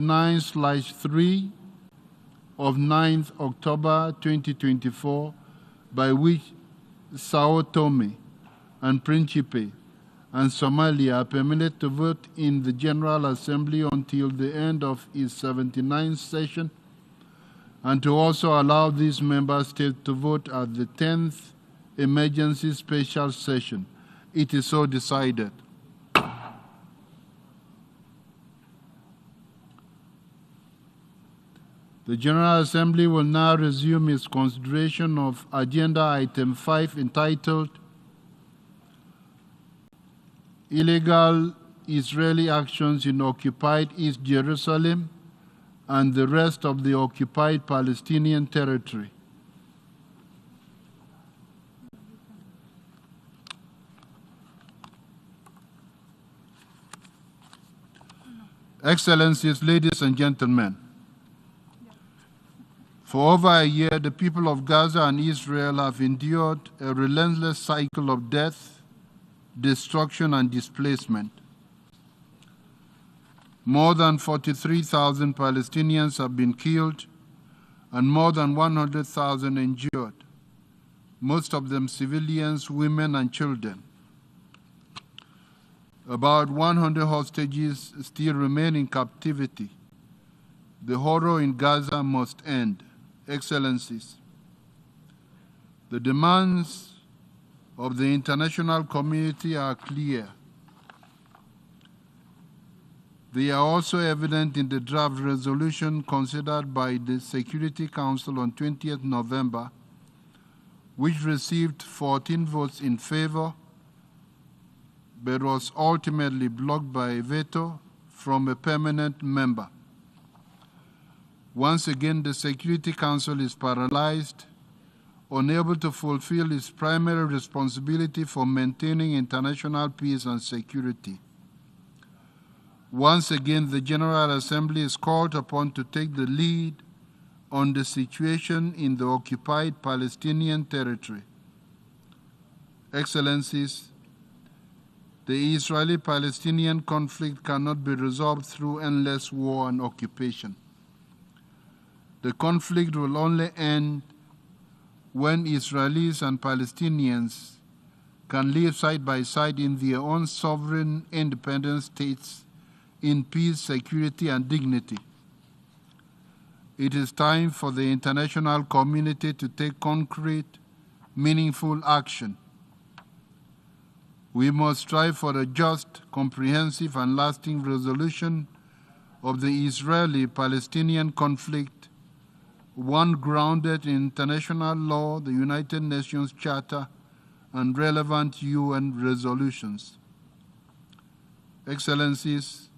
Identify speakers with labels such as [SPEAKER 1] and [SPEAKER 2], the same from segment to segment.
[SPEAKER 1] 9/3 of 9th October 2024, by which Sao Tome and Principe and Somalia are permitted to vote in the General Assembly until the end of its 79th session, and to also allow these member states to vote at the 10th Emergency Special Session. It is so decided. The General Assembly will now resume its consideration of Agenda Item 5, entitled Illegal Israeli Actions in Occupied East Jerusalem and the rest of the occupied Palestinian territory. Excellencies, ladies and gentlemen, for over a year, the people of Gaza and Israel have endured a relentless cycle of death, destruction, and displacement. More than 43,000 Palestinians have been killed and more than 100,000 injured, most of them civilians, women, and children. About 100 hostages still remain in captivity. The horror in Gaza must end. Excellencies, the demands of the international community are clear. They are also evident in the draft resolution considered by the Security Council on 20th November, which received 14 votes in favor, but was ultimately blocked by a veto from a permanent member. Once again, the Security Council is paralyzed, unable to fulfill its primary responsibility for maintaining international peace and security. Once again, the General Assembly is called upon to take the lead on the situation in the occupied Palestinian territory. Excellencies, the Israeli-Palestinian conflict cannot be resolved through endless war and occupation. The conflict will only end when Israelis and Palestinians can live side by side in their own sovereign, independent states in peace, security, and dignity. It is time for the international community to take concrete, meaningful action. We must strive for a just, comprehensive, and lasting resolution of the Israeli-Palestinian conflict, one grounded in international law, the United Nations Charter, and relevant UN resolutions. Excellencies,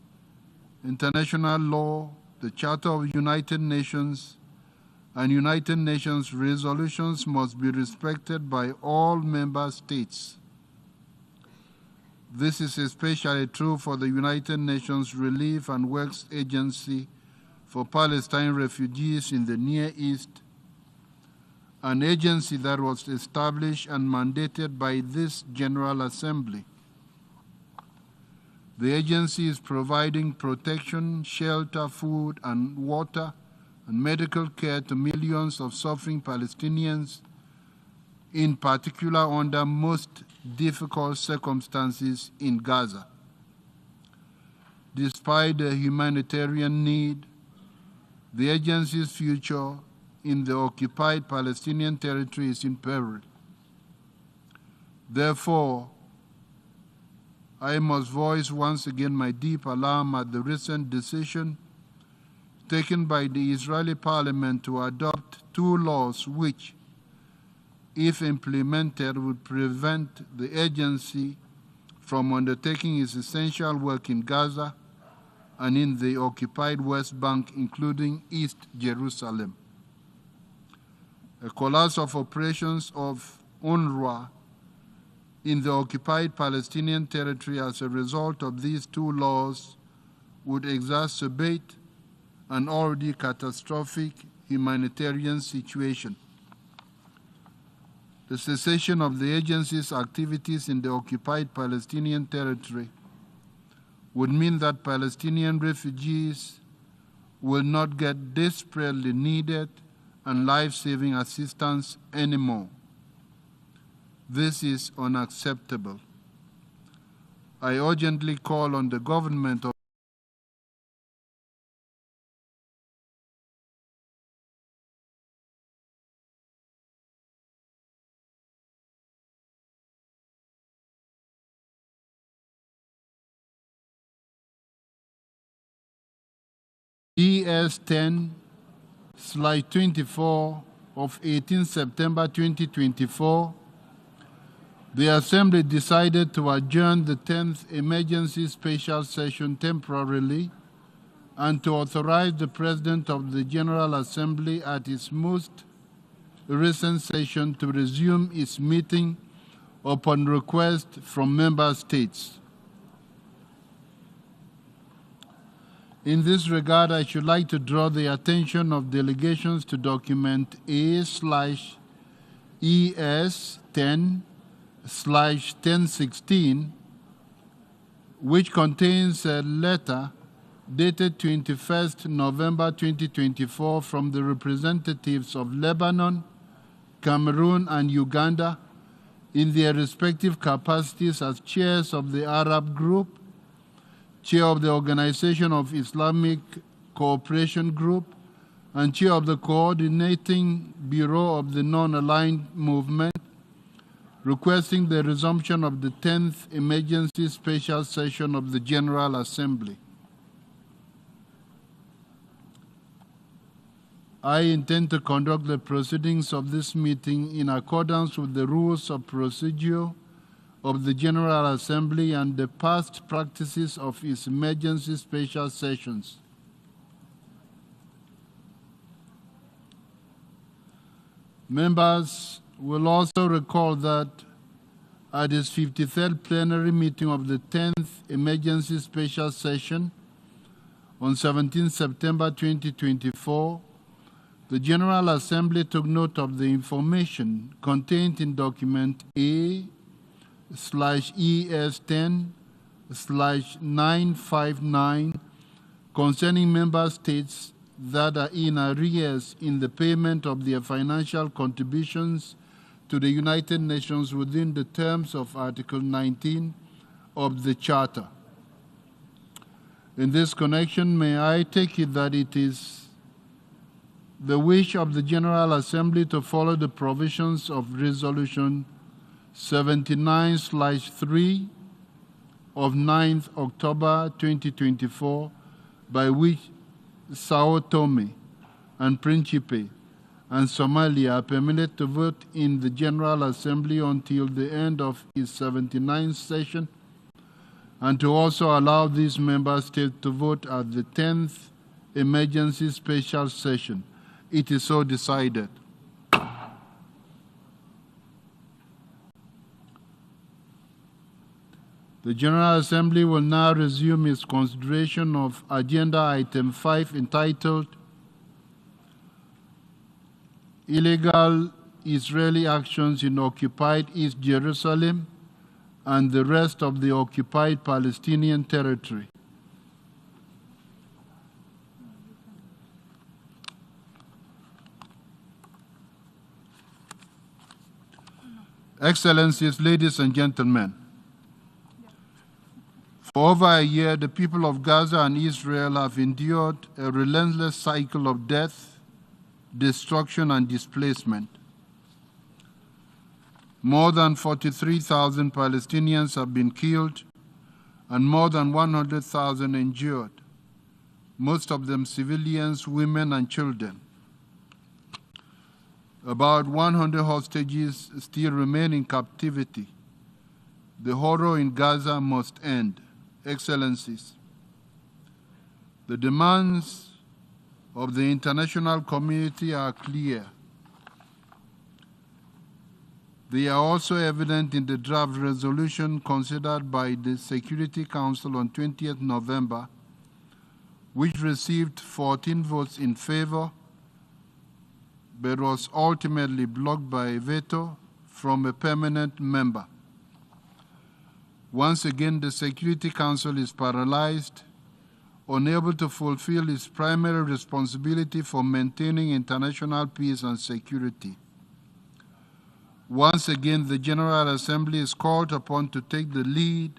[SPEAKER 1] international law, the Charter of United Nations, and United Nations resolutions must be respected by all member states. This is especially true for the United Nations Relief and Works Agency for Palestine refugees in the Near East, an agency that was established and mandated by this General Assembly. The agency is providing protection, shelter, food, and water, and medical care to millions of suffering Palestinians, in particular under most difficult circumstances in Gaza. Despite the humanitarian need, the agency's future in the occupied Palestinian territory is in peril. Therefore, I must voice once again my deep alarm at the recent decision taken by the Israeli parliament to adopt two laws which, if implemented, would prevent the agency from undertaking its essential work in Gaza and in the occupied West Bank, including East Jerusalem. A collapse of operations of Unrwa in the occupied Palestinian territory as a result of these two laws would exacerbate an already catastrophic humanitarian situation. The cessation of the agency's activities in the occupied Palestinian territory would mean that Palestinian refugees will not get desperately needed and life-saving assistance anymore. This is unacceptable. I urgently call on the government of ES 10/24 of 18 September 2024, the Assembly decided to adjourn the 10th Emergency Special Session temporarily and to authorize the President of the General Assembly at its most recent session to resume its meeting upon request from member states. In this regard, I should like to draw the attention of delegations to document A/ES 10/1016, which contains a letter dated 21st November 2024 from the representatives of Lebanon, Cameroon, and Uganda in their respective capacities as chairs of the Arab Group, chair of the Organization of Islamic Cooperation Group, and chair of the Coordinating Bureau of the Non-Aligned Movement, requesting the resumption of the 10th Emergency Special Session of the General Assembly. I intend to conduct the proceedings of this meeting in accordance with the rules of procedure of the General Assembly and the past practices of its emergency special sessions. Members will also recall that at its 53rd plenary meeting of the 10th Emergency Special Session on 17 September 2024, the General Assembly took note of the information contained in document A/ES 10/959 concerning member states that are in arrears in the payment of their financial contributions to the United Nations within the terms of Article 19 of the Charter. In this connection, may I take it that it is the wish of the General Assembly to follow the provisions of Resolution 79/3 of 9th October 2024, by which Sao Tome and Principe and Somalia are permitted to vote in the General Assembly until the end of its 79th session, and to also allow these member states to vote at the 10th Emergency Special Session. It is so decided. The General Assembly will now resume its consideration of Agenda Item 5, entitled Illegal Israeli Actions in Occupied East Jerusalem and the rest of the occupied Palestinian territory. Excellencies, ladies and gentlemen, for over a year, the people of Gaza and Israel have endured a relentless cycle of death, destruction, and displacement. More than 43,000 Palestinians have been killed and more than 100,000 injured, most of them civilians, women, and children. About 100 hostages still remain in captivity. The horror in Gaza must end. Excellencies, the demands of the international community are clear. They are also evident in the draft resolution considered by the Security Council on 20th November, which received 14 votes in favor, but was ultimately blocked by a veto from a permanent member. Once again, the Security Council is paralyzed, unable to fulfill its primary responsibility for maintaining international peace and security. Once again, the General Assembly is called upon to take the lead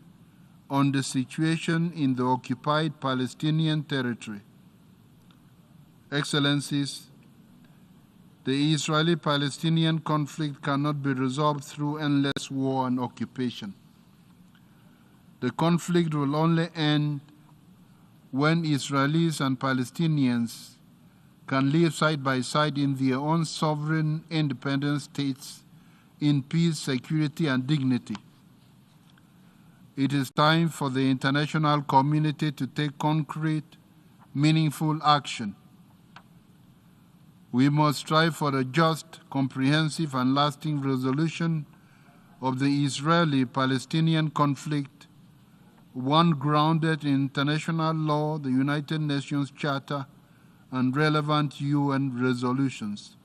[SPEAKER 1] on the situation in the occupied Palestinian territory. Excellencies, the Israeli-Palestinian conflict cannot be resolved through endless war and occupation. The conflict will only end when Israelis and Palestinians can live side by side in their own sovereign, independent states in peace, security, and dignity. It is time for the international community to take concrete, meaningful action. We must strive for a just, comprehensive, and lasting resolution of the Israeli-Palestinian conflict, one grounded in international law, the United Nations Charter, and relevant UN resolutions.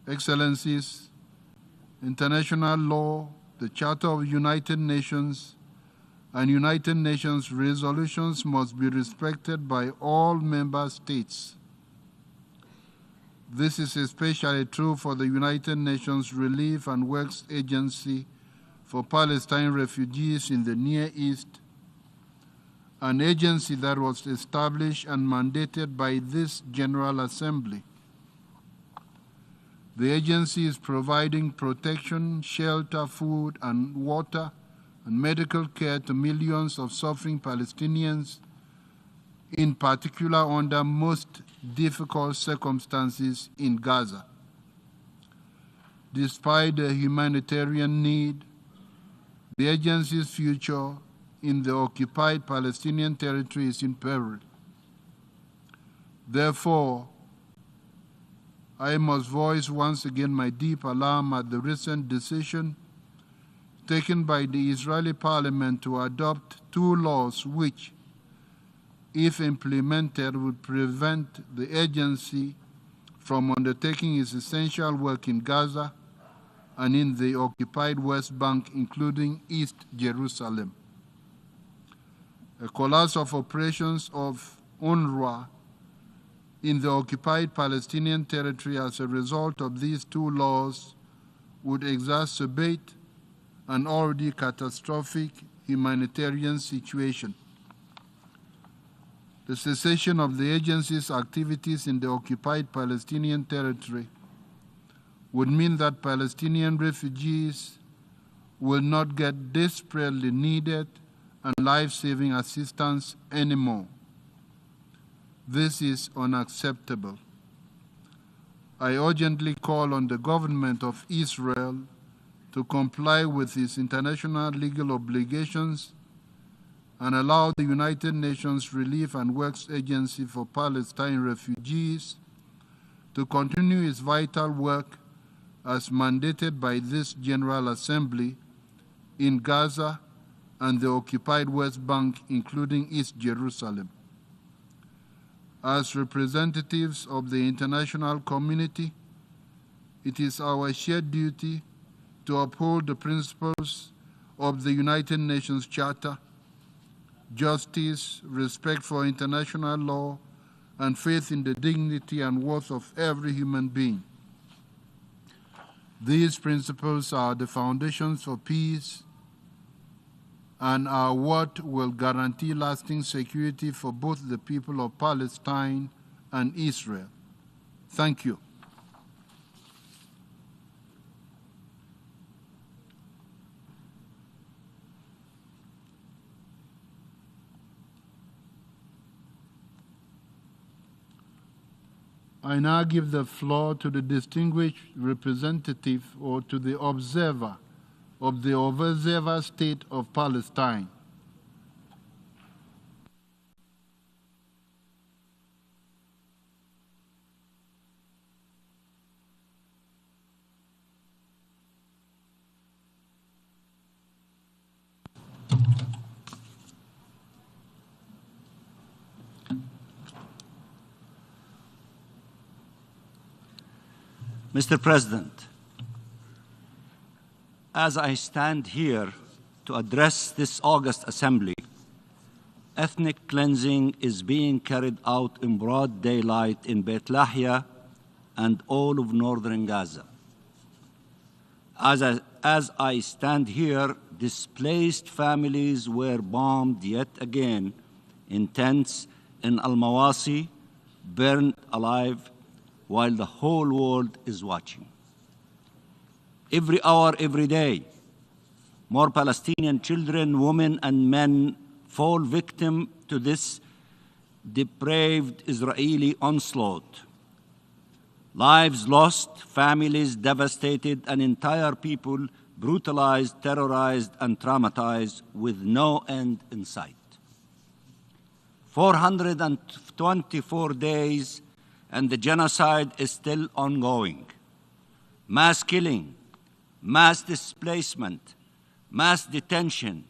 [SPEAKER 1] Excellencies, international law, the Charter of United Nations, and United Nations resolutions must be respected by all member states. This is especially true for the United Nations Relief and Works Agency for Palestine refugees in the Near East, an agency that was established and mandated by this General Assembly. The agency is providing protection, shelter, food, and water, and medical care to millions of suffering Palestinians, in particular under most difficult circumstances in Gaza. Despite the humanitarian need, the agency's future in the occupied Palestinian territory is in peril. Therefore, I must voice once again my deep alarm at the recent decision taken by the Israeli parliament to adopt two laws which, if implemented, would prevent the agency from undertaking its essential work in Gaza and in the occupied West Bank, including East Jerusalem. A collapse of operations of Unrwa in the occupied Palestinian territory as a result of these two laws would exacerbate an already catastrophic humanitarian situation. The cessation of the agency's activities in the occupied Palestinian territory would mean that Palestinian refugees will not get desperately needed and life-saving assistance anymore. This is unacceptable. I urgently call on the government of Israel to comply with its international legal obligations and allow the United Nations Relief and Works Agency for Palestine refugees to continue its vital work as mandated by this General Assembly in Gaza and the occupied West Bank, including East Jerusalem. As representatives of the international community, it is our shared duty to uphold the principles of the United Nations Charter, justice, respect for international law, and faith in the dignity and worth of every human being. These principles are the foundations for peace and are what will guarantee lasting security for both the people of Palestine and Israel. Thank you. I now give the floor to the distinguished representative or to the observer of the observer state of Palestine.
[SPEAKER 2] Mr. President, as I stand here to address this august assembly, ethnic cleansing is being carried out in broad daylight in Beit Lahia and all of northern Gaza. As I stand here, displaced families were bombed yet again in tents in Al-Mawasi, burned alive, while the whole world is watching. Every hour, every day, more Palestinian children, women, and men fall victim to this depraved Israeli onslaught. Lives lost, families devastated, and entire people brutalized, terrorized, and traumatized with no end in sight. 424 days, and the genocide is still ongoing. Mass killing, mass displacement, mass detention,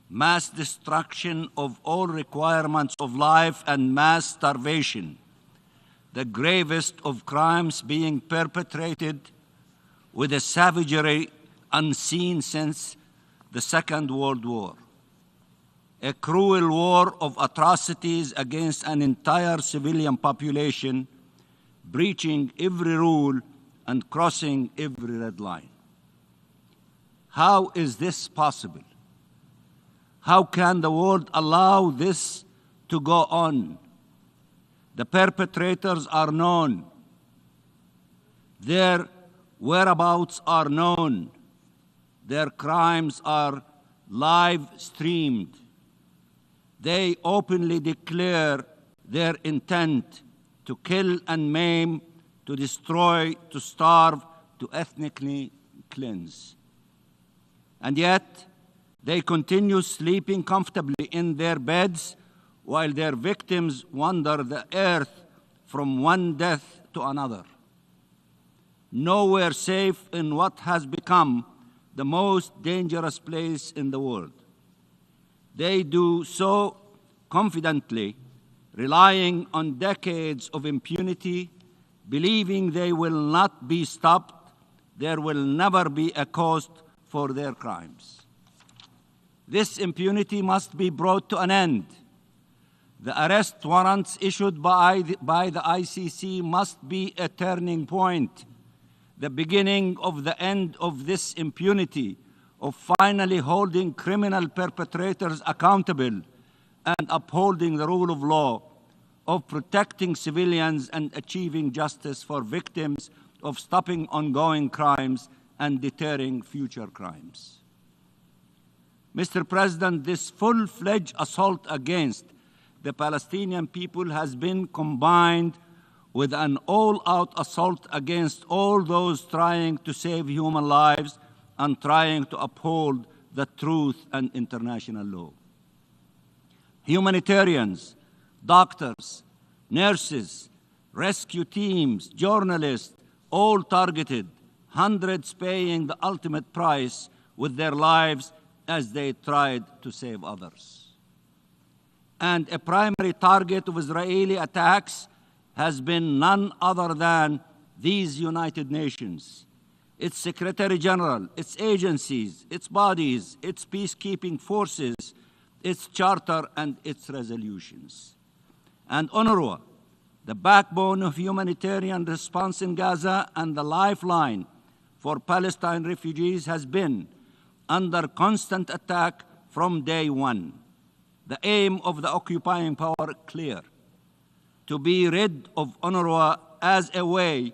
[SPEAKER 2] mass destruction of all requirements of life, and mass starvation, the gravest of crimes being perpetrated with a savagery unseen since the Second World War. A cruel war of atrocities against an entire civilian population, breaching every rule and crossing every red line. How is this possible? How can the world allow this to go on? The perpetrators are known. Their whereabouts are known. Their crimes are live streamed. They openly declare their intent to kill and maim, to destroy, to starve, to ethnically cleanse. And yet, they continue sleeping comfortably in their beds while their victims wander the earth from one death to another. Nowhere safe in what has become the most dangerous place in the world. They do so confidently, relying on decades of impunity, believing they will not be stopped, there will never be a cost for their crimes. This impunity must be brought to an end. The arrest warrants issued by the ICC must be a turning point, the beginning of the end of this impunity, of finally holding criminal perpetrators accountable and upholding the rule of law, of protecting civilians and achieving justice for victims, of stopping ongoing crimes and deterring future crimes. Mr. President, this full-fledged assault against the Palestinian people has been combined with an all-out assault against all those trying to save human lives and trying to uphold the truth and international law. Humanitarians, doctors, nurses, rescue teams, journalists, all targeted, hundreds paying the ultimate price with their lives as they tried to save others. And a primary target of Israeli attacks has been none other than these United Nations, its Secretary General, its agencies, its bodies, its peacekeeping forces, its charter and its resolutions. And Unrwa, the backbone of humanitarian response in Gaza and the lifeline for Palestine refugees, has been under constant attack from day one. The aim of the occupying power clear: to be rid of Unrwa as a way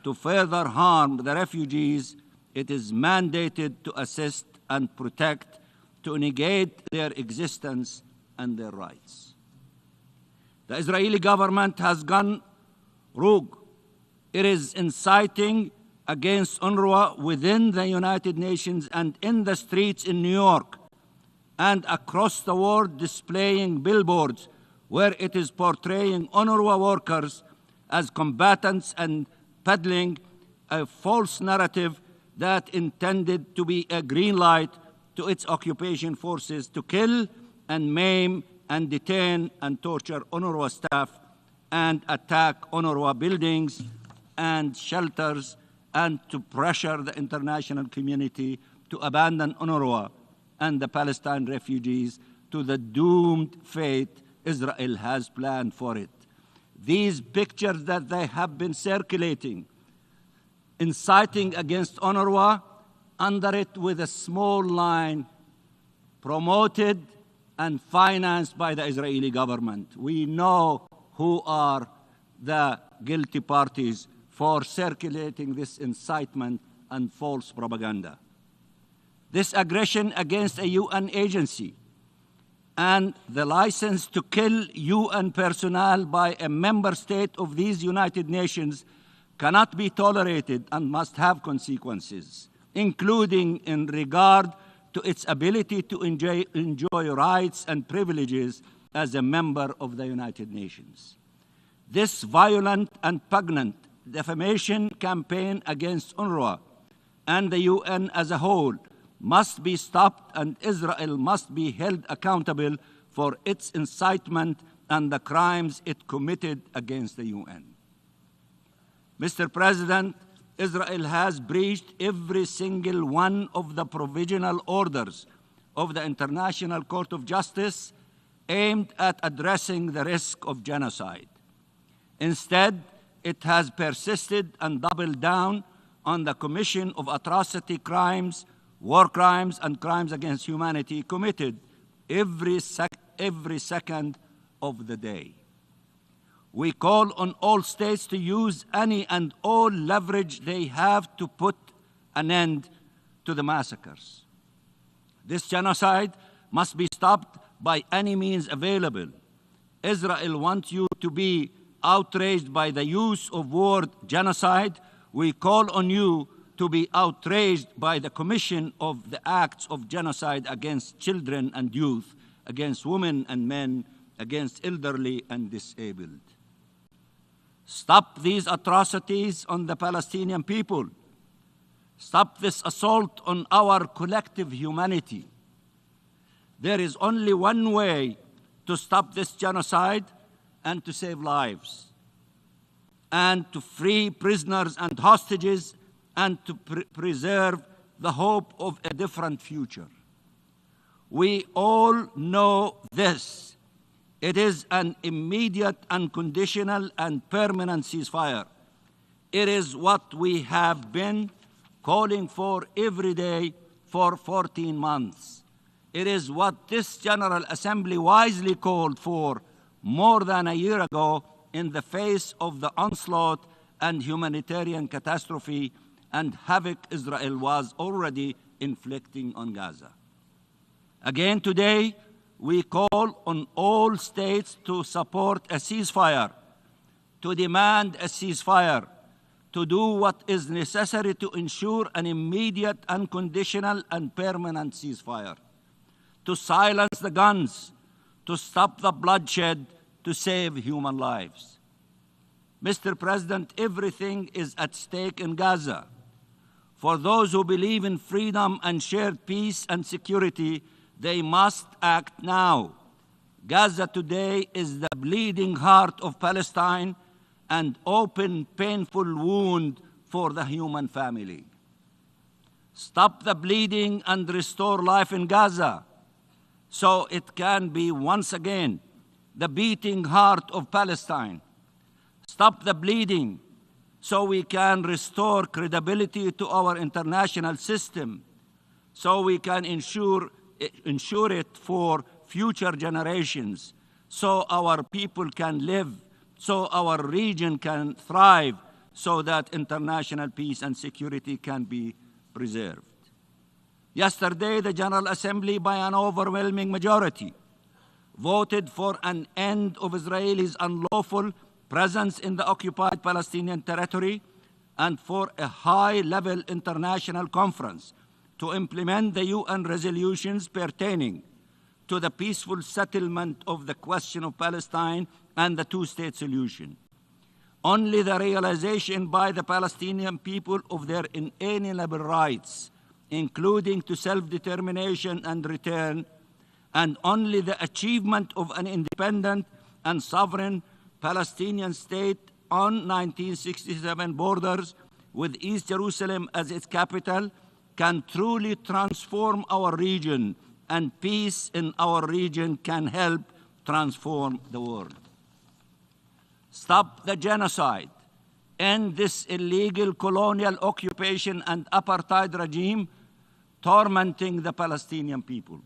[SPEAKER 2] to further harm the refugees it is mandated to assist and protect, to negate their existence and their rights. The Israeli government has gone rogue. It is inciting against Unrwa within the United Nations and in the streets in New York and across the world, displaying billboards where it is portraying Unrwa workers as combatants and peddling a false narrative that intended to be a green light to its occupation forces to kill and maim and detain and torture Unrwa staff and attack Unrwa buildings and shelters, and to pressure the international community to abandon Unrwa and the Palestine refugees to the doomed fate Israel has planned for it. These pictures that they have been circulating, inciting against Unrwa, under it with a small line, promoted and financed by the Israeli government. We know who are the guilty parties for circulating this incitement and false propaganda. This aggression against a UN agency and the license to kill UN personnel by a member state of these United Nations cannot be tolerated and must have consequences, including in regard to its ability to enjoy rights and privileges as a member of the United Nations. This violent and pungent defamation campaign against Unrwa and the UN as a whole must be stopped, and Israel must be held accountable for its incitement and the crimes it committed against the UN. Mr. President, Israel has breached every single one of the provisional orders of the International Court of Justice aimed at addressing the risk of genocide. Instead, it has persisted and doubled down on the commission of atrocity crimes, war crimes, and crimes against humanity committed every second of the day. We call on all states to use any and all leverage they have to put an end to the massacres. This genocide must be stopped by any means available. Israel wants you to be outraged by the use of word genocide. We call on you to be outraged by the commission of the acts of genocide against children and youth, against women and men, against elderly and disabled. Stop these atrocities on the Palestinian people. Stop this assault on our collective humanity. There is only one way to stop this genocide and to save lives, and to free prisoners and hostages, and to preserve the hope of a different future. We all know this. It is an immediate, unconditional, and permanent ceasefire. It is what we have been calling for every day for 14 months. It is what this General Assembly wisely called for more than a year ago in the face of the onslaught and humanitarian catastrophe and havoc Israel was already inflicting on Gaza. Again today, we call on all states to support a ceasefire, to demand a ceasefire, to do what is necessary to ensure an immediate, unconditional, and permanent ceasefire, to silence the guns, to stop the bloodshed, to save human lives. Mr. President, everything is at stake in Gaza. For those who believe in freedom and shared peace and security, they must act now. Gaza today is the bleeding heart of Palestine, an open, painful wound for the human family. Stop the bleeding and restore life in Gaza so it can be once again the beating heart of Palestine. Stop the bleeding so we can restore credibility to our international system, so we can ensure it for future generations, so our people can live, so our region can thrive, so that international peace and security can be preserved. Yesterday, the General Assembly, by an overwhelming majority, voted for an end of Israelis' unlawful presence in the occupied Palestinian territory and for a high-level international conference to implement the UN resolutions pertaining to the peaceful settlement of the question of Palestine and the two-state solution. Only the realization by the Palestinian people of their inalienable rights, including to self-determination and return, and only the achievement of an independent and sovereign Palestinian state on 1967 borders with East Jerusalem as its capital can truly transform our region and peace in our region can help transform the world. Stop the genocide, end this illegal colonial occupation and apartheid regime tormenting the Palestinian people.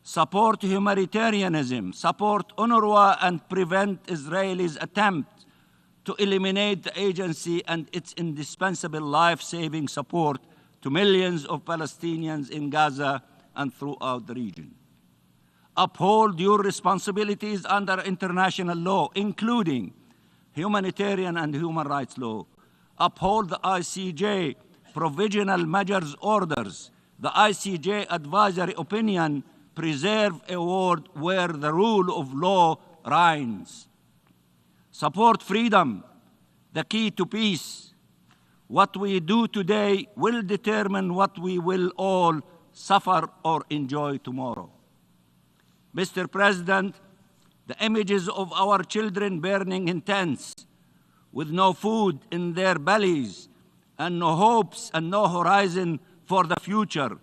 [SPEAKER 2] Support humanitarianism, support Unrwa, and prevent Israelis' attempt to eliminate the agency and its indispensable life-saving support to millions of Palestinians in Gaza and throughout the region. Uphold your responsibilities under international law, including humanitarian and human rights law. Uphold the ICJ provisional measures orders, the ICJ advisory opinion. Preserve a world where the rule of law reigns. Support freedom, the key to peace. What we do today will determine what we will all suffer or enjoy tomorrow. Mr. President, the images of our children burning in tents with no food in their bellies and no hopes and no horizon for the future,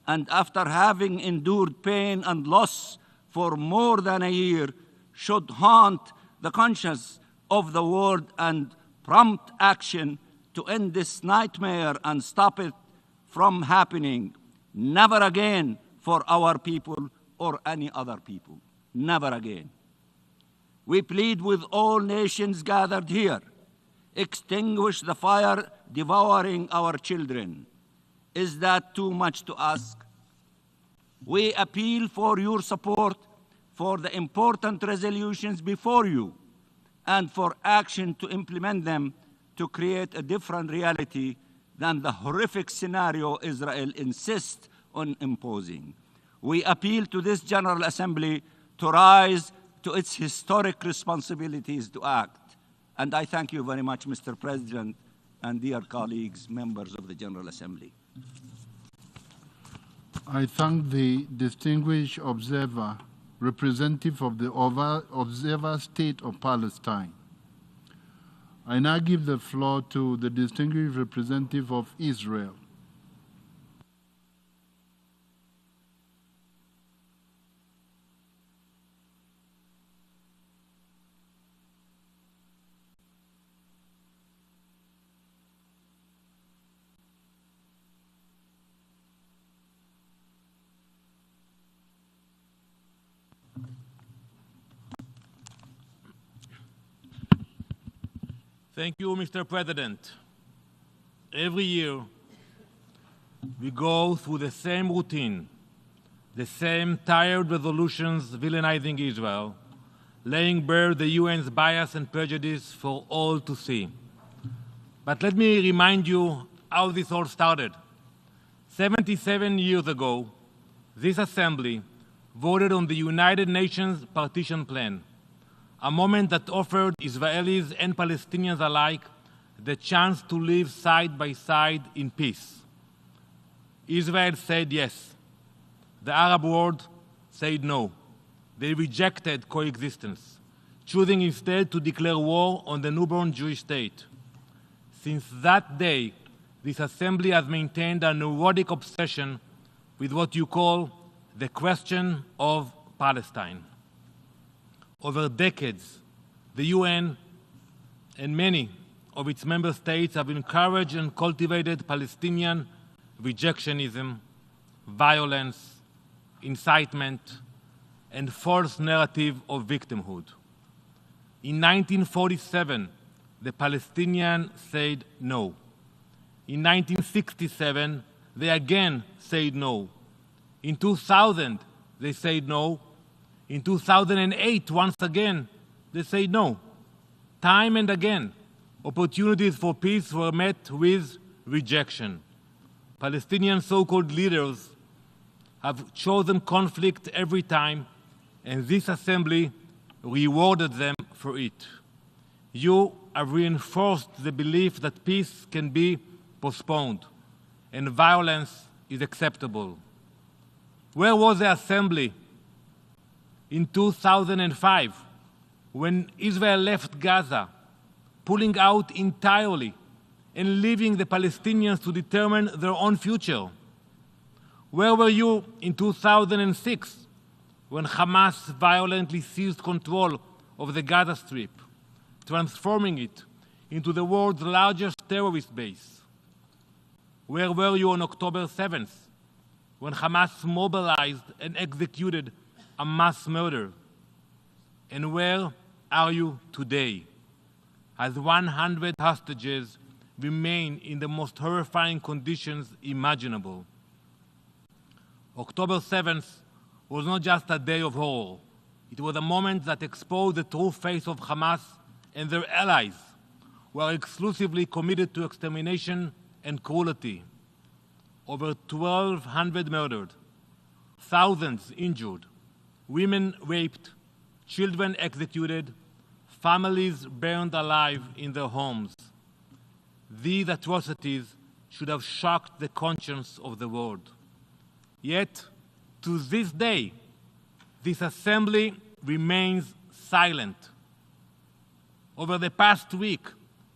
[SPEAKER 2] and after having endured pain and loss for more than a year, should haunt the conscience of the world and prompt action to end this nightmare and stop it from happening. Never again for our people or any other people. Never again. We plead with all nations gathered here, extinguish the fire devouring our children. Is that too much to ask? We appeal for your support for the important resolutions before you and for action to implement them to create a different reality than the horrific scenario Israel insists on imposing. We appeal to this General Assembly to rise to its historic responsibilities to act. And I thank you very much, Mr. President, and dear colleagues, members of the General Assembly.
[SPEAKER 1] I thank the distinguished observer, representative of the observer state of Palestine. I now give the floor to the distinguished representative of Israel.
[SPEAKER 3] Thank you, Mr. President. Every year, we go through the same routine, the same tired resolutions villainizing Israel, laying bare the UN's bias and prejudice for all to see. But let me remind you how this all started. 77 years ago, this Assembly voted on the United Nations partition plan, a moment that offered Israelis and Palestinians alike the chance to live side by side in peace. Israel said yes. The Arab world said no. They rejected coexistence, choosing instead to declare war on the newborn Jewish state. Since that day, this Assembly has maintained a neurotic obsession with what you call the question of Palestine. Over decades, the UN and many of its member states have encouraged and cultivated Palestinian rejectionism, violence, incitement, and false narrative of victimhood. In 1947, the Palestinians said no. In 1967, they again said no. In 2000, they said no. In 2008, once again, they said no. Time and again, opportunities for peace were met with rejection. Palestinian so-called leaders have chosen conflict every time, and this Assembly rewarded them for it. You have reinforced the belief that peace can be postponed and violence is acceptable. Where was the Assembly in 2005, when Israel left Gaza, pulling out entirely and leaving the Palestinians to determine their own future? Where were you in 2006 when Hamas violently seized control of the Gaza Strip, transforming it into the world's largest terrorist base? Where were you on October 7th when Hamas mobilized and executed a mass murder? And where are you today, as 100 hostages remain in the most horrifying conditions imaginable? October 7th was not just a day of horror. It was a moment that exposed the true face of Hamas and their allies, who are exclusively committed to extermination and cruelty. Over 1,200 murdered, thousands injured, women raped, children executed, families burned alive in their homes. These atrocities should have shocked the conscience of the world. Yet, to this day, this assembly remains silent. Over the past week,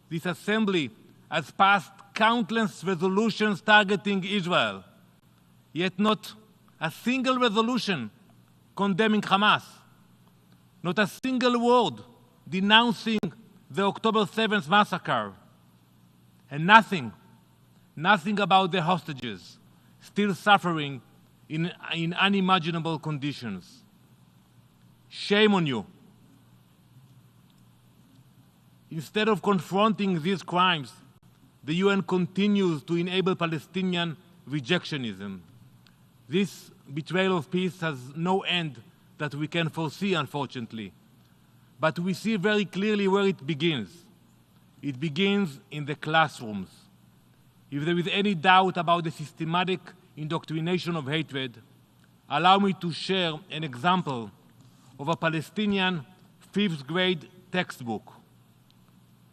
[SPEAKER 3] this assembly has passed countless resolutions targeting Israel, yet not a single resolution condemning Hamas, not a single word denouncing the October 7th massacre, and nothing about the hostages still suffering in unimaginable conditions. Shame on you. Instead of confronting these crimes, the UN continues to enable Palestinian rejectionism. This betrayal of peace has no end that we can foresee, unfortunately. But we see very clearly where it begins. It begins in the classrooms. If there is any doubt about the systematic indoctrination of hatred, allow me to share an example of a Palestinian 5th grade textbook.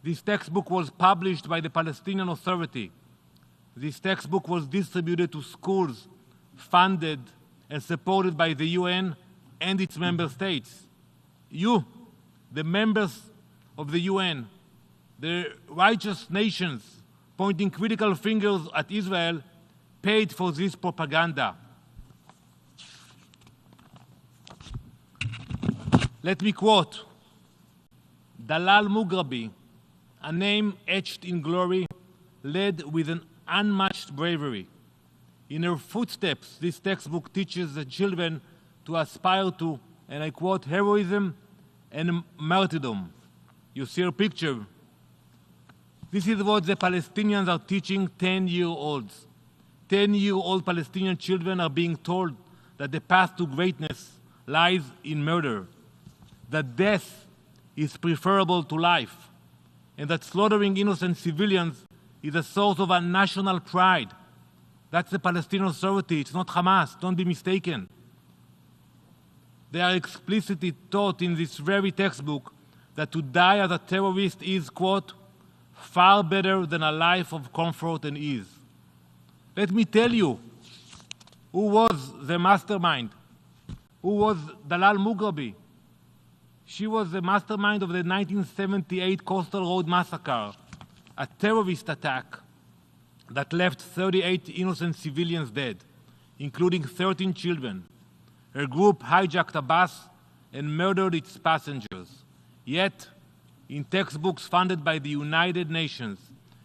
[SPEAKER 3] This textbook was published by the Palestinian Authority. This textbook was distributed to schools funded and supported by the UN and its member states. You, the members of the UN, the righteous nations pointing critical fingers at Israel, paid for this propaganda. Let me quote, Dalal Mughrabi, a name etched in glory, led with an unmatched bravery. In her footsteps, this textbook teaches the children to aspire to, and I quote, heroism and martyrdom. You see her picture. This is what the Palestinians are teaching 10-year-olds. 10-year-old Palestinian children are being told that the path to greatness lies in murder, that death is preferable to life, and that slaughtering innocent civilians is a source of a national pride. That's the Palestinian Authority, it's not Hamas, don't be mistaken. They are explicitly taught in this very textbook that to die as a terrorist is, quote, far better than a life of comfort and ease. Let me tell you who was the mastermind, who was Dalal Mughrabi. She was the mastermind of the 1978 Coastal Road Massacre, a terrorist attack that left 38 innocent civilians dead, including 13 children. Her group hijacked a bus and murdered its passengers. Yet, in textbooks funded by the United Nations,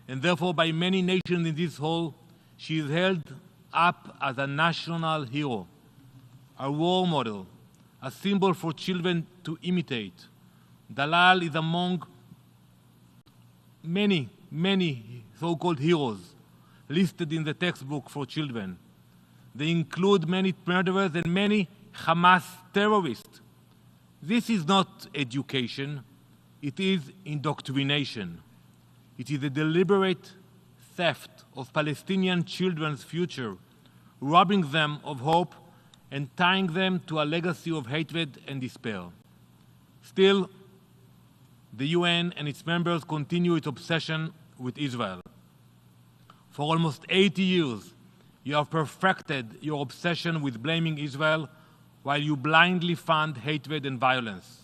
[SPEAKER 3] and therefore by many nations in this hall, she is held up as a national hero, a role model, a symbol for children to imitate. Dalal is among many so-called heroes listed in the textbook for children. They include many murderers and many Hamas terrorists. This is not education, it is indoctrination. It is a deliberate theft of Palestinian children's future, robbing them of hope and tying them to a legacy of hatred and despair. Still, the UN and its members continue its obsession with Israel. For almost 80 years, you have perfected your obsession with blaming Israel while you blindly fund hatred and violence.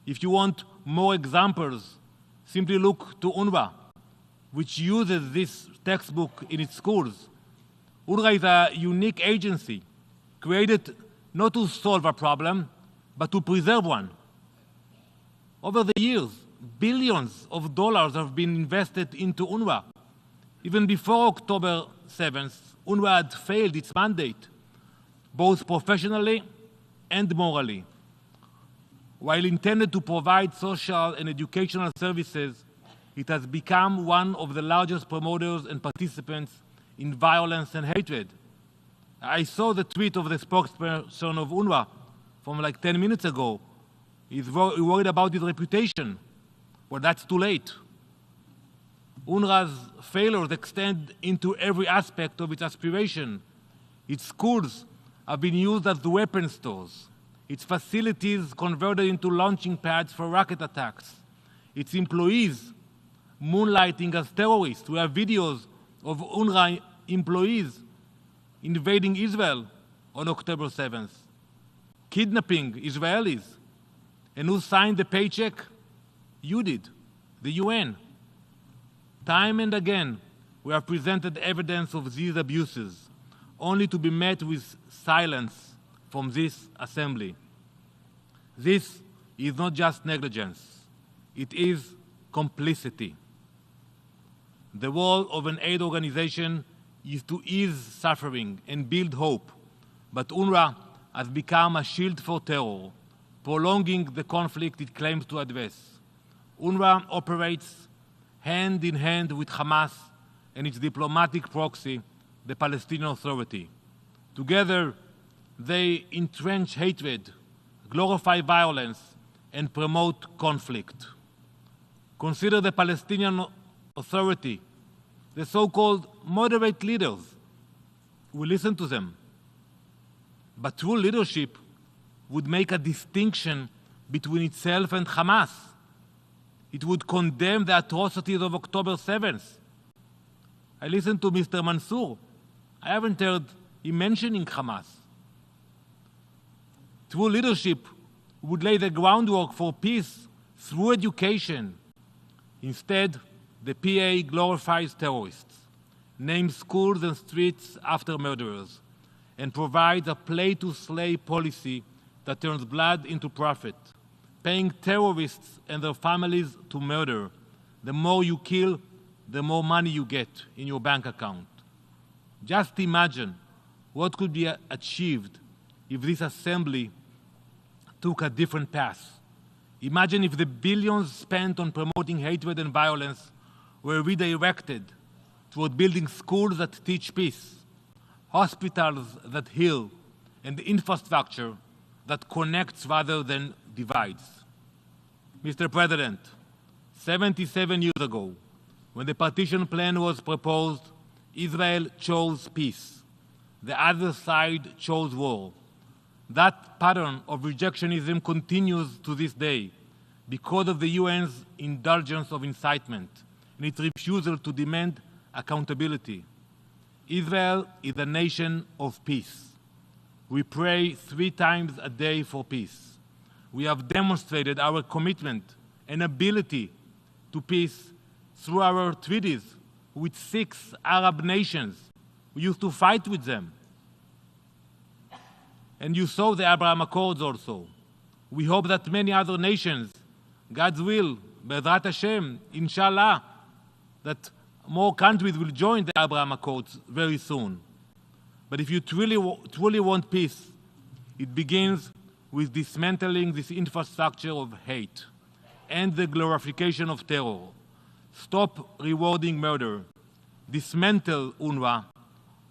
[SPEAKER 3] If you want more examples, simply look to Unrwa, which uses this textbook in its schools. UNRWA is a unique agency created not to solve a problem, but to preserve one. Over the years, billions of dollars have been invested into UNRWA. Even before October 7th, UNRWA had failed its mandate, both professionally and morally. While intended to provide social and educational services, it has become one of the largest promoters and participants in violence and hatred. I saw the tweet of the spokesperson of UNRWA from like 10 minutes ago. He's worried about his reputation. Well, that's too late. UNRWA's failures extend into every aspect of its aspiration. Its schools have been used as weapon stores. Its facilities converted into launching pads for rocket attacks. Its employees moonlighting as terrorists. We have videos of UNRWA employees invading Israel on October 7th, kidnapping Israelis. And who signed the paycheck? You did, the UN. Time and again, we have presented evidence of these abuses, only to be met with silence from this assembly. This is not just negligence, it is complicity. The role of an aid organization is to ease suffering and build hope, but UNRWA has become a shield for terror, prolonging the conflict it claims to address. UNRWA operates hand in hand with Hamas and its diplomatic proxy, the Palestinian Authority. Together, they entrench hatred, glorify violence, and promote conflict. Consider the Palestinian Authority, the so-called moderate leaders. We listen to them. But true leadership would make a distinction between itself and Hamas. It would condemn the atrocities of October 7th. I listened to Mr. Mansour. I haven't heard him mentioning Hamas. True leadership would lay the groundwork for peace through education. Instead, the PA glorifies terrorists, names schools and streets after murderers, and provides a play-to-slay policy that turns blood into profit, paying terrorists and their families to murder. The more you kill, the more money you get in your bank account. Just imagine what could be achieved if this assembly took a different path. Imagine if the billions spent on promoting hatred and violence were redirected toward building schools that teach peace, hospitals that heal, and infrastructure that connects rather than divides. Mr. President, 77 years ago, when the partition plan was proposed, Israel chose peace. The other side chose war. That pattern of rejectionism continues to this day because of the UN's indulgence of incitement and its refusal to demand accountability. Israel is a nation of peace. We pray 3 times a day for peace. We have demonstrated our commitment and ability to peace through our treaties with 6 Arab nations. We used to fight with them. And you saw the Abraham Accords also. We hope that many other nations, God's will, Be'ezrat Hashem, Inshallah, that more countries will join the Abraham Accords very soon. But if you truly want peace, it begins with dismantling this infrastructure of hate and the glorification of terror. Stop rewarding murder. Dismantle UNRWA.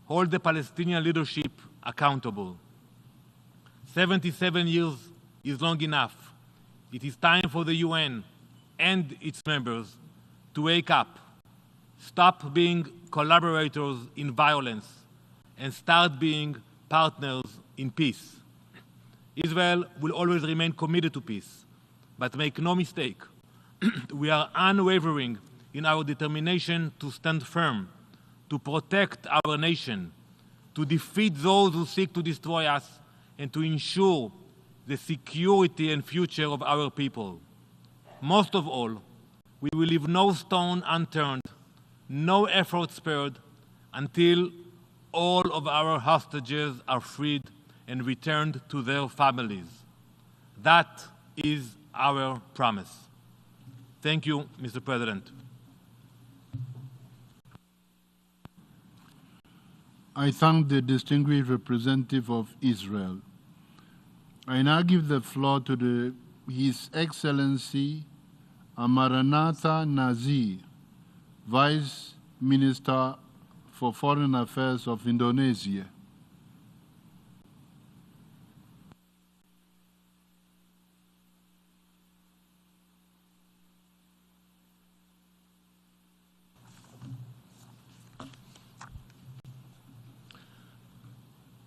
[SPEAKER 3] Hold the Palestinian leadership accountable. 77 years is long enough. It is time for the UN and its members to wake up, stop being collaborators in violence, and start being partners in peace. Israel will always remain committed to peace, but make no mistake, we are unwavering in our determination to stand firm, to protect our nation, to defeat those who seek to destroy us, and to ensure the security and future of our people. Most of all, we will leave no stone unturned, no effort spared, until all of our hostages are freed and returned to their families. That is our promise. Thank you, Mr. President.
[SPEAKER 1] I thank the distinguished representative of Israel. I now give the floor to His Excellency Amaranatha Nazir, Vice Minister for Foreign Affairs of Indonesia.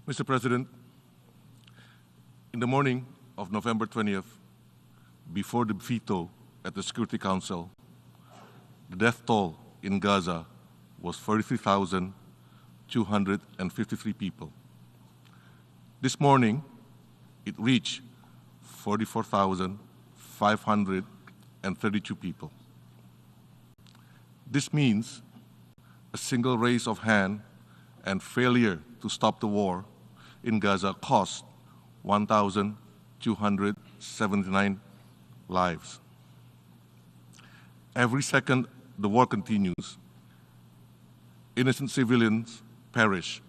[SPEAKER 4] Mr. President, in the morning of November 20th, before the veto at the Security Council, the death toll in Gaza was 43,253 people. This morning, it reached 44,532 people. This means a single raise of hand and failure to stop the war in Gaza cost 1,279 lives. Every second the war continues, innocent civilians perish,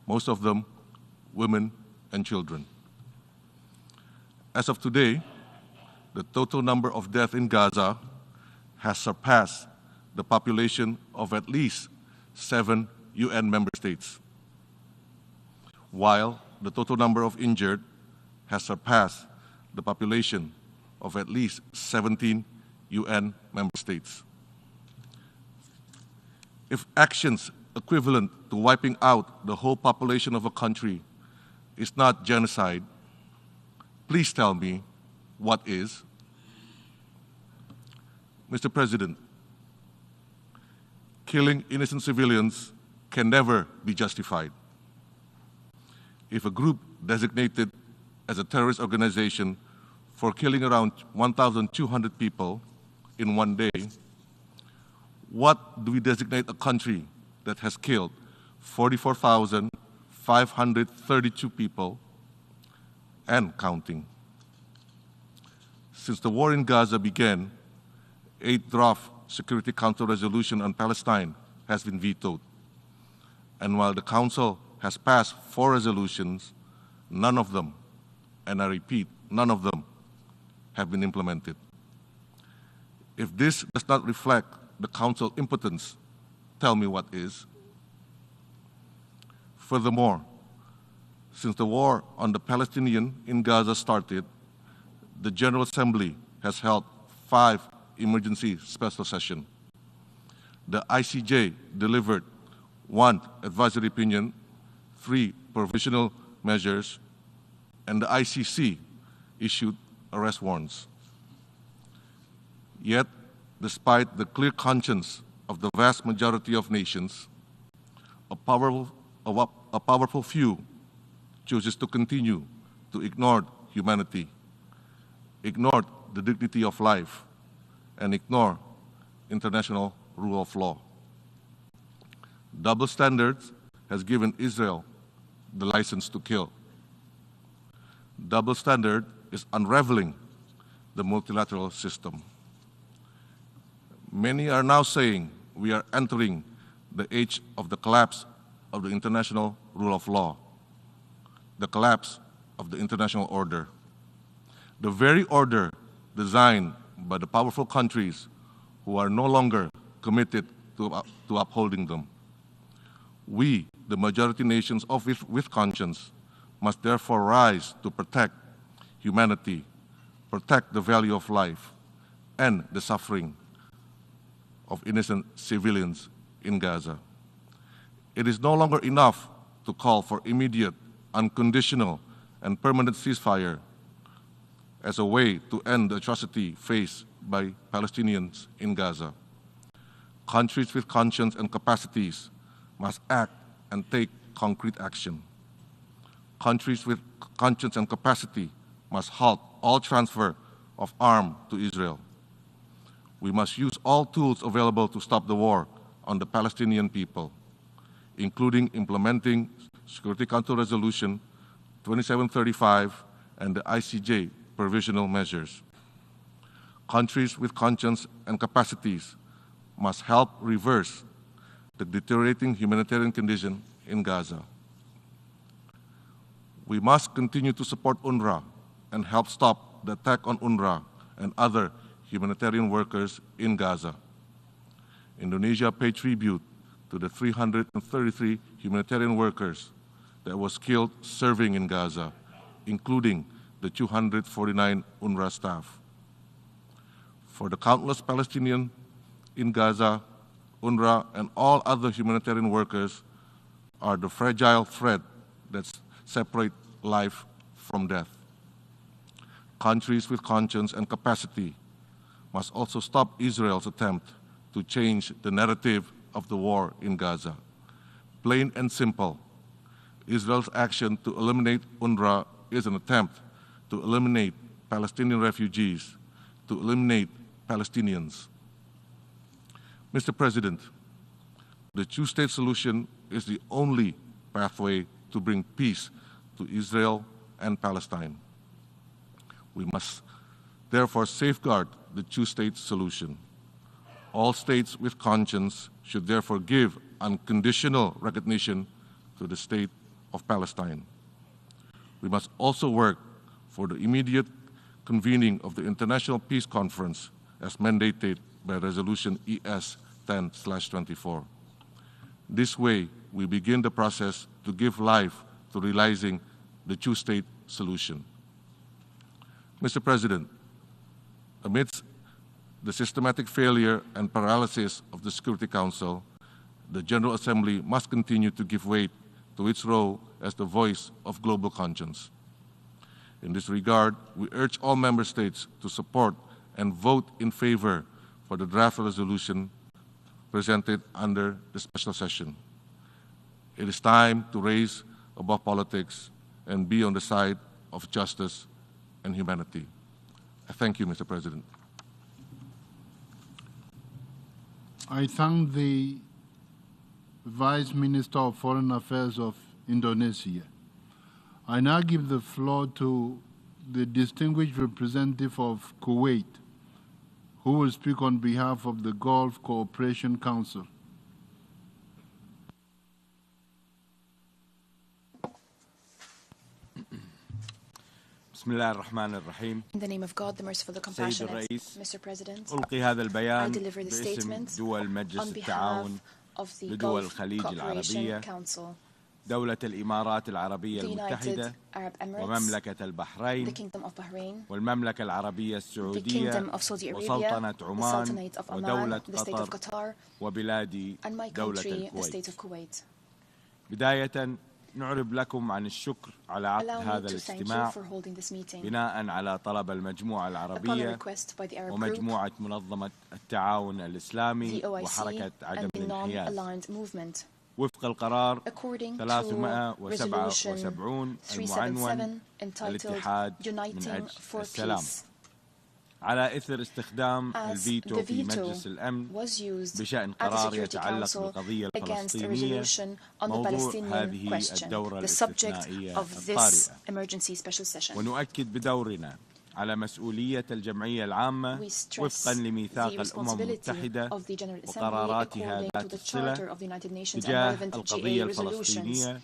[SPEAKER 4] most of them women and children. As of today, the total number of deaths in Gaza has surpassed the population of at least 7 UN member states, while the total number of injured has surpassed the population of at least 17 UN member states. If actions equivalent to wiping out the whole population of a country is not genocide, please tell me what is. Mr. President, killing innocent civilians can never be justified. If a group designated as a terrorist organization for killing around 1,200 people in one day, what do we designate a country that has killed 44,532 people and counting? Since the war in Gaza began, 8 draft Security Council resolution on Palestine has been vetoed. And while the Council has passed 4 resolutions, none of them, and I repeat, none of them, have been implemented. If this does not reflect the Council's impotence, tell me what is. Furthermore, since the war on the Palestinian in Gaza started, the General Assembly has held 5 emergency special sessions. The ICJ delivered 1 advisory opinion, 3 provisional measures, and the ICC issued arrest warrants. Yet, despite the clear conscience of the vast majority of nations, a powerful few chooses to continue to ignore humanity, ignore the dignity of life, and ignore international rule of law. Double standards has given Israel the license to kill. Double standard is unraveling the multilateral system. Many are now saying we are entering the age of the collapse of the international rule of law, the collapse of the international order, the very order designed by the powerful countries who are no longer committed to upholding them. We, the majority nations with conscience, must therefore rise to protect humanity, protect the value of life, and the suffering of innocent civilians in Gaza. It is no longer enough to call for immediate, unconditional, and permanent ceasefire as a way to end the atrocity faced by Palestinians in Gaza. Countries with conscience and capacities must act and take concrete action. Countries with conscience and capacity must halt all transfer of arms to Israel. We must use all tools available to stop the war on the Palestinian people, including implementing Security Council Resolution 2735 and the ICJ provisional measures. Countries with conscience and capacities must help reverse the deteriorating humanitarian condition in Gaza. We must continue to support UNRWA and help stop the attack on UNRWA and other humanitarian workers in Gaza. Indonesia paid tribute to the 333 humanitarian workers that was killed serving in Gaza, including the 249 UNRWA staff. For the countless Palestinians in Gaza, UNRWA and all other humanitarian workers are the fragile thread that separates life from death. Countries with conscience and capacity must also stop Israel's attempt to change the narrative of the war in Gaza. Plain and simple, Israel's action to eliminate UNRWA is an attempt to eliminate Palestinian refugees, to eliminate Palestinians. Mr. President, the two-state solution is the only pathway to bring peace to Israel and Palestine. We must therefore safeguard the two-state solution. All states with conscience should therefore give unconditional recognition to the state of Palestine. We must also work for the immediate convening of the International Peace Conference as mandated by Resolution ES 10/24. This way, we begin the process to give life to realizing the two-state solution. Mr. President, amidst the systematic failure and paralysis of the Security Council, the General Assembly must continue to give weight to its role as the voice of global conscience. In this regard, we urge all member states to support and vote in favor for the draft resolution presented under the special session. It is time to raise above politics and be on the side of justice and humanity. I thank you, Mr. President.
[SPEAKER 1] I thank the Vice Minister of Foreign Affairs of Indonesia. I now give the floor to the distinguished representative of Kuwait, who will speak on behalf of the Gulf Cooperation Council.
[SPEAKER 5] بسم الله الرحمن الرحيم.
[SPEAKER 6] In the name of God, the merciful, the compassionate, Mr. President,
[SPEAKER 5] ألقي هذا
[SPEAKER 6] I
[SPEAKER 5] البيان
[SPEAKER 6] deliver the
[SPEAKER 5] باسم
[SPEAKER 6] statement
[SPEAKER 5] دول مجلس
[SPEAKER 6] on
[SPEAKER 5] التعاون
[SPEAKER 6] behalf of the
[SPEAKER 5] لدول
[SPEAKER 6] Gulf
[SPEAKER 5] الخليج
[SPEAKER 6] Cooperation
[SPEAKER 5] العربية،
[SPEAKER 6] Council,
[SPEAKER 5] دولة الإمارات العربية
[SPEAKER 6] the
[SPEAKER 5] المتحدة،
[SPEAKER 6] United Arab Emirates,
[SPEAKER 5] ومملكة
[SPEAKER 6] the
[SPEAKER 5] البحرين،
[SPEAKER 6] Kingdom of Bahrain,
[SPEAKER 5] والمملكة العربية
[SPEAKER 6] the
[SPEAKER 5] السعودية،
[SPEAKER 6] Kingdom of Saudi Arabia,
[SPEAKER 5] وسلطنة
[SPEAKER 6] the
[SPEAKER 5] عمان،
[SPEAKER 6] Sultanate of
[SPEAKER 5] ودولة
[SPEAKER 6] Oman, the State of
[SPEAKER 5] قطر،
[SPEAKER 6] Qatar,
[SPEAKER 5] وبلادي
[SPEAKER 6] and my
[SPEAKER 5] دولة
[SPEAKER 6] country, the
[SPEAKER 5] الكويت.
[SPEAKER 6] State of Kuwait.
[SPEAKER 5] بداية نعرب لكم عن الشكر على عقد
[SPEAKER 6] Allow
[SPEAKER 5] هذا
[SPEAKER 6] me to thank you
[SPEAKER 5] الاجتماع
[SPEAKER 6] for holding this meeting
[SPEAKER 5] بناء على طلب المجموعة
[SPEAKER 6] upon a
[SPEAKER 5] العربية
[SPEAKER 6] request by the Arab Group,
[SPEAKER 5] ومجموعة منظمة التعاون الإسلامي
[SPEAKER 6] the OIC,
[SPEAKER 5] وحركة عدم
[SPEAKER 6] and the
[SPEAKER 5] الانحياز
[SPEAKER 6] non-aligned movement.
[SPEAKER 5] وفق القرار
[SPEAKER 6] According to
[SPEAKER 5] 377 المعنون
[SPEAKER 6] 377 entitled
[SPEAKER 5] الاتحاد من
[SPEAKER 6] Uniting
[SPEAKER 5] أجل
[SPEAKER 6] for
[SPEAKER 5] السلام،
[SPEAKER 6] Peace,
[SPEAKER 5] على إثر استخدام
[SPEAKER 6] as
[SPEAKER 5] الفيتو
[SPEAKER 6] the
[SPEAKER 5] في
[SPEAKER 6] veto
[SPEAKER 5] مجلس الأمن
[SPEAKER 6] was used
[SPEAKER 5] بشأن
[SPEAKER 6] at the
[SPEAKER 5] قرار
[SPEAKER 6] Security
[SPEAKER 5] يتعلق
[SPEAKER 6] Council
[SPEAKER 5] بالقضية
[SPEAKER 6] against a
[SPEAKER 5] الفلسطينية
[SPEAKER 6] resolution on the
[SPEAKER 5] موضوع
[SPEAKER 6] Palestinian
[SPEAKER 5] هذه
[SPEAKER 6] question,
[SPEAKER 5] الدورة
[SPEAKER 6] the subject
[SPEAKER 5] الاستثنائية
[SPEAKER 6] of this
[SPEAKER 5] الطارئة.
[SPEAKER 6] emergency special session.
[SPEAKER 5] ونؤكد بدورنا على مسؤولية الجمعية العامة
[SPEAKER 6] We stress
[SPEAKER 5] وفقا لميثاق
[SPEAKER 6] the
[SPEAKER 5] الأمم
[SPEAKER 6] responsibility
[SPEAKER 5] المتحدة
[SPEAKER 6] of the General Assembly
[SPEAKER 5] وقراراتها
[SPEAKER 6] according to
[SPEAKER 5] ذات
[SPEAKER 6] the Charter
[SPEAKER 5] الصلة
[SPEAKER 6] of the United Nations and
[SPEAKER 5] تجاه
[SPEAKER 6] relevant
[SPEAKER 5] القضية
[SPEAKER 6] GA resolutions
[SPEAKER 5] الفلسطينية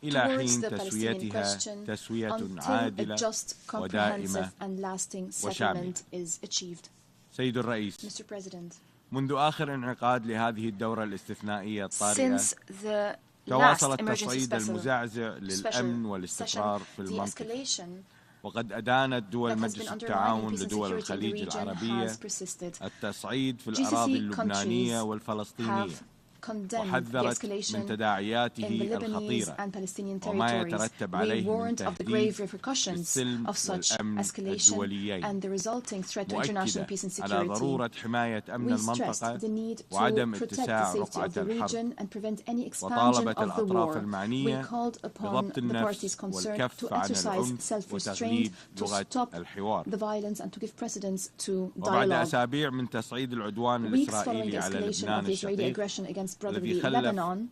[SPEAKER 5] إلى
[SPEAKER 6] towards
[SPEAKER 5] حين
[SPEAKER 6] the Palestinian
[SPEAKER 5] تسويتها
[SPEAKER 6] question
[SPEAKER 5] تسوية
[SPEAKER 6] until a
[SPEAKER 5] عادلة
[SPEAKER 6] just,
[SPEAKER 5] ودائمة
[SPEAKER 6] comprehensive and lasting
[SPEAKER 5] وشاملة.
[SPEAKER 6] settlement is achieved.
[SPEAKER 5] سيد الرئيس،
[SPEAKER 6] Mr. President,
[SPEAKER 5] منذ آخر انعقاد لهذه الدورة الاستثنائية الطارئة
[SPEAKER 6] since the last
[SPEAKER 5] تواصل
[SPEAKER 6] emergency
[SPEAKER 5] التصعيد المزعزع للأمن
[SPEAKER 6] special
[SPEAKER 5] والاستقرار
[SPEAKER 6] session,
[SPEAKER 5] في
[SPEAKER 6] the
[SPEAKER 5] المنطقة،
[SPEAKER 6] escalation
[SPEAKER 5] وقد أدانت دول
[SPEAKER 6] that has been
[SPEAKER 5] مجلس
[SPEAKER 6] undermining
[SPEAKER 5] التعاون
[SPEAKER 6] peace and
[SPEAKER 5] لدول
[SPEAKER 6] security in the
[SPEAKER 5] الخليج
[SPEAKER 6] region
[SPEAKER 5] العربية
[SPEAKER 6] has persisted.
[SPEAKER 5] التصعيد في
[SPEAKER 6] GCC
[SPEAKER 5] الأراضي اللبنانية
[SPEAKER 6] countries
[SPEAKER 5] والفلسطينية،
[SPEAKER 6] have condemned the
[SPEAKER 5] وحذرت
[SPEAKER 6] escalation
[SPEAKER 5] من
[SPEAKER 6] in
[SPEAKER 5] تداعياته
[SPEAKER 6] the Lebanese
[SPEAKER 5] الخطيرة
[SPEAKER 6] and Palestinian
[SPEAKER 5] وما
[SPEAKER 6] territories.
[SPEAKER 5] يترتب
[SPEAKER 6] We
[SPEAKER 5] عليه من
[SPEAKER 6] warned of the grave
[SPEAKER 5] تهديد
[SPEAKER 6] repercussions
[SPEAKER 5] للسلم
[SPEAKER 6] of such
[SPEAKER 5] والأمن
[SPEAKER 6] escalation
[SPEAKER 5] الدوليين،
[SPEAKER 6] and the resulting threat to international
[SPEAKER 5] مؤكدة
[SPEAKER 6] peace and
[SPEAKER 5] على
[SPEAKER 6] security.
[SPEAKER 5] ضرورة حماية أمن
[SPEAKER 6] We stressed
[SPEAKER 5] المنطقة
[SPEAKER 6] the need to
[SPEAKER 5] وعدم
[SPEAKER 6] protect the
[SPEAKER 5] اتساع
[SPEAKER 6] safety of
[SPEAKER 5] رقعة
[SPEAKER 6] the
[SPEAKER 5] الحرب،
[SPEAKER 6] region and prevent any expansion
[SPEAKER 5] وطالبت
[SPEAKER 6] of the
[SPEAKER 5] الأطراف
[SPEAKER 6] war. We
[SPEAKER 5] المعنية
[SPEAKER 6] called upon
[SPEAKER 5] بضبط
[SPEAKER 6] the parties
[SPEAKER 5] النفس
[SPEAKER 6] concerned
[SPEAKER 5] والكف
[SPEAKER 6] to
[SPEAKER 5] عن
[SPEAKER 6] exercise
[SPEAKER 5] العنف
[SPEAKER 6] self-restraint,
[SPEAKER 5] وتغليب
[SPEAKER 6] to
[SPEAKER 5] لغة
[SPEAKER 6] stop
[SPEAKER 5] الحوار.
[SPEAKER 6] the violence and to give precedence to
[SPEAKER 5] وبعد
[SPEAKER 6] dialogue.
[SPEAKER 5] أسابيع من تصعيد العدوان
[SPEAKER 6] Weeks following
[SPEAKER 5] الإسرائيلي
[SPEAKER 6] the
[SPEAKER 5] على
[SPEAKER 6] escalation
[SPEAKER 5] لبنان
[SPEAKER 6] of the Israeli
[SPEAKER 5] الشقيق،
[SPEAKER 6] aggression against brotherly Lebanon,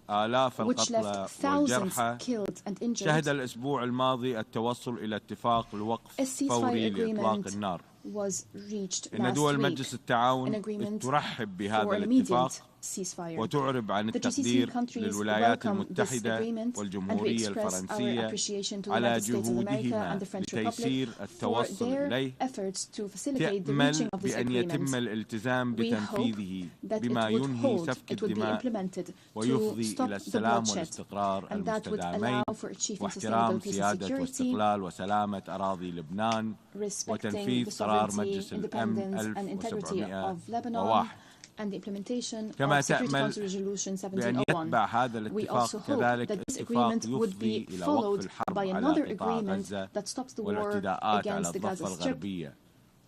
[SPEAKER 6] which left thousands killed and injured.
[SPEAKER 5] شهد الأسبوع الماضي التوصل إلى اتفاق لوقف فوري لإطلاق النار.
[SPEAKER 6] Was reached
[SPEAKER 5] إن
[SPEAKER 6] last
[SPEAKER 5] دول
[SPEAKER 6] week,
[SPEAKER 5] مجلس التعاون
[SPEAKER 6] an agreement
[SPEAKER 5] ترحب بهذا
[SPEAKER 6] for an
[SPEAKER 5] الاتفاق
[SPEAKER 6] ceasefire.
[SPEAKER 5] وتعرب عن
[SPEAKER 6] The GCC
[SPEAKER 5] التقدير
[SPEAKER 6] countries
[SPEAKER 5] للولايات
[SPEAKER 6] welcome this
[SPEAKER 5] المتحدة
[SPEAKER 6] agreement, and we
[SPEAKER 5] والجمهورية
[SPEAKER 6] express our
[SPEAKER 5] الفرنسية
[SPEAKER 6] appreciation to the
[SPEAKER 5] على
[SPEAKER 6] United States of America
[SPEAKER 5] جهودهما
[SPEAKER 6] and the French
[SPEAKER 5] لتيسير
[SPEAKER 6] Republic for
[SPEAKER 5] التوصل
[SPEAKER 6] their
[SPEAKER 5] إليه.
[SPEAKER 6] efforts to facilitate the
[SPEAKER 5] تأمل
[SPEAKER 6] reaching of this
[SPEAKER 5] بأن يتم
[SPEAKER 6] agreement.
[SPEAKER 5] الالتزام
[SPEAKER 6] We hope
[SPEAKER 5] بتنفيذه
[SPEAKER 6] that
[SPEAKER 5] بما
[SPEAKER 6] it would
[SPEAKER 5] ينهي
[SPEAKER 6] hold,
[SPEAKER 5] سفك
[SPEAKER 6] it would be
[SPEAKER 5] الدماء
[SPEAKER 6] implemented to
[SPEAKER 5] ويفضي
[SPEAKER 6] stop
[SPEAKER 5] إلى
[SPEAKER 6] the
[SPEAKER 5] السلام
[SPEAKER 6] bloodshed,
[SPEAKER 5] والاستقرار
[SPEAKER 6] and that would
[SPEAKER 5] المستدامين
[SPEAKER 6] allow for achieving
[SPEAKER 5] واحترام
[SPEAKER 6] sustainable peace and
[SPEAKER 5] سيادة
[SPEAKER 6] security,
[SPEAKER 5] واستقلال وسلامة أراضي لبنان
[SPEAKER 6] respecting
[SPEAKER 5] وتنفيذ
[SPEAKER 6] the
[SPEAKER 5] قرار
[SPEAKER 6] sovereignty,
[SPEAKER 5] مجلس الأمن
[SPEAKER 6] independence and integrity of Lebanon
[SPEAKER 5] 1701
[SPEAKER 6] and the implementation
[SPEAKER 5] كما
[SPEAKER 6] of Security
[SPEAKER 5] تأمل
[SPEAKER 6] Council Resolution
[SPEAKER 5] بأن
[SPEAKER 6] 1701.
[SPEAKER 5] يتبع هذا
[SPEAKER 6] We
[SPEAKER 5] الاتفاق
[SPEAKER 6] also hope
[SPEAKER 5] كذلك
[SPEAKER 6] that this
[SPEAKER 5] اتفاق
[SPEAKER 6] agreement would
[SPEAKER 5] يفضي
[SPEAKER 6] be
[SPEAKER 5] إلى وقف
[SPEAKER 6] followed
[SPEAKER 5] الحرب
[SPEAKER 6] by
[SPEAKER 5] على
[SPEAKER 6] another
[SPEAKER 5] قطاع
[SPEAKER 6] agreement
[SPEAKER 5] غزة
[SPEAKER 6] that stops the war
[SPEAKER 5] والاعتداءات على
[SPEAKER 6] against the
[SPEAKER 5] الضفة
[SPEAKER 6] Gaza Strip,
[SPEAKER 5] الغربية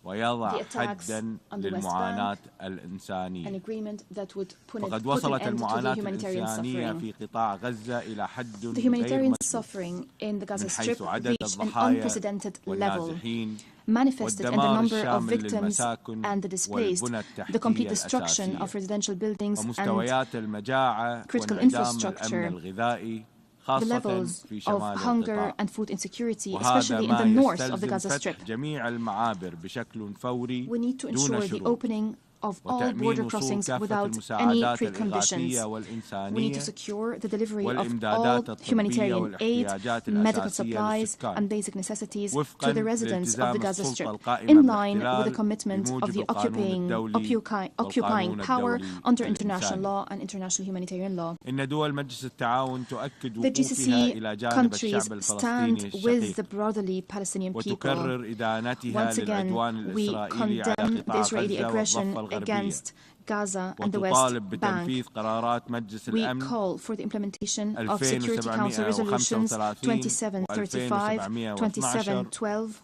[SPEAKER 5] ويضع
[SPEAKER 6] the attacks
[SPEAKER 5] حدا
[SPEAKER 6] on the West
[SPEAKER 5] للمعاناة
[SPEAKER 6] Bank, an
[SPEAKER 5] الإنسانية.
[SPEAKER 6] agreement that would put
[SPEAKER 5] فقد
[SPEAKER 6] an
[SPEAKER 5] وصلت
[SPEAKER 6] end to the
[SPEAKER 5] المعاناة
[SPEAKER 6] humanitarian
[SPEAKER 5] الإنسانية
[SPEAKER 6] suffering.
[SPEAKER 5] في قطاع غزة إلى حد
[SPEAKER 6] The
[SPEAKER 5] غير
[SPEAKER 6] humanitarian
[SPEAKER 5] مسبوق
[SPEAKER 6] suffering in the Gaza
[SPEAKER 5] من
[SPEAKER 6] Strip
[SPEAKER 5] حيث عدد
[SPEAKER 6] reached an
[SPEAKER 5] الضحايا
[SPEAKER 6] unprecedented level,
[SPEAKER 5] والنازحين
[SPEAKER 6] manifested in the
[SPEAKER 5] والدمار
[SPEAKER 6] number of
[SPEAKER 5] الشامل
[SPEAKER 6] victims
[SPEAKER 5] للمساكن
[SPEAKER 6] and the displaced,
[SPEAKER 5] والبنى
[SPEAKER 6] the complete
[SPEAKER 5] التحتية
[SPEAKER 6] destruction of
[SPEAKER 5] الأساسية
[SPEAKER 6] residential buildings and
[SPEAKER 5] ومستويات المجاعة
[SPEAKER 6] critical
[SPEAKER 5] وانعدام
[SPEAKER 6] infrastructure,
[SPEAKER 5] الأمن الغذائي
[SPEAKER 6] the
[SPEAKER 5] خاصة
[SPEAKER 6] levels
[SPEAKER 5] في
[SPEAKER 6] of
[SPEAKER 5] شمال
[SPEAKER 6] hunger
[SPEAKER 5] القطاع.
[SPEAKER 6] and food insecurity,
[SPEAKER 5] وهذا
[SPEAKER 6] especially in
[SPEAKER 5] ما
[SPEAKER 6] the north of the
[SPEAKER 5] يستلزم
[SPEAKER 6] Gaza
[SPEAKER 5] فتح
[SPEAKER 6] Strip.
[SPEAKER 5] جميع المعابر بشكل فوري
[SPEAKER 6] We need to
[SPEAKER 5] دون
[SPEAKER 6] ensure the
[SPEAKER 5] شروط
[SPEAKER 6] opening of all
[SPEAKER 5] وتأمين
[SPEAKER 6] border
[SPEAKER 5] وصول
[SPEAKER 6] crossings
[SPEAKER 5] كافة
[SPEAKER 6] without any
[SPEAKER 5] المساعدات
[SPEAKER 6] preconditions.
[SPEAKER 5] الإغاثية
[SPEAKER 6] We need
[SPEAKER 5] والإنسانية
[SPEAKER 6] to secure the delivery of all
[SPEAKER 5] والإمدادات الطبية
[SPEAKER 6] humanitarian aid,
[SPEAKER 5] والاحتياجات
[SPEAKER 6] medical
[SPEAKER 5] الأساسية
[SPEAKER 6] supplies,
[SPEAKER 5] للسكان
[SPEAKER 6] and basic necessities
[SPEAKER 5] وفقا
[SPEAKER 6] to the residents of the
[SPEAKER 5] لالتزام
[SPEAKER 6] Gaza
[SPEAKER 5] السلطة
[SPEAKER 6] Strip,
[SPEAKER 5] القائمة
[SPEAKER 6] in line with the
[SPEAKER 5] بالاحتلال
[SPEAKER 6] commitment of
[SPEAKER 5] بموجب
[SPEAKER 6] the
[SPEAKER 5] القانون الدولي
[SPEAKER 6] occupying
[SPEAKER 5] والقانون
[SPEAKER 6] power
[SPEAKER 5] الدولي
[SPEAKER 6] under international
[SPEAKER 5] الإنساني.
[SPEAKER 6] law and international humanitarian law.
[SPEAKER 5] إن دول مجلس التعاون تؤكد
[SPEAKER 6] The
[SPEAKER 5] وقوفها
[SPEAKER 6] GCC
[SPEAKER 5] إلى جانب
[SPEAKER 6] countries
[SPEAKER 5] الشعب الفلسطيني
[SPEAKER 6] stand with
[SPEAKER 5] الشقيق
[SPEAKER 6] the brotherly Palestinian people.
[SPEAKER 5] وتكرر إدانتها
[SPEAKER 6] Once again,
[SPEAKER 5] للعدوان
[SPEAKER 6] we
[SPEAKER 5] الإسرائيلي على
[SPEAKER 6] condemn the
[SPEAKER 5] قطاع
[SPEAKER 6] Israeli
[SPEAKER 5] غزة
[SPEAKER 6] aggression
[SPEAKER 5] والضفة الغربية
[SPEAKER 6] against Gaza and the West
[SPEAKER 5] وتطالب
[SPEAKER 6] Bank.
[SPEAKER 5] بتنفيذ قرارات مجلس
[SPEAKER 6] We
[SPEAKER 5] الأمن
[SPEAKER 6] call for the implementation of Security Council Resolutions 2735, 2712,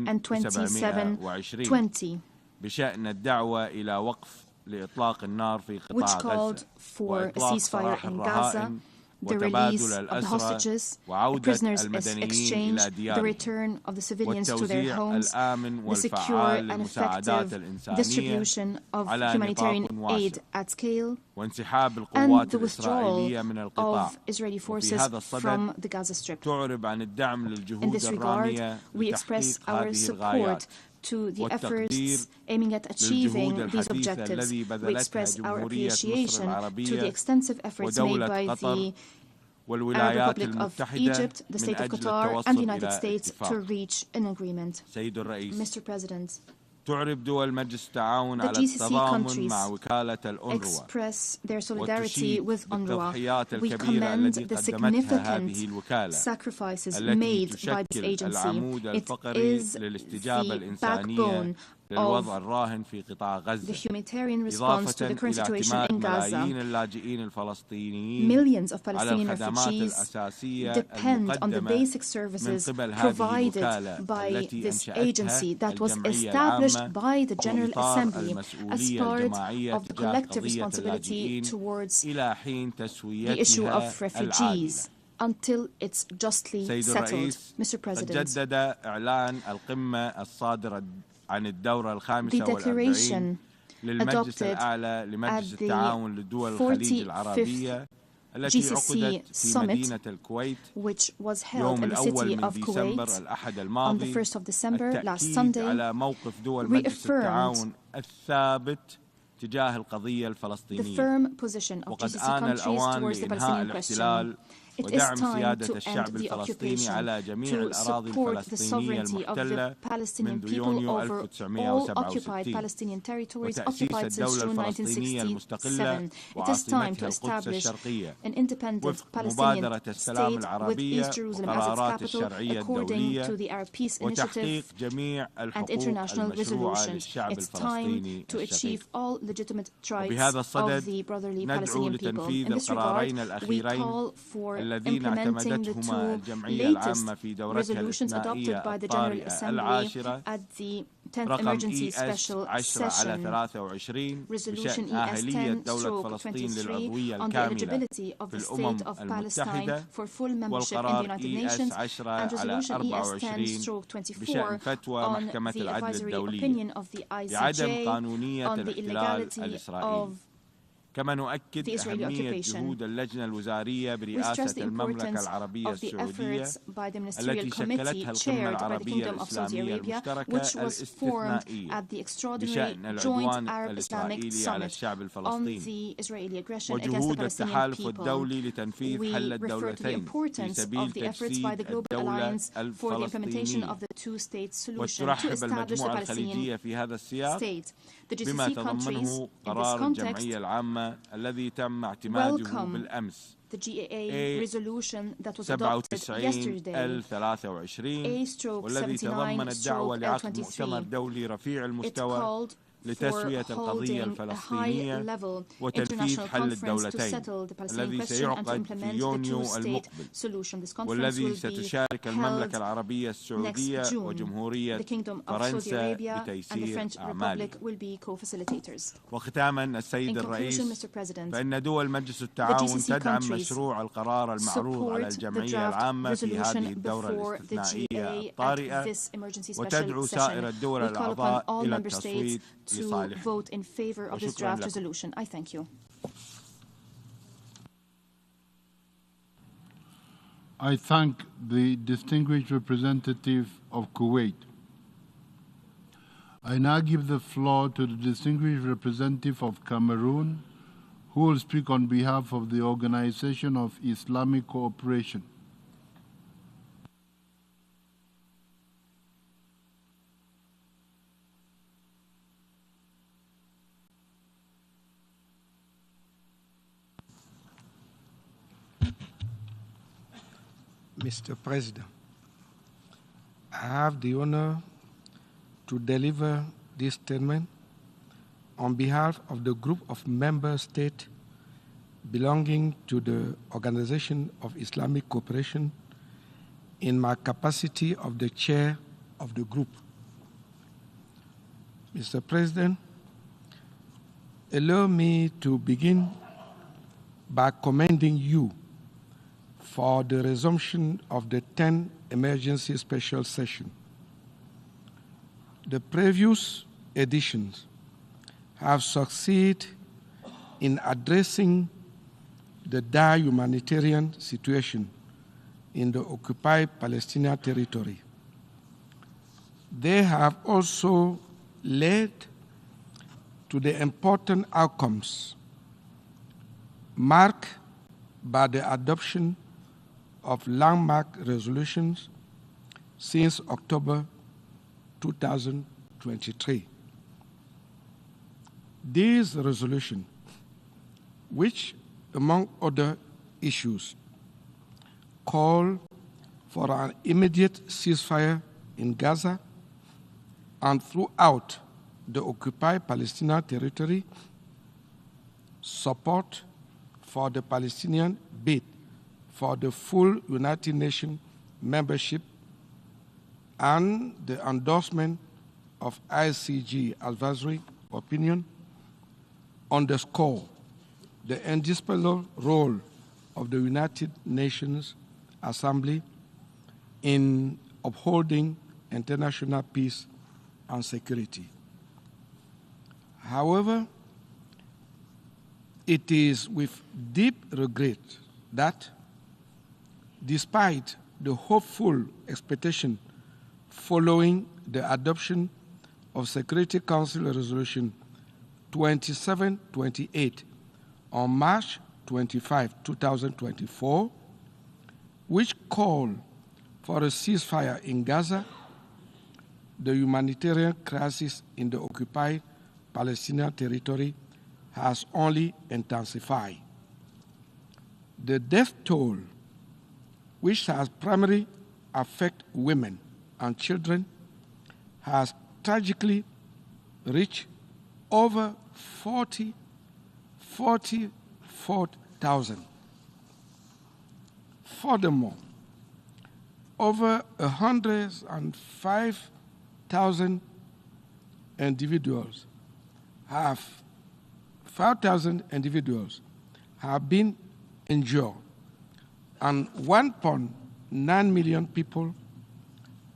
[SPEAKER 6] and 2720,
[SPEAKER 5] بشأن الدعوة إلى وقف لإطلاق النار في قطاع
[SPEAKER 6] which called
[SPEAKER 5] غزة
[SPEAKER 6] for a
[SPEAKER 5] وإطلاق
[SPEAKER 6] ceasefire
[SPEAKER 5] سراح
[SPEAKER 6] in Gaza,
[SPEAKER 5] الرهائن
[SPEAKER 6] the release
[SPEAKER 5] وتبادل
[SPEAKER 6] of the
[SPEAKER 5] الأسرى
[SPEAKER 6] hostages, the
[SPEAKER 5] وعودة
[SPEAKER 6] prisoners
[SPEAKER 5] المدنيين
[SPEAKER 6] exchange,
[SPEAKER 5] إلى
[SPEAKER 6] the
[SPEAKER 5] ديارهم
[SPEAKER 6] return of the civilians to their
[SPEAKER 5] والتوزيع
[SPEAKER 6] homes,
[SPEAKER 5] الآمن
[SPEAKER 6] the secure
[SPEAKER 5] والفعال
[SPEAKER 6] and
[SPEAKER 5] للمساعدات
[SPEAKER 6] effective
[SPEAKER 5] الإنسانية
[SPEAKER 6] distribution of
[SPEAKER 5] على
[SPEAKER 6] humanitarian
[SPEAKER 5] نطاق واسع
[SPEAKER 6] aid at scale,
[SPEAKER 5] وانسحاب
[SPEAKER 6] and
[SPEAKER 5] القوات
[SPEAKER 6] the withdrawal
[SPEAKER 5] الإسرائيلية من القطاع.
[SPEAKER 6] of Israeli
[SPEAKER 5] وفي
[SPEAKER 6] forces
[SPEAKER 5] هذا الصدد
[SPEAKER 6] from the Gaza Strip.
[SPEAKER 5] تعرب عن الدعم
[SPEAKER 6] In
[SPEAKER 5] للجهود
[SPEAKER 6] this regard,
[SPEAKER 5] الرامية
[SPEAKER 6] we express
[SPEAKER 5] لتحقيق
[SPEAKER 6] our
[SPEAKER 5] هذه
[SPEAKER 6] support
[SPEAKER 5] الغايات
[SPEAKER 6] to the
[SPEAKER 5] والتقدير
[SPEAKER 6] efforts aiming at achieving
[SPEAKER 5] للجهود
[SPEAKER 6] these
[SPEAKER 5] الحثيثة
[SPEAKER 6] objectives.
[SPEAKER 5] الذي
[SPEAKER 6] We
[SPEAKER 5] بذلتها
[SPEAKER 6] express our
[SPEAKER 5] جمهورية مصر
[SPEAKER 6] appreciation to the
[SPEAKER 5] العربية
[SPEAKER 6] extensive efforts made
[SPEAKER 5] ودولة
[SPEAKER 6] by
[SPEAKER 5] قطر
[SPEAKER 6] the Arab
[SPEAKER 5] والولايات
[SPEAKER 6] Republic of
[SPEAKER 5] المتحدة
[SPEAKER 6] Egypt, the
[SPEAKER 5] من
[SPEAKER 6] State of
[SPEAKER 5] أجل
[SPEAKER 6] Qatar,
[SPEAKER 5] التوصل
[SPEAKER 6] and the United
[SPEAKER 5] إلى
[SPEAKER 6] States to
[SPEAKER 5] اتفاق.
[SPEAKER 6] reach an agreement.
[SPEAKER 5] سيد الرئيس،
[SPEAKER 6] Mr. President,
[SPEAKER 5] تعرب دول مجلس التعاون
[SPEAKER 6] the
[SPEAKER 5] على
[SPEAKER 6] GCC
[SPEAKER 5] التضامن
[SPEAKER 6] countries
[SPEAKER 5] مع وكالة الأنروا
[SPEAKER 6] express their solidarity
[SPEAKER 5] وتشيد
[SPEAKER 6] with UNRWA.
[SPEAKER 5] بالتضحيات
[SPEAKER 6] We
[SPEAKER 5] الكبيرة
[SPEAKER 6] commend
[SPEAKER 5] التي
[SPEAKER 6] the
[SPEAKER 5] قدمتها هذه
[SPEAKER 6] significant
[SPEAKER 5] الوكالة
[SPEAKER 6] sacrifices
[SPEAKER 5] التي
[SPEAKER 6] made by this
[SPEAKER 5] تشكل
[SPEAKER 6] agency.
[SPEAKER 5] العمود
[SPEAKER 6] It
[SPEAKER 5] الفقري
[SPEAKER 6] is
[SPEAKER 5] للاستجابة
[SPEAKER 6] the
[SPEAKER 5] الإنسانية
[SPEAKER 6] backbone
[SPEAKER 5] للوضع
[SPEAKER 6] of
[SPEAKER 5] الراهن في قطاع
[SPEAKER 6] the
[SPEAKER 5] غزة
[SPEAKER 6] humanitarian response
[SPEAKER 5] إضافة
[SPEAKER 6] to the current
[SPEAKER 5] إلى
[SPEAKER 6] situation
[SPEAKER 5] اعتماد
[SPEAKER 6] in
[SPEAKER 5] ملايين
[SPEAKER 6] Gaza.
[SPEAKER 5] اللاجئين الفلسطينيين
[SPEAKER 6] Millions of
[SPEAKER 5] على
[SPEAKER 6] Palestinian
[SPEAKER 5] الخدمات
[SPEAKER 6] refugees
[SPEAKER 5] الأساسية
[SPEAKER 6] depend on the
[SPEAKER 5] المقدمة
[SPEAKER 6] basic services
[SPEAKER 5] من قبل هذه
[SPEAKER 6] provided
[SPEAKER 5] الوكالة
[SPEAKER 6] by
[SPEAKER 5] التي
[SPEAKER 6] this
[SPEAKER 5] أنشأتها
[SPEAKER 6] agency that was
[SPEAKER 5] الجمعية
[SPEAKER 6] established
[SPEAKER 5] العامة
[SPEAKER 6] by the General
[SPEAKER 5] في إطار
[SPEAKER 6] Assembly as
[SPEAKER 5] المسؤولية
[SPEAKER 6] part
[SPEAKER 5] الجماعية
[SPEAKER 6] of the
[SPEAKER 5] تجاه
[SPEAKER 6] collective
[SPEAKER 5] قضية
[SPEAKER 6] responsibility
[SPEAKER 5] اللاجئين
[SPEAKER 6] towards
[SPEAKER 5] إلى حين
[SPEAKER 6] the issue
[SPEAKER 5] تسويتها
[SPEAKER 6] of
[SPEAKER 5] العادلة.
[SPEAKER 6] refugees until it's justly
[SPEAKER 5] سيد
[SPEAKER 6] settled.
[SPEAKER 5] الرئيس،
[SPEAKER 6] Mr.
[SPEAKER 5] قد
[SPEAKER 6] President,
[SPEAKER 5] جدد إعلان القمة الصادرة عن الدورة
[SPEAKER 6] the
[SPEAKER 5] الخامسة
[SPEAKER 6] declaration
[SPEAKER 5] والأربعين للمجلس
[SPEAKER 6] adopted
[SPEAKER 5] الأعلى لمجلس
[SPEAKER 6] at the
[SPEAKER 5] التعاون لدول الخليج
[SPEAKER 6] 45th
[SPEAKER 5] العربية التي
[SPEAKER 6] GCC
[SPEAKER 5] عقدت في
[SPEAKER 6] summit,
[SPEAKER 5] مدينة الكويت
[SPEAKER 6] which was held
[SPEAKER 5] يوم
[SPEAKER 6] in the
[SPEAKER 5] الأول
[SPEAKER 6] city
[SPEAKER 5] من
[SPEAKER 6] of
[SPEAKER 5] ديسمبر
[SPEAKER 6] Kuwait
[SPEAKER 5] الأحد
[SPEAKER 6] on the
[SPEAKER 5] الماضي
[SPEAKER 6] 1st of December, last
[SPEAKER 5] التأكيد
[SPEAKER 6] Sunday,
[SPEAKER 5] على موقف دول مجلس
[SPEAKER 6] reaffirmed
[SPEAKER 5] التعاون الثابت تجاه القضية
[SPEAKER 6] the
[SPEAKER 5] الفلسطينية.
[SPEAKER 6] firm position of
[SPEAKER 5] وقد
[SPEAKER 6] GCC
[SPEAKER 5] آن
[SPEAKER 6] countries
[SPEAKER 5] الأوان
[SPEAKER 6] towards the
[SPEAKER 5] لإنهاء
[SPEAKER 6] Palestinian question.
[SPEAKER 5] الاحتلال
[SPEAKER 6] It is
[SPEAKER 5] ودعم
[SPEAKER 6] time
[SPEAKER 5] سيادة
[SPEAKER 6] to end
[SPEAKER 5] الشعب
[SPEAKER 6] the
[SPEAKER 5] الفلسطيني
[SPEAKER 6] occupation,
[SPEAKER 5] على جميع
[SPEAKER 6] to
[SPEAKER 5] الأراضي
[SPEAKER 6] support the
[SPEAKER 5] الفلسطينية
[SPEAKER 6] sovereignty of the
[SPEAKER 5] المحتلة
[SPEAKER 6] Palestinian
[SPEAKER 5] منذ
[SPEAKER 6] people
[SPEAKER 5] يونيو
[SPEAKER 6] over all
[SPEAKER 5] 1967
[SPEAKER 6] occupied Palestinian territories
[SPEAKER 5] وتأسيس
[SPEAKER 6] occupied since
[SPEAKER 5] الدولة
[SPEAKER 6] June
[SPEAKER 5] الفلسطينية
[SPEAKER 6] 1967.
[SPEAKER 5] المستقلة
[SPEAKER 6] It is time to
[SPEAKER 5] وعاصمتها القدس
[SPEAKER 6] establish
[SPEAKER 5] الشرقية
[SPEAKER 6] an independent
[SPEAKER 5] وفق
[SPEAKER 6] Palestinian
[SPEAKER 5] مبادرة السلام
[SPEAKER 6] state with
[SPEAKER 5] العربية
[SPEAKER 6] East Jerusalem as its
[SPEAKER 5] وقرارات
[SPEAKER 6] capital
[SPEAKER 5] الشرعية
[SPEAKER 6] according
[SPEAKER 5] الدولية
[SPEAKER 6] to the Arab Peace
[SPEAKER 5] وتحقيق
[SPEAKER 6] Initiative
[SPEAKER 5] جميع
[SPEAKER 6] and
[SPEAKER 5] الحقوق
[SPEAKER 6] international
[SPEAKER 5] المشروعة
[SPEAKER 6] resolutions.
[SPEAKER 5] للشعب
[SPEAKER 6] It's time
[SPEAKER 5] الفلسطيني
[SPEAKER 6] to achieve
[SPEAKER 5] الشقيق.
[SPEAKER 6] all legitimate rights
[SPEAKER 5] وبهذا
[SPEAKER 6] of
[SPEAKER 5] الصدد
[SPEAKER 6] the brotherly
[SPEAKER 5] ندعو
[SPEAKER 6] Palestinian people.
[SPEAKER 5] لتنفيذ
[SPEAKER 6] In this regard,
[SPEAKER 5] القرارين
[SPEAKER 6] we
[SPEAKER 5] الأخيرين
[SPEAKER 6] call for
[SPEAKER 5] الذين
[SPEAKER 6] implementing the
[SPEAKER 5] اعتمدتهما
[SPEAKER 6] two
[SPEAKER 5] الجمعية
[SPEAKER 6] latest
[SPEAKER 5] العامة في دورتها
[SPEAKER 6] resolutions adopted
[SPEAKER 5] الاثنائية
[SPEAKER 6] by the General
[SPEAKER 5] الطارئة
[SPEAKER 6] Assembly
[SPEAKER 5] العاشرة
[SPEAKER 6] at the 10th
[SPEAKER 5] رقم
[SPEAKER 6] Emergency
[SPEAKER 5] ES
[SPEAKER 6] Special
[SPEAKER 5] 10/23
[SPEAKER 6] Resolution
[SPEAKER 5] بشأن أهلية
[SPEAKER 6] ES
[SPEAKER 5] دولة فلسطين
[SPEAKER 6] 10/23
[SPEAKER 5] للعضوية
[SPEAKER 6] on the
[SPEAKER 5] الكاملة
[SPEAKER 6] eligibility of
[SPEAKER 5] في
[SPEAKER 6] the
[SPEAKER 5] الأمم
[SPEAKER 6] State of Palestine
[SPEAKER 5] المتحدة
[SPEAKER 6] for full membership in the
[SPEAKER 5] والقرار
[SPEAKER 6] United
[SPEAKER 5] ES
[SPEAKER 6] Nations and
[SPEAKER 5] 10/24
[SPEAKER 6] Resolution
[SPEAKER 5] بشأن
[SPEAKER 6] ES
[SPEAKER 5] فتوى10/24
[SPEAKER 6] on
[SPEAKER 5] محكمة
[SPEAKER 6] the
[SPEAKER 5] العدل
[SPEAKER 6] advisory
[SPEAKER 5] الدولية
[SPEAKER 6] opinion of the
[SPEAKER 5] بعدم
[SPEAKER 6] ICJ
[SPEAKER 5] قانونية
[SPEAKER 6] on the
[SPEAKER 5] الاحتلال
[SPEAKER 6] illegality
[SPEAKER 5] الإسرائيلي.
[SPEAKER 6] of
[SPEAKER 5] كما نؤكد أهمية جهود اللجنة الوزارية برئاسة المملكة العربية السعودية التي شكلتها القمة العربية الإسلامية المشتركة الاستثنائية بشأن العدوان الإسرائيلي على الشعب الفلسطيني وجهود التحالف الدولي لتنفيذ حل الدولتين في سبيل تجسيد الدولة الفلسطينية. وترحب المجموعة الخليجية في هذا السياق بما تضمنه قرار الجمعية العامة الذي تم اعتماده بالأمس A97/23 والذي تضمن الدعوة لعقد مؤتمر دولي رفيع المستوى لتسوية القضية الفلسطينية وتنفيذ حل الدولتين الذي سيعقد في يونيو المقبل والذي ستشارك المملكة العربية السعودية وجمهورية فرنسا بتيسير أعماله. وختاما السيد الرئيس، فإن دول مجلس التعاون تدعم مشروع القرار المعروض على الجمعية العامة في هذه الدورة الاستثنائية الطارئة وتدعو سائر الدول الأعضاء إلى التصويت
[SPEAKER 6] to vote in favor of this draft resolution. I thank you.
[SPEAKER 1] I thank the distinguished representative of Kuwait. I now give the floor to the distinguished representative of Cameroon, who will speak on behalf of the Organization of Islamic Cooperation.
[SPEAKER 7] Mr. President, I have the honor to deliver this statement on behalf of the group of member states belonging to the Organization of Islamic Cooperation in my capacity of the chair of the group. Mr. President, allow me to begin by commending you for the resumption of the 10th emergency special session. The previous editions have succeeded in addressing the dire humanitarian situation in the occupied Palestinian territory. They have also led to the important outcomes marked by the adoption of landmark resolutions since October 2023. These resolutions, which, among other issues, call for an immediate ceasefire in Gaza and throughout the occupied Palestinian territory, support for the Palestinian bid for the full United Nations membership, and the endorsement of ICG advisory opinion underscore the indispensable role of the United Nations Assembly in upholding international peace and security. However, it is with deep regret that, despite the hopeful expectation following the adoption of Security Council Resolution 2728 on March 25, 2024, which called for a ceasefire in Gaza, the humanitarian crisis in the occupied Palestinian territory has only intensified. The death toll, which has primarily affected women and children, has tragically reached over 44,000. Furthermore, over 105,000 individuals have 5,000 individuals have been injured, and 1.9 million people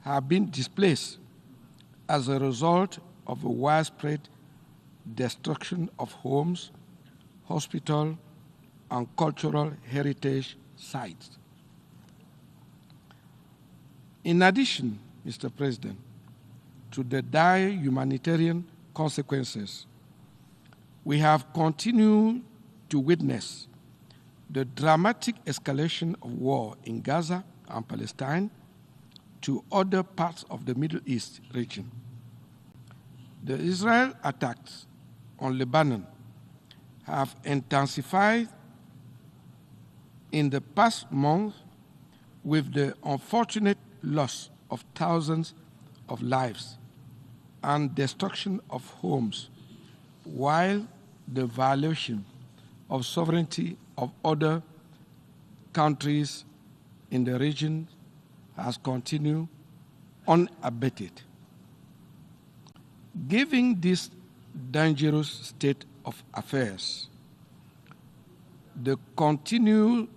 [SPEAKER 7] have been displaced as a result of a widespread destruction of homes, hospital, and cultural heritage sites. In addition, Mr. President, to the dire humanitarian consequences, we have continued to witness the dramatic escalation of war in Gaza and Palestine to other parts of the Middle East region. The Israel attacks on Lebanon have intensified in the past month with the unfortunate loss of thousands of lives and destruction of homes, while the violation of sovereignty of other countries in the region has continued unabated. Given this dangerous state of affairs, the continued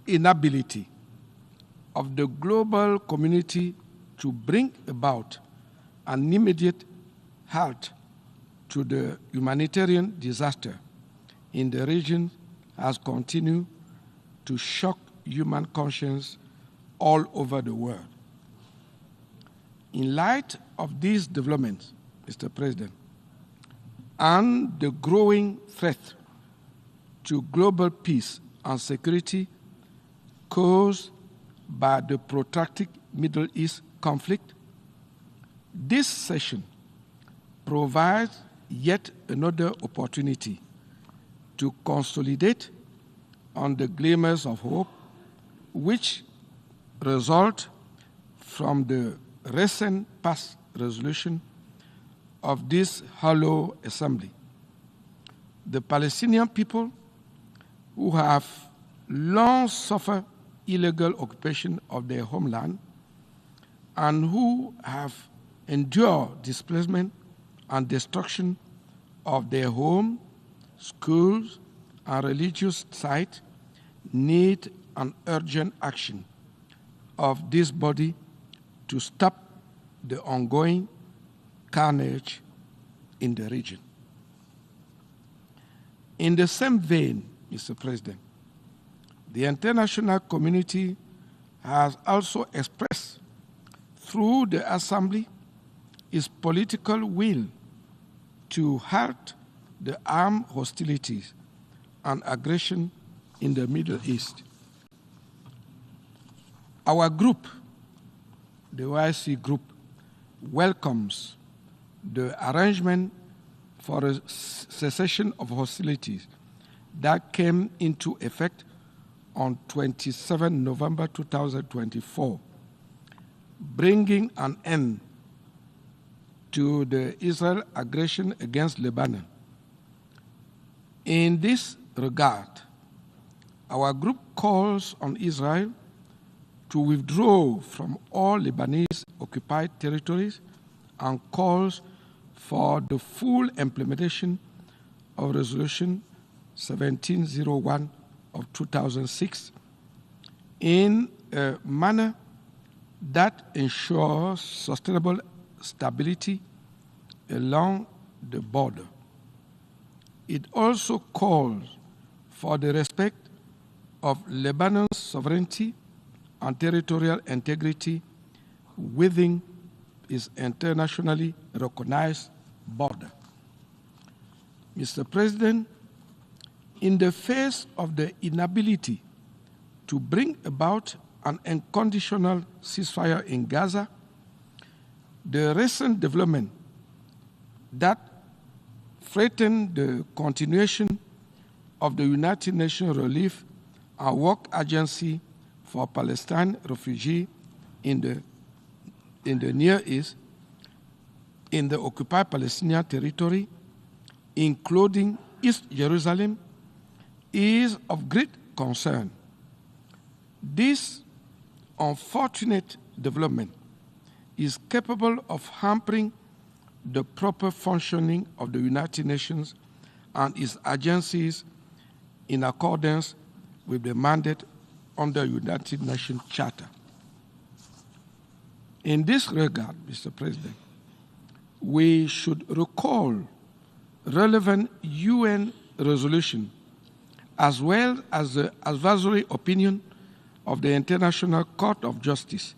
[SPEAKER 7] inability of the global community to bring about an immediate halt to the humanitarian disaster in the region has continued to shock human conscience all over the world. In light of these developments, Mr. President, and the growing threat to global peace and security caused by the protracted Middle East conflict, this session provides yet another opportunity to consolidate on the glimmers of hope which result from the recent past resolution of this hollow assembly. The Palestinian people, who have long suffered illegal occupation of their homeland and who have endured displacement and destruction of their home, schools, and religious sites, need an urgent action of this body to stop the ongoing carnage in the region. In the same vein, Mr. President, the international community has also expressed through the Assembly its political will to halt the armed hostilities and aggression in the Middle East. Our group, the OIC group, welcomes the arrangement for a cessation of hostilities that came into effect on 27 November 2024, bringing an end to the Israel aggression against Lebanon. In this regard, our group calls on Israel to withdraw from all Lebanese occupied territories and calls for the full implementation of Resolution 1701 of 2006 in a manner that ensures sustainable stability along the border. It also calls for the respect of Lebanon's sovereignty and territorial integrity within its internationally recognized border. Mr. President, in the face of the inability to bring about an unconditional ceasefire in Gaza, the recent development that threatened the continuation of the United Nations Relief and Work Agency for Palestine refugees in the Near East, in the occupied Palestinian territory, including East Jerusalem, is of great concern. This unfortunate development is capable of hampering the proper functioning of the United Nations and its agencies in accordance with the mandate under the United Nations Charter. In this regard, Mr. President, we should recall relevant UN resolution, as well as the advisory opinion of the International Court of Justice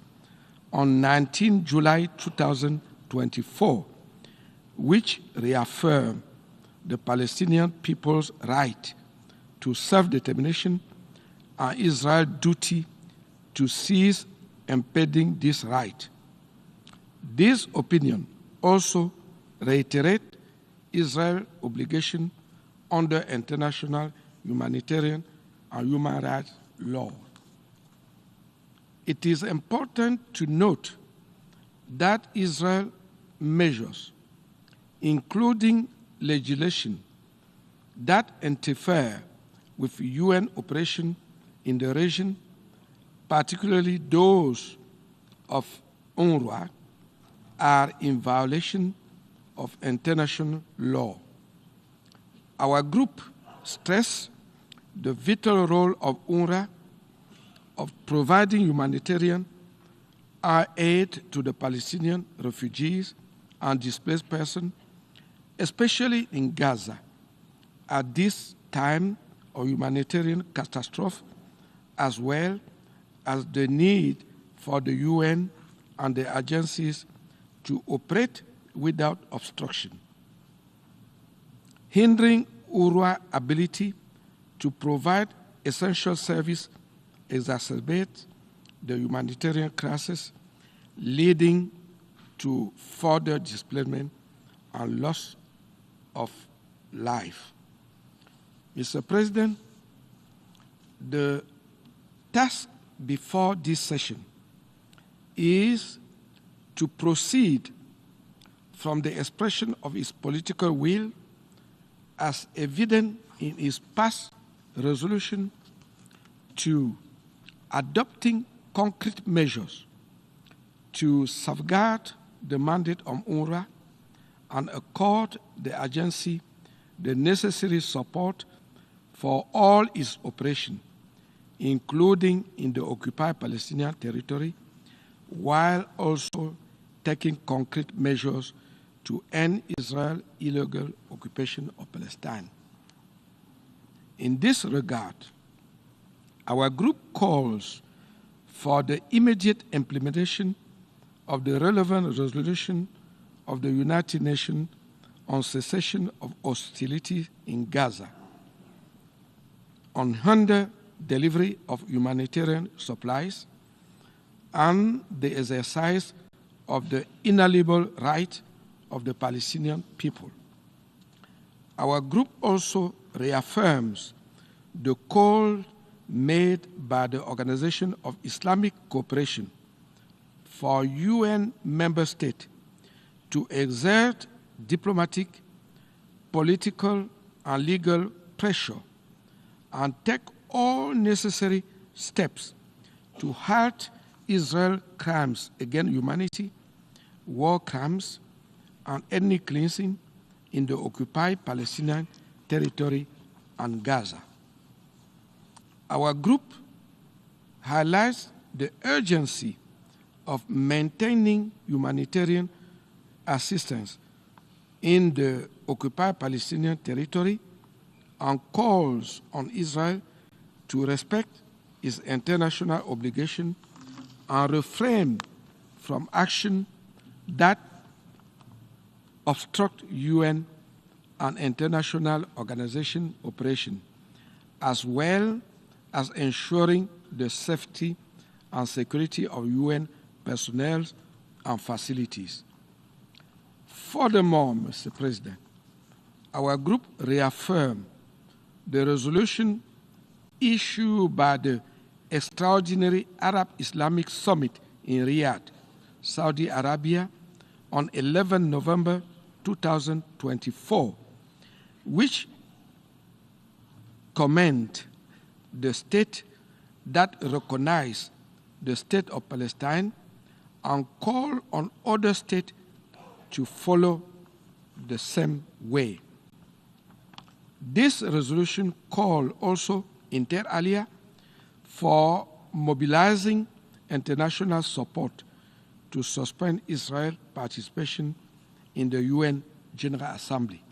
[SPEAKER 7] on 19 July 2024, which reaffirmed the Palestinian people's right to self-determination and Israel's duty to cease impeding this right. This opinion also reiterates Israel's obligation under international humanitarian and human rights law. It is important to note that Israel measures, including legislation that interfere with UN operations in the region, particularly those of Unrwa, are in violation of international law. Our group stressed the vital role of UNRWA of providing humanitarian aid to the Palestinian refugees and displaced persons, especially in Gaza, at this time of humanitarian catastrophe, as well as the need for the UN and the agencies to operate without obstruction. Hindering UNRWA's ability to provide essential service exacerbates the humanitarian crisis, leading to further displacement and loss of life. Mr. President, the task before this session is to proceed from the expression of his political will as evident in his past resolution to adopting concrete measures to safeguard the mandate of UNRWA and accord the agency the necessary support for all its operations, including in the occupied Palestinian territory, while also taking concrete measures to end Israel's illegal occupation of Palestine. In this regard, our group calls for the immediate implementation of the relevant resolution of the United Nations on cessation of hostility in Gaza, on unhindered delivery of humanitarian supplies, and the exercise of the inalienable right of the Palestinian people. Our group also reaffirms the call made by the Organization of Islamic Cooperation for UN member states to exert diplomatic, political, and legal pressure and take all necessary steps to halt Israel's crimes against humanity, war crimes, and ethnic cleansing in the occupied Palestinian territory and Gaza. Our group highlights the urgency of maintaining humanitarian assistance in the occupied Palestinian territory and calls on Israel to respect its international obligation and refrain from action that obstruct UN and international organization operation, as well as ensuring the safety and security of UN personnel and facilities. Furthermore, Mr. President, our group reaffirmed the resolution issued by the Extraordinary Arab Islamic Summit in Riyadh, Saudi Arabia, on 11 November 2024, which commend the state that recognize the state of Palestine and call on other states to follow the same way. This resolution call also, inter alia, for mobilizing international support to suspend Israel's participation in the UN General Assembly.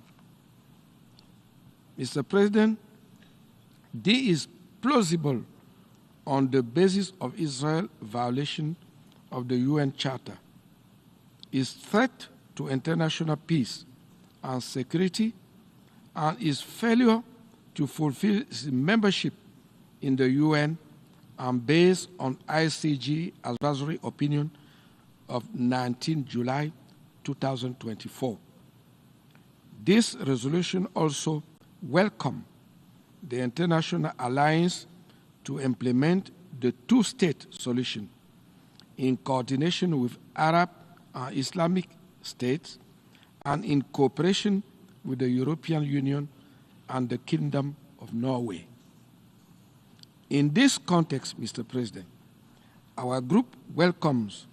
[SPEAKER 7] Mr. President, this is plausible on the basis of Israel's violation of the UN Charter, its threat to international peace and security, and its failure to fulfill its membership in the UN, and based on ICG advisory opinion of 19 July 2024. This resolution also welcomes the international alliance to implement the two-state solution in coordination with Arab and Islamic states and in cooperation with the European Union and the Kingdom of Norway. In this context, Mr. President, our group welcomes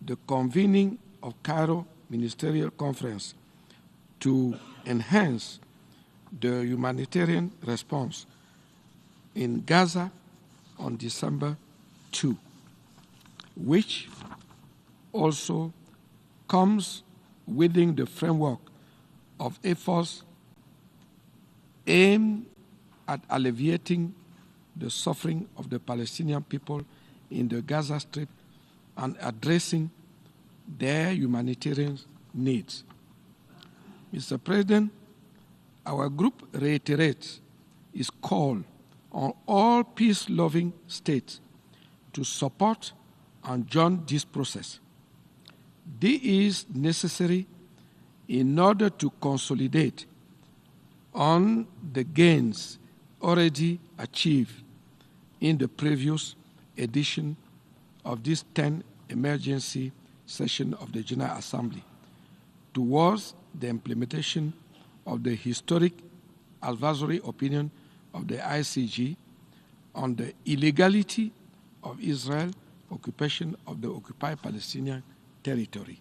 [SPEAKER 7] the convening of Cairo Ministerial Conference to enhance the humanitarian response in Gaza on December 2, which also comes within the framework of efforts aimed at alleviating the suffering of the Palestinian people in the Gaza Strip and addressing their humanitarian needs. Mr. President, our group reiterates its call on all peace-loving states to support and join this process. This is necessary in order to consolidate on the gains already achieved in the previous edition of this 10th emergency session of the General Assembly towards the implementation of the historic advisory opinion of the ICG on the illegality of Israel's occupation of the occupied Palestinian territory.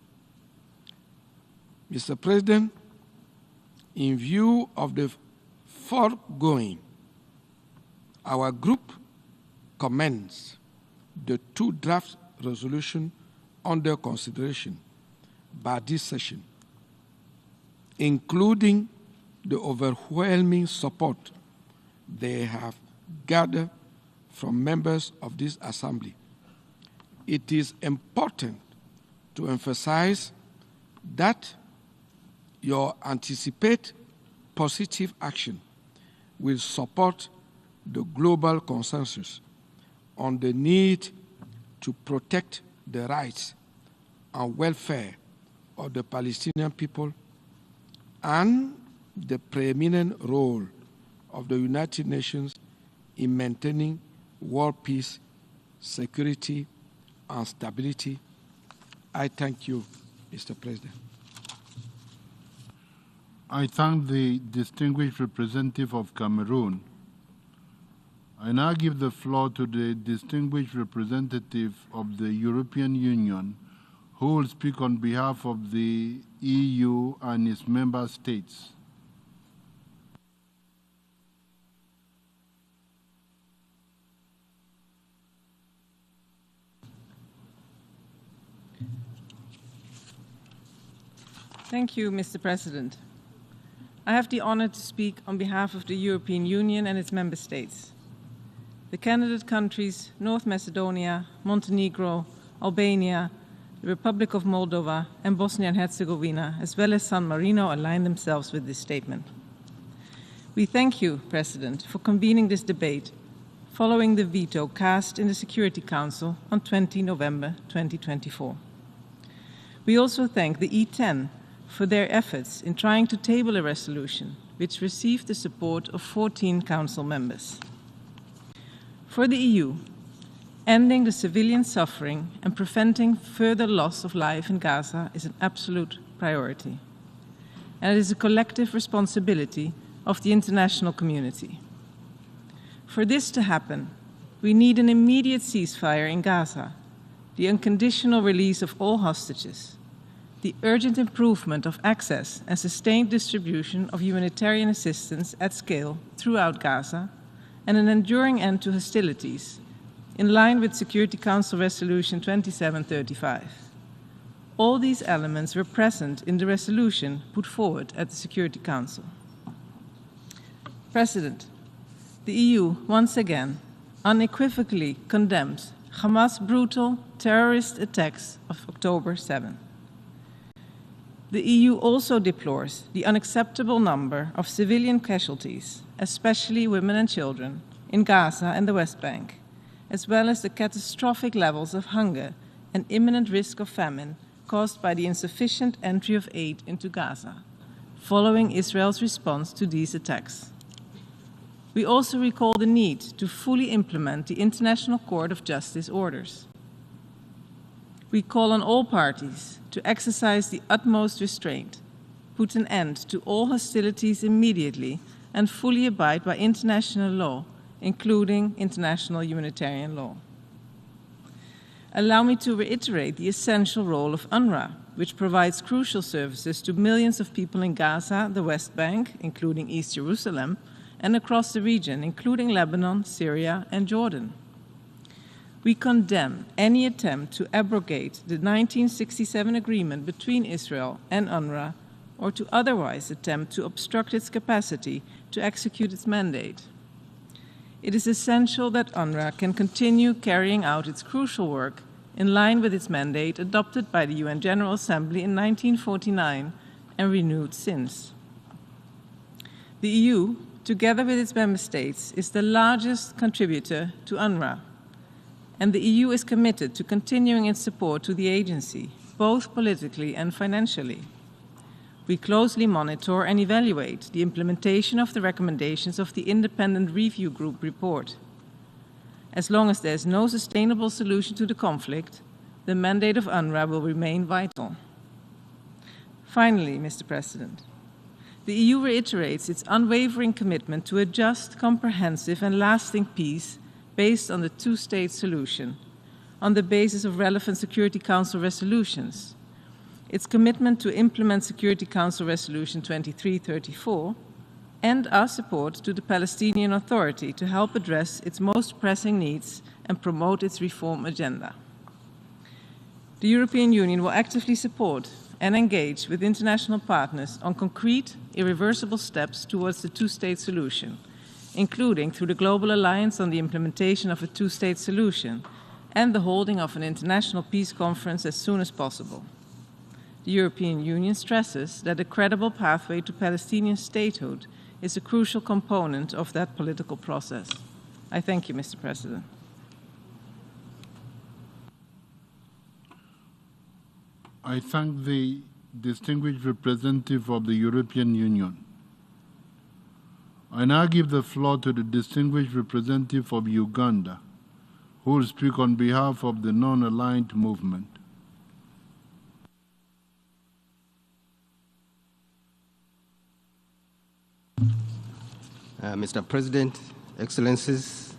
[SPEAKER 7] Mr. President, in view of the foregoing, our group commends the two draft resolutions under consideration by this session, including the overwhelming support they have gathered from members of this Assembly. It is important to emphasize that your anticipated positive action will support the global consensus on the need to protect the rights and welfare of the Palestinian people and the preeminent role of the United Nations in maintaining world peace, security, and stability. I thank you, Mr. President.
[SPEAKER 1] I thank the distinguished representative of Cameroon. I now give the floor to the distinguished representative of the European Union, who will speak on behalf of the EU and its member states.
[SPEAKER 8] Thank you, Mr. President. I have the honor to speak on behalf of the European Union and its member states. The candidate countries, North Macedonia, Montenegro, Albania, the Republic of Moldova, and Bosnia and Herzegovina, as well as San Marino, align themselves with this statement. We thank you, President, for convening this debate following the veto cast in the Security Council on 20 November 2024. We also thank the E10 for their efforts in trying to table a resolution which received the support of 14 Council members. For the EU, ending the civilian suffering and preventing further loss of life in Gaza is an absolute priority, and it is a collective responsibility of the international community. For this to happen, we need an immediate ceasefire in Gaza, the unconditional release of all hostages, the urgent improvement of access and sustained distribution of humanitarian assistance at scale throughout Gaza, and an enduring end to hostilities, in line with Security Council Resolution 2735. All these elements were present in the resolution put forward at the Security Council. President, the EU once again unequivocally condemns Hamas' brutal terrorist attacks of October 7. The EU also deplores the unacceptable number of civilian casualties, especially women and children, in Gaza and the West Bank, as well as the catastrophic levels of hunger and imminent risk of famine caused by the insufficient entry of aid into Gaza, following Israel's response to these attacks. We also recall the need to fully implement the International Court of Justice orders. We call on all parties to exercise the utmost restraint, put an end to all hostilities immediately, and fully abide by international law, including international humanitarian law. Allow me to reiterate the essential role of Unrwa, which provides crucial services to millions of people in Gaza, the West Bank, including East Jerusalem, and across the region, including Lebanon, Syria, and Jordan. We condemn any attempt to abrogate the 1967 agreement between Israel and Unrwa, or to otherwise attempt to obstruct its capacity to execute its mandate. It is essential that Unrwa can continue carrying out its crucial work in line with its mandate adopted by the UN General Assembly in 1949 and renewed since. The EU, together with its member states, is the largest contributor to Unrwa, and the EU is committed to continuing its support to the agency, both politically and financially. We closely monitor and evaluate the implementation of the recommendations of the Independent Review Group report. As long as there is no sustainable solution to the conflict, the mandate of Unrwa will remain vital. Finally, Mr. President, the EU reiterates its unwavering commitment to a just, comprehensive, and lasting peace based on the two-state solution, on the basis of relevant Security Council resolutions, its commitment to implement Security Council Resolution 2334, and our support to the Palestinian Authority to help address its most pressing needs and promote its reform agenda. The European Union will actively support and engage with international partners on concrete, irreversible steps towards the two-state solution, including through the Global Alliance on the Implementation of a Two-State Solution and the holding of an international peace conference as soon as possible. The European Union stresses that a credible pathway to Palestinian statehood is a crucial component of that political process. I thank you, Mr. President.
[SPEAKER 1] I thank the distinguished representative of the European Union. I now give the floor to the distinguished representative of Uganda, who will speak on behalf of the non-aligned movement.
[SPEAKER 9] Mr. President, Excellencies,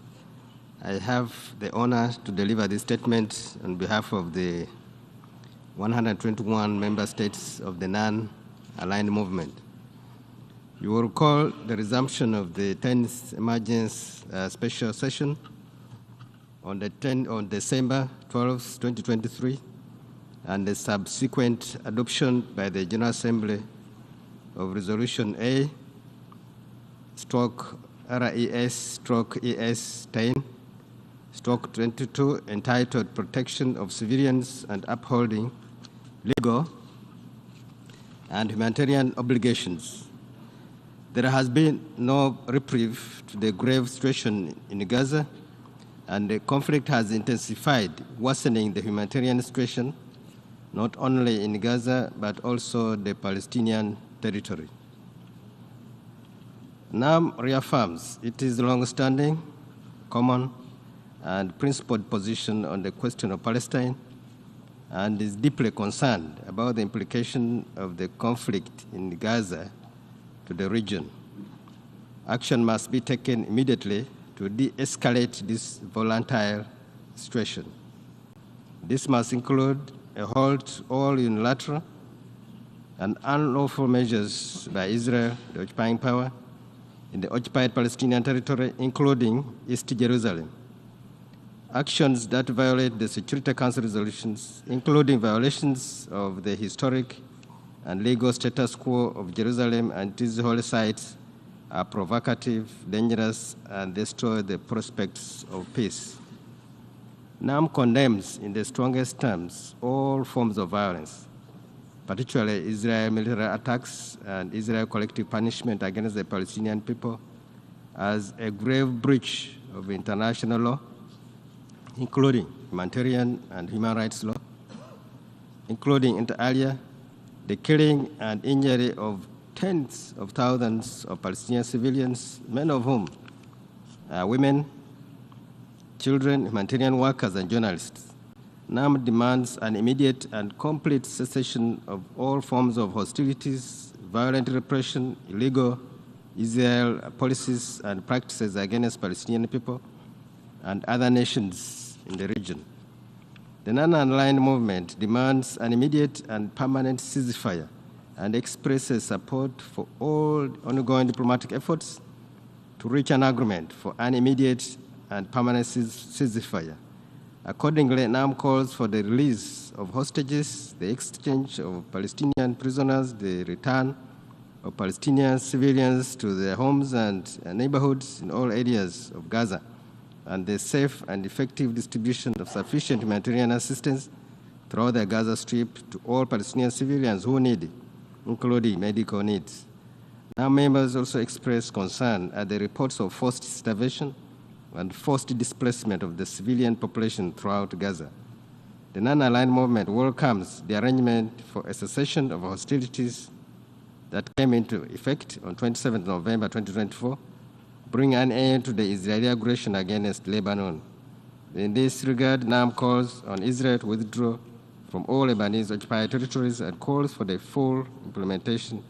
[SPEAKER 9] I have the honor to deliver this statement on behalf of the 121 member states of the non-aligned movement. You will recall the resumption of the 10th emergency special session on December 12, 2023, and the subsequent adoption by the General Assembly of Resolution A/RES/ES-10/22 entitled Protection of Civilians and Upholding Legal and Humanitarian Obligations. There has been no reprieve to the grave situation in Gaza, and the conflict has intensified, worsening the humanitarian situation, not only in Gaza, but also the Palestinian territory. NAM reaffirms its long-standing, common, and principled position on the question of Palestine, and is deeply concerned about the implication of the conflict in Gaza to the region. Action must be taken immediately to de-escalate this volatile situation. This must include a halt to all unilateral and unlawful measures by Israel, the occupying power, in the occupied Palestinian territory, including East Jerusalem. Actions that violate the Security Council resolutions, including violations of the historic and legal status quo of Jerusalem and its holy sites, are provocative, dangerous, and destroy the prospects of peace. NAM condemns in the strongest terms all forms of violence, particularly Israel military attacks and Israel collective punishment against the Palestinian people as a grave breach of international law, including humanitarian and human rights law, including inter alia, the killing and injury of tens of thousands of Palestinian civilians, many of whom are women, children, humanitarian workers, and journalists. NAM demands an immediate and complete cessation of all forms of hostilities, violent repression, illegal Israel policies and practices against Palestinian people and other nations in the region. The non-aligned movement demands an immediate and permanent ceasefire and expresses support for all ongoing diplomatic efforts to reach an agreement for an immediate and permanent ceasefire. Accordingly, NAM calls for the release of hostages, the exchange of Palestinian prisoners, the return of Palestinian civilians to their homes and neighborhoods in all areas of Gaza, and the safe and effective distribution of sufficient humanitarian assistance throughout the Gaza Strip to all Palestinian civilians who need it, including medical needs. Now members also express concern at the reports of forced starvation and forced displacement of the civilian population throughout Gaza. The non-aligned movement welcomes the arrangement for a cessation of hostilities that came into effect on 27 November 2024, bring an end to the Israeli aggression against Lebanon. In this regard, NAM calls on Israel to withdraw from all Lebanese occupied territories and calls for the full implementation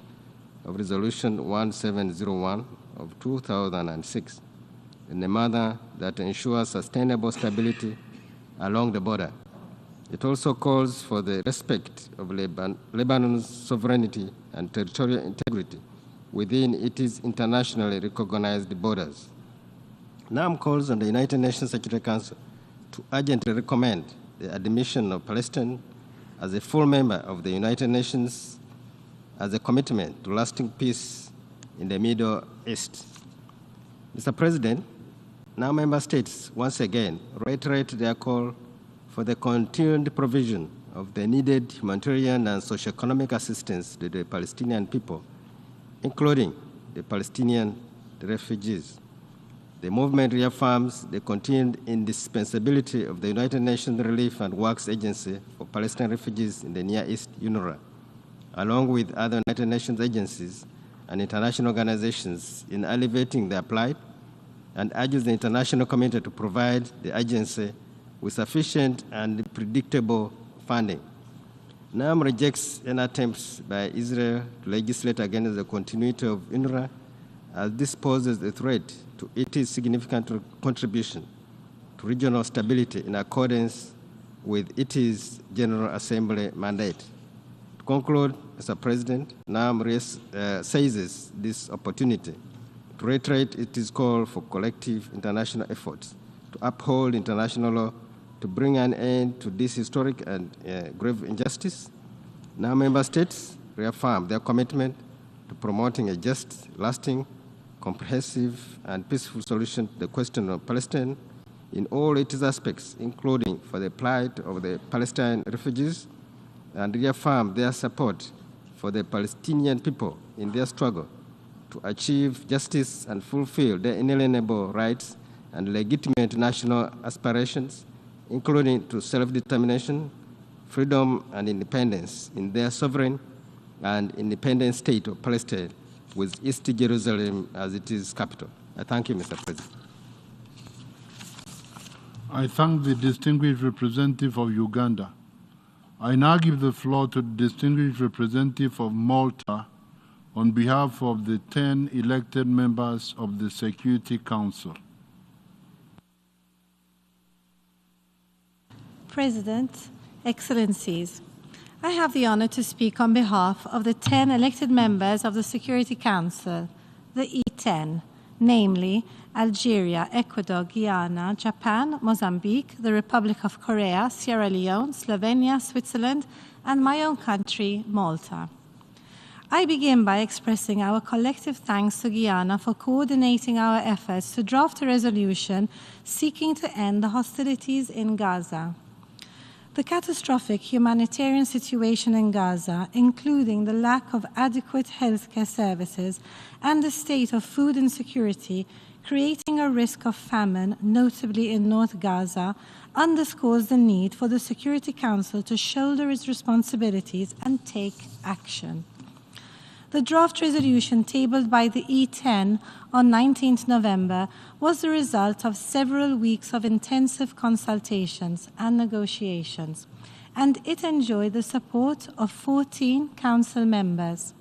[SPEAKER 9] of Resolution 1701 of 2006 in a manner that ensures sustainable stability along the border. It also calls for the respect of Lebanon's sovereignty and territorial integrity within its internationally recognized borders. NAM calls on the United Nations Security Council to urgently recommend the admission of Palestine as a full member of the United Nations as a commitment to lasting peace in the Middle East. Mr. President, now member states once again reiterate their call for the continued provision of the needed humanitarian and socio-economic assistance to the Palestinian people, including the Palestinian refugees. The movement reaffirms the continued indispensability of the United Nations Relief and Works Agency for Palestinian refugees in the Near East, UNRWA, along with other United Nations agencies and international organizations in elevating their plight, and urges the international community to provide the agency with sufficient and predictable funding. NAM rejects any attempts by Israel to legislate against the continuity of UNRWA, as this poses a threat to its significant contribution to regional stability in accordance with its General Assembly mandate. To conclude, Mr. President, NAM seizes this opportunity to reiterate its call for collective international efforts to uphold international law to bring an end to this historic and grave injustice. Now member states reaffirm their commitment to promoting a just, lasting, comprehensive, and peaceful solution to the question of Palestine in all its aspects, including for the plight of the Palestinian refugees, and reaffirm their support for the Palestinian people in their struggle to achieve justice and fulfill their inalienable rights and legitimate national aspirations, including to self-determination, freedom, and independence in their sovereign and independent state of Palestine, with East Jerusalem as its capital. I thank you, Mr. President.
[SPEAKER 1] I thank the distinguished representative of Uganda. I now give the floor to the distinguished representative of Malta on behalf of the 10 elected members of the Security Council.
[SPEAKER 10] President, Excellencies, I have the honor to speak on behalf of the 10 elected members of the Security Council, the E10, namely Algeria, Ecuador, Guyana, Japan, Mozambique, the Republic of Korea, Sierra Leone, Slovenia, Switzerland, and my own country, Malta. I begin by expressing our collective thanks to Guyana for coordinating our efforts to draft a resolution seeking to end the hostilities in Gaza. The catastrophic humanitarian situation in Gaza, including the lack of adequate healthcare services and the state of food insecurity, creating a risk of famine, notably in North Gaza, underscores the need for the Security Council to shoulder its responsibilities and take action. The draft resolution tabled by the E10 on 19 November was the result of several weeks of intensive consultations and negotiations, and it enjoyed the support of 14 Council members.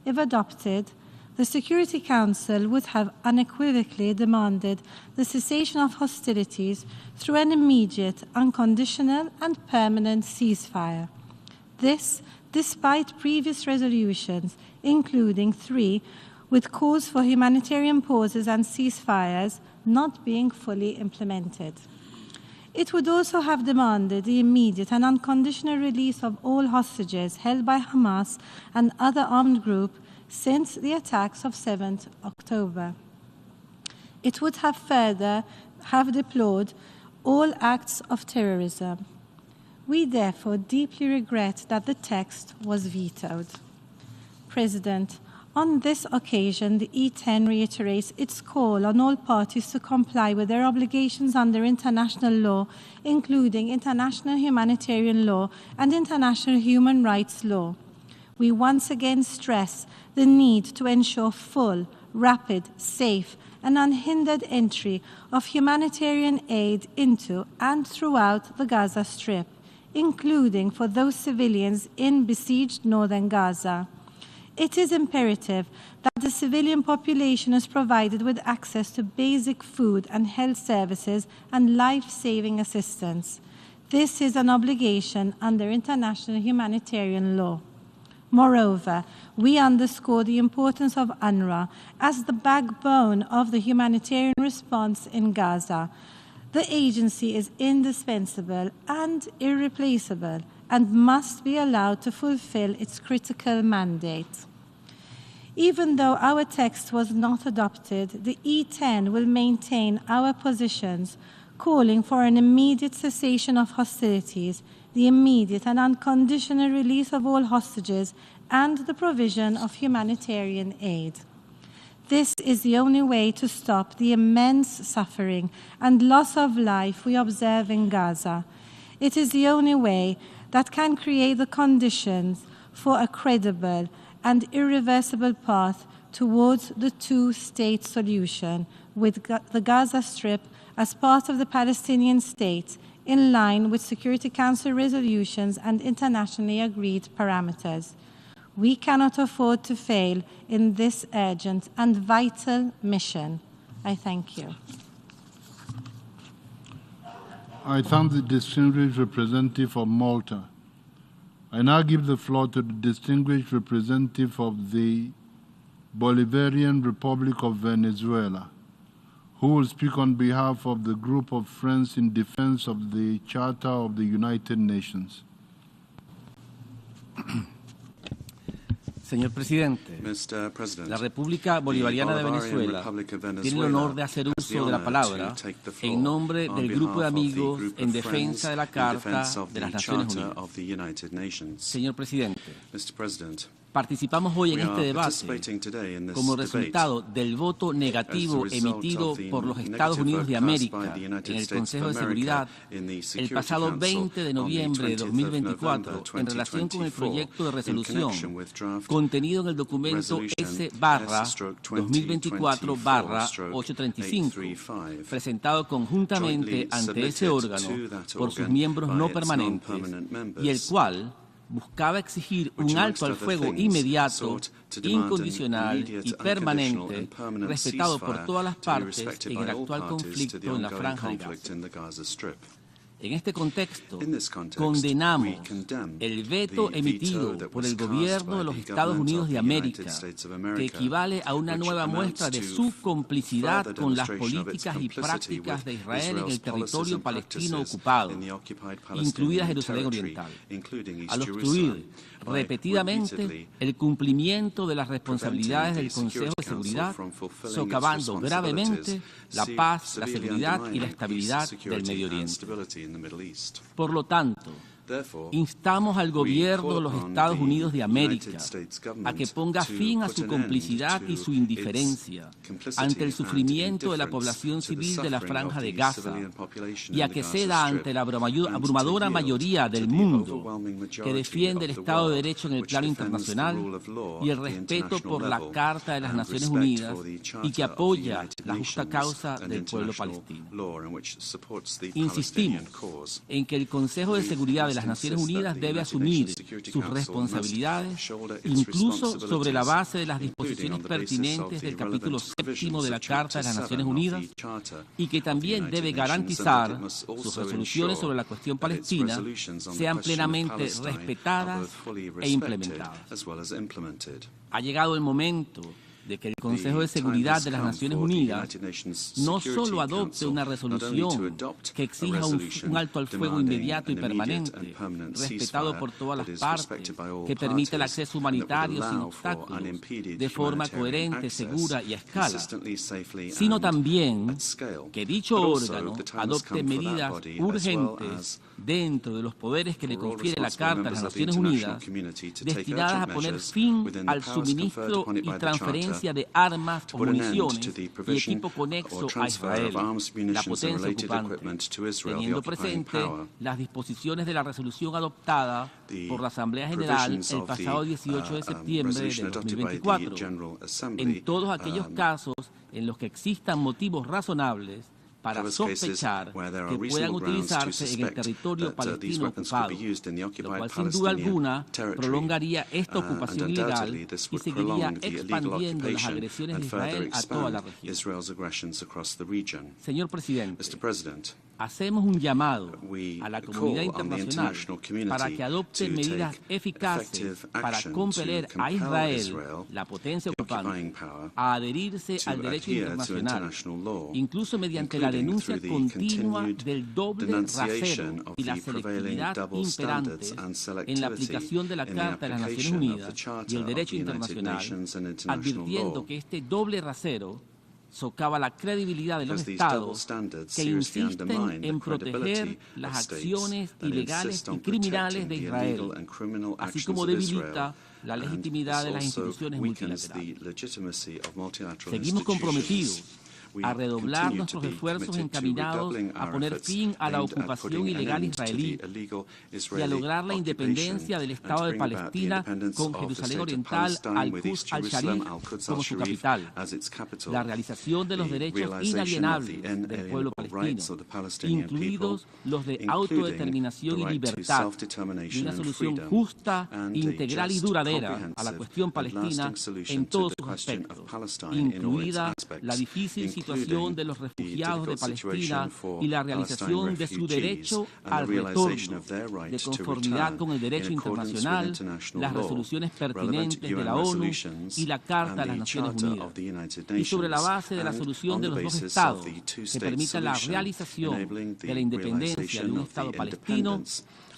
[SPEAKER 10] If adopted, the Security Council would have unequivocally demanded the cessation of hostilities through an immediate, unconditional, and permanent ceasefire. This, despite previous resolutions, including 3, with calls for humanitarian pauses and ceasefires not being fully implemented. It would also have demanded the immediate and unconditional release of all hostages held by Hamas and other armed groups since the attacks of 7th October. It would have further deplored all acts of terrorism. We therefore deeply regret that the text was vetoed. President, on this occasion, the E10 reiterates its call on all parties to comply with their obligations under international law, including international humanitarian law and international human rights law. We once again stress the need to ensure full, rapid, safe, and unhindered entry of humanitarian aid into and throughout the Gaza Strip, including for those civilians in besieged northern Gaza. It is imperative that the civilian population is provided with access to basic food and health services and life-saving assistance. This is an obligation under international humanitarian law. Moreover, we underscore the importance of Unrwa as the backbone of the humanitarian response in Gaza. The agency is indispensable and irreplaceable and must be allowed to fulfill its critical mandate. Even though our text was not adopted, the E10 will maintain our positions, calling for an immediate cessation of hostilities, the immediate and unconditional release of all hostages, and the provision of humanitarian aid. This is the only way to stop the immense suffering and loss of life we observe in Gaza. It is the only way that can create the conditions for a credible and irreversible path towards the two-state solution, with the Gaza Strip as part of the Palestinian state, in line with Security Council resolutions and internationally agreed parameters. We cannot afford to fail in this urgent and vital mission. I thank you.
[SPEAKER 1] I thank the distinguished representative of Malta. I now give the floor to the distinguished representative of the Bolivarian Republic of Venezuela, who will speak on behalf of the group of friends in defense of the Charter of the United Nations.
[SPEAKER 2] Señor Presidente, la República Bolivariana de Venezuela tiene el honor de hacer uso de la palabra en nombre del Grupo de Amigos en Defensa de la Carta de las Naciones Unidas. Señor Presidente, participamos hoy en este debate como resultado del voto negativo emitido por los Estados Unidos de América en el Consejo de Seguridad el pasado 20 de noviembre de 2024 en relación con el proyecto de resolución contenido en el documento S/2024/835, presentado conjuntamente ante ese órgano por sus miembros no permanentes y el cual buscaba exigir un alto al fuego inmediato, incondicional y permanente, respetado por todas las partes en el actual conflicto en la Franja de Gaza. En este contexto, condenamos el veto emitido por el gobierno de los Estados Unidos de América, que equivale a una nueva muestra de su complicidad con las políticas y prácticas de Israel en el territorio palestino ocupado, incluida Jerusalén Oriental, al obstruir repetidamente el cumplimiento de las responsabilidades del Consejo de Seguridad, socavando gravemente la paz, la seguridad y la estabilidad del Medio Oriente. Por lo tanto, instamos al gobierno de los Estados Unidos de América a que ponga fin a su complicidad y su indiferencia ante el sufrimiento de la población civil de la Franja de Gaza y a que ceda ante la abrumadora mayoría del mundo que defiende el Estado de Derecho en el plano internacional y el respeto por la Carta de las Naciones Unidas y que apoya la justa causa del pueblo palestino. Insistimos en que el Consejo de Seguridad de las Naciones Unidas debe asumir sus responsabilidades, incluso sobre la base de las disposiciones pertinentes del capítulo 7 de la Carta de las Naciones Unidas, y que también debe garantizar sus resoluciones sobre la cuestión palestina sean plenamente respetadas e implementadas. Ha llegado el momento de que el Consejo de Seguridad de las Naciones Unidas no solo adopte una resolución que exija un alto al fuego inmediato y permanente, respetado por todas las partes, que permita el acceso humanitario sin obstáculos, de forma coherente, segura y a escala, sino también que dicho órgano adopte medidas urgentes dentro de los poderes que le confiere la Carta de las Naciones Unidas, destinadas a poner fin al suministro y transferencia de armas o municiones y equipo conexo a Israel, la potencia ocupante, teniendo presente las disposiciones de la resolución adoptada por la Asamblea General el pasado 18 de septiembre de 2024, en todos aquellos casos en los que existan motivos razonables para sospechar que puedan utilizarse en el territorio palestino ocupado, lo cual sin duda alguna prolongaría esta ocupación ilegal y seguiría expandiendo las agresiones de Israel a toda la región. Señor Presidente, hacemos un llamado a la comunidad internacional para que adopte medidas eficaces para compeler a Israel, la potencia ocupante, a adherirse al derecho internacional, incluso mediante la denuncia continua del doble rasero y la selectividad imperantes en la aplicación de la Carta de las Naciones Unidas y el derecho internacional, advirtiendo que este doble rasero socava la credibilidad de los Estados que insisten en proteger las acciones ilegales y criminales de Israel, así como debilita la legitimidad de las instituciones multilaterales. Seguimos comprometidos a redoblar nuestros esfuerzos encaminados a poner fin a la ocupación ilegal israelí y a lograr la independencia del Estado de Palestina con Jerusalén Oriental, Al-Quds al-Sharif como su capital, la realización de los derechos inalienables del pueblo palestino, incluidos los de autodeterminación y libertad, y una solución justa, integral y duradera a la cuestión palestina en todos sus aspectos, incluida la difícil situación de los refugiados de Palestina y la realización de su derecho al retorno, de conformidad con el derecho internacional, las resoluciones pertinentes de la ONU y la Carta de las Naciones Unidas, y sobre la base de la solución de los dos Estados que permita la realización de la independencia de un Estado palestino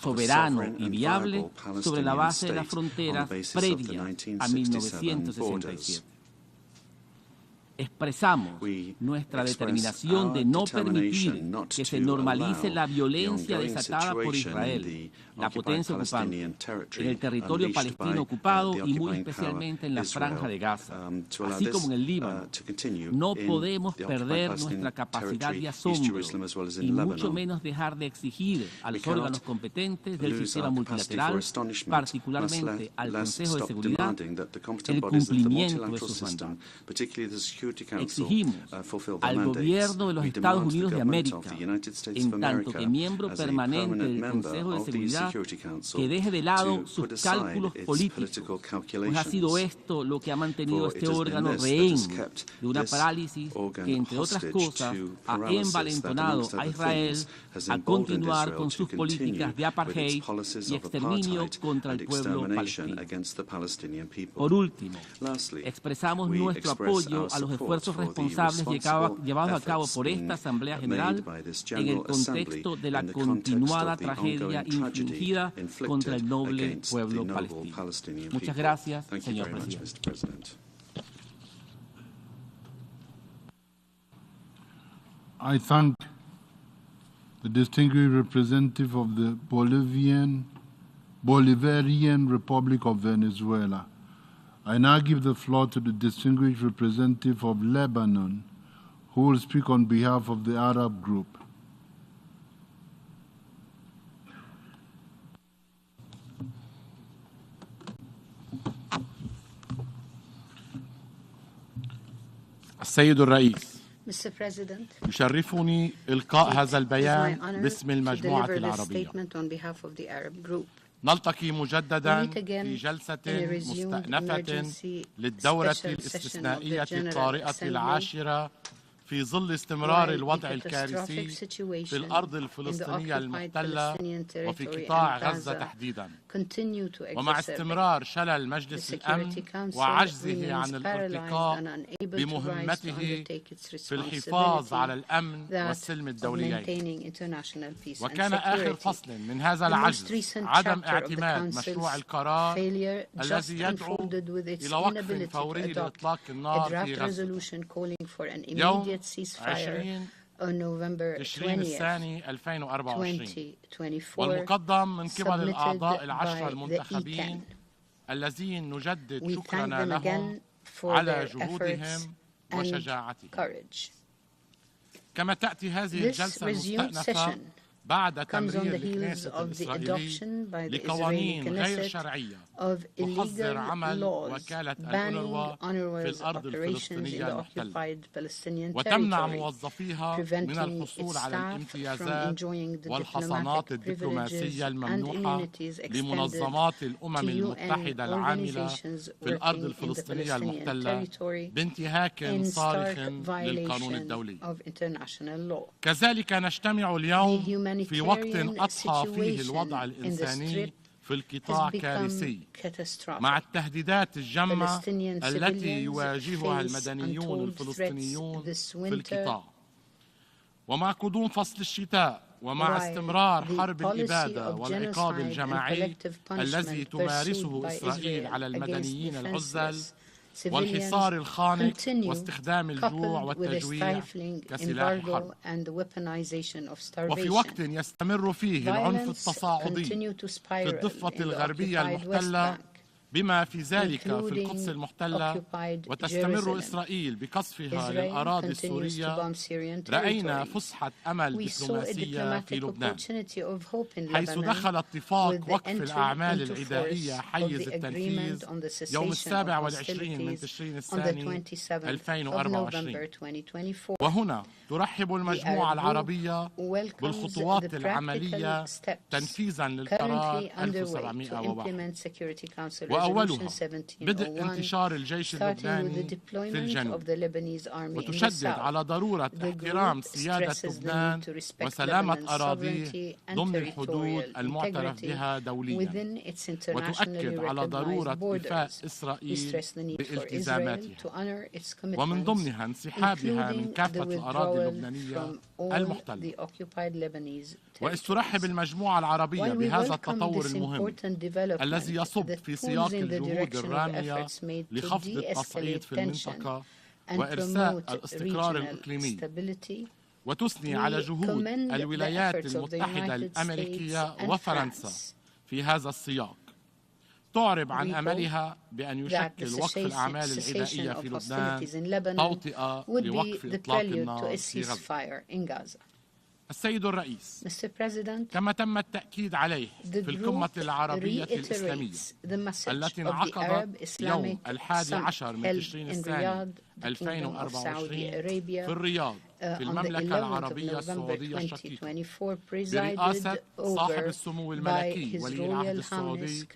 [SPEAKER 2] soberano y viable sobre la base de las fronteras previas a 1967. Expresamos nuestra determinación de no permitir que se normalice la violencia desatada por Israel, la potencia ocupante, en el territorio palestino ocupado y muy especialmente en la Franja de Gaza, así como en el Líbano. No podemos perder nuestra capacidad de asombro y mucho menos dejar de exigir a los órganos competentes del sistema multilateral, particularmente al Consejo de Seguridad, el cumplimiento de sus mandatos.
[SPEAKER 8] exigimos al gobierno de los Estados Unidos de América, en tanto que miembro permanente del Consejo de Seguridad, que deje de lado sus cálculos políticos, pues ha sido esto lo que ha mantenido este órgano rehén de una parálisis que, entre otras cosas, ha envalentonado a Israel a continuar con sus políticas de apartheid y exterminio contra el pueblo palestino. Por último, expresamos nuestro apoyo a los esfuerzos responsables llevados a cabo por esta Asamblea General en el contexto de la continuada tragedia infligida contra el noble pueblo palestino. Muchas gracias, señor presidente.
[SPEAKER 1] I thank the distinguished representative of the Bolivarian Republic of Venezuela. I now give the floor to the distinguished representative of Lebanon, who will speak on behalf of the Arab group.
[SPEAKER 11] السيد الرئيس،
[SPEAKER 6] Mr. President,
[SPEAKER 11] يشرفني إلقاء هذا البيان باسم المجموعة العربية. نلتقي مجددا في جلسة مستأنفة للدورة الاستثنائية الطارئة العاشرة في ظل استمرار الوضع الكارثي في الأرض الفلسطينية المحتلة وفي قطاع غزة تحديداً، ومع استمرار شلل مجلس الأمن وعجزه عن الارتقاء بمهمته في الحفاظ على الأمن والسلم الدوليين. وكان آخر فصل من هذا العجز عدم اعتماد مشروع القرار الذي يدعو إلى وقف فوري لإطلاق النار في غزة يوم 20 تشرين الثاني 2024، والمقدم من قبل الأعضاء العشرة المنتخبين الذين نجدد شكرنا لهم على جهودهم وشجاعتهم. كما تأتي هذه الجلسة المستأنفة بعد تمرير الكنيسة الإسرائيلي لقوانين غير شرعية تحظر عمل وكالة الأونروا في الأرض الفلسطينية المحتلة وتمنع موظفيها من الحصول على الامتيازات والحصانات الدبلوماسية الممنوحة لمنظمات الأمم المتحدة العاملة في الأرض الفلسطينية المحتلة بانتهاك صارخ للقانون الدولي. كذلك نجتمع اليوم في وقت أضحى فيه الوضع الإنساني في القطاع كارثي مع التهديدات الجمة التي يواجهها المدنيون الفلسطينيون في القطاع، ومع قدوم فصل الشتاء، ومع استمرار حرب الإبادة والعقاب الجماعي الذي تمارسه إسرائيل على المدنيين العزل والحصار الخانق واستخدام الجوع والتجويع كسلاح الحرب، وفي وقت يستمر فيه العنف التصاعدي في الضفة الغربية المحتلة بما في ذلك في القدس المحتلة، وتستمر إسرائيل بقصفها للأراضي السورية، رأينا فسحة أمل دبلوماسية في لبنان، حيث دخل اتفاق وقف الأعمال العدائية حيز التنفيذ يوم 27 من تشرين الثاني 2024. وهنا ترحب المجموعة العربية بالخطوات العملية تنفيذا للقرار 1701، وأولها بدء انتشار الجيش اللبناني في الجنوب، وتشدد على ضرورة احترام سيادة لبنان وسلامة أراضيه ضمن الحدود المعترف بها دوليا، وتؤكد على ضرورة إيفاء إسرائيل بالتزاماتها ومن ضمنها انسحابها من كافة الأراضي اللبنانية المحتلة. وإذ ترحب المجموعة العربية بهذا التطور المهم الذي يصب في سياق الجهود الرامية لخفض التصعيد في المنطقة وإرساء الاستقرار الإقليمي، وتثني على جهود الولايات المتحدة الأمريكية وفرنسا في هذا السياق، تعرب عن أملها بأن يشكل وقف الأعمال العدائية في لبنان توطئة لوقف إطلاق النار في غزة.
[SPEAKER 3] السيد الرئيس،
[SPEAKER 11] كما تم التأكيد عليه في القمة العربية الإسلامية التي انعقدت يوم 11 من تشرين الثاني 2024 في الرياض في المملكة العربية السعودية الشقيقة برئاسة صاحب السمو الملكي ولي العهد السعودي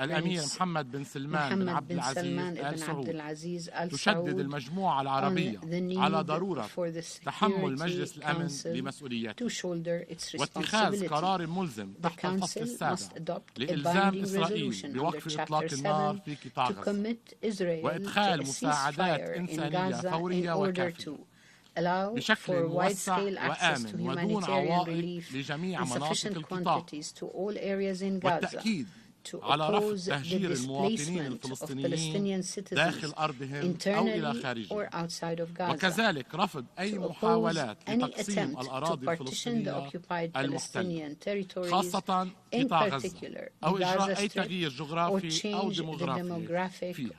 [SPEAKER 11] الأمير محمد بن سلمان بن عبد العزيز آل سعود، تشدد المجموعة العربية على ضرورة تحمل مجلس الأمن لمسؤوليته واتخاذ قرار ملزم تحت الفصل السابع لإلزام إسرائيل بوقف إطلاق النار في قطاع غزة وإدخال مساعدات إنسانية فورية وكافية بشكل موسع وآمن ودون عوائق لجميع مناطق القطاع، والتأكيد على رفض تهجير المواطنين الفلسطينيين داخل أرضهم أو إلى خارجها، وكذلك رفض أي محاولات لتقسيم الأراضي الفلسطينية المحتلة خاصة قطاع غزة أو إجراء أي تغيير جغرافي أو ديموغرافي فيها،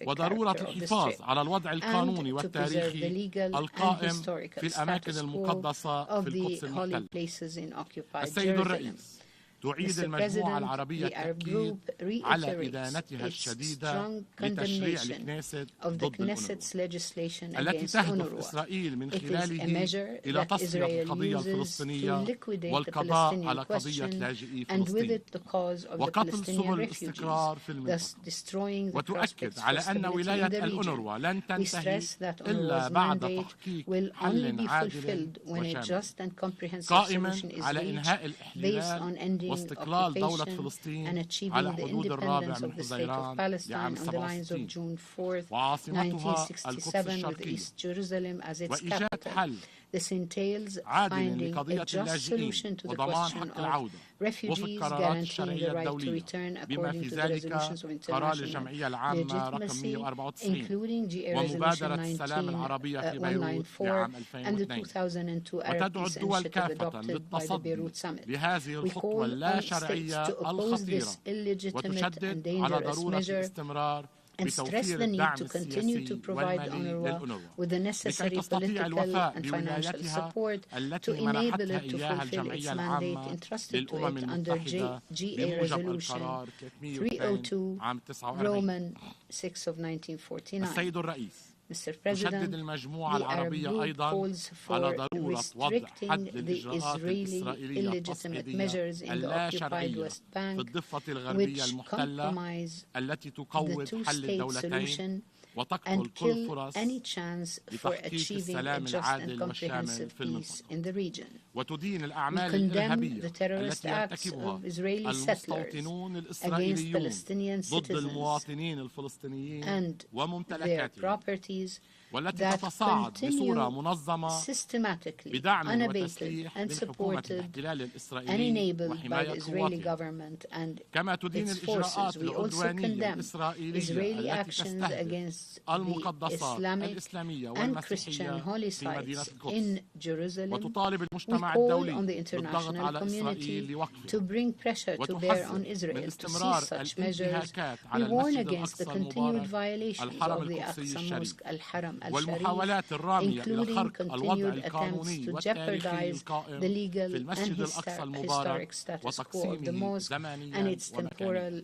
[SPEAKER 11] وضرورة الحفاظ على الوضع القانوني والتاريخي القائم في الأماكن المقدسة في القدس المحتلة. السيد الرئيس، تعيد المجموعة العربية التأكيد على إدانتها الشديدة لتشريع الكنيست ضد الأنروا التي تهدف إسرائيل من خلاله إلى تصفية القضية الفلسطينية والقضاء على قضية لاجئي فلسطين وقتل سبل الاستقرار في المنطقة، وتؤكد على أن ولاية الأنروا لن تنتهي إلا بعد تحقيق حل عادل وشامل قائما على إنهاء الاحتلال واستقلال دولة فلسطين على حدود الرابع من حزيران لعام 67 وعاصمتها القدس الشرقية، وإيجاد حل عادل لقضية اللاجئين وضمان حق العودة وفق القرارات الشرعية الدولية بما في ذلك قرار الجمعية العامة رقم 194 ومبادرة السلام العربية في بيروت في عام 2002، وتدعو الدول كافة للتصدي لهذه الخطوة اللا شرعية الخطيرة، وتشدد على ضرورة الاستمرار بتوفير الدعم السياسي والمالي للأنروا لكي تستطيع الوفاء بولايتها التي منحتها إياها الجمعية العامة للأمم المتحدة بموجب القرار 302 عام 49. السيد الرئيس، تشدد المجموعة العربية أيضا على ضرورة وضع حد للإجراءات الإسرائيلية التصعيدية اللا شرعية في الضفة الغربية المحتلة التي تقوض حل الدولتين وتقتل كل فرص لتحقيق السلام العادل والشامل في المنطقة، وتدين الأعمال الإرهابية التي يرتكبها المستوطنون الإسرائيليون ضد المواطنين الفلسطينيين وممتلكاتهم، والتي تتصاعد بصورة منظمة بدعم وتسليح من حكومة الاحتلال الإسرائيلي وحماية قواتها، كما تدين الإجراءات العدوانية الإسرائيلية التي تستهدف المقدسات الإسلامية والمسيحية في مدينة القدس، وتطالب المجتمع الدولي بالضغط على إسرائيل لوقفها، وتحذر من استمرار الانتهاكات على المسجد الأقصى المبارك الحرم القدسي الشريف والمحاولات الرامية إلى خرق الوضع القانوني والتاريخي القائم في المسجد الأقصى المبارك وتقسيمه زمنيا ومكانيا.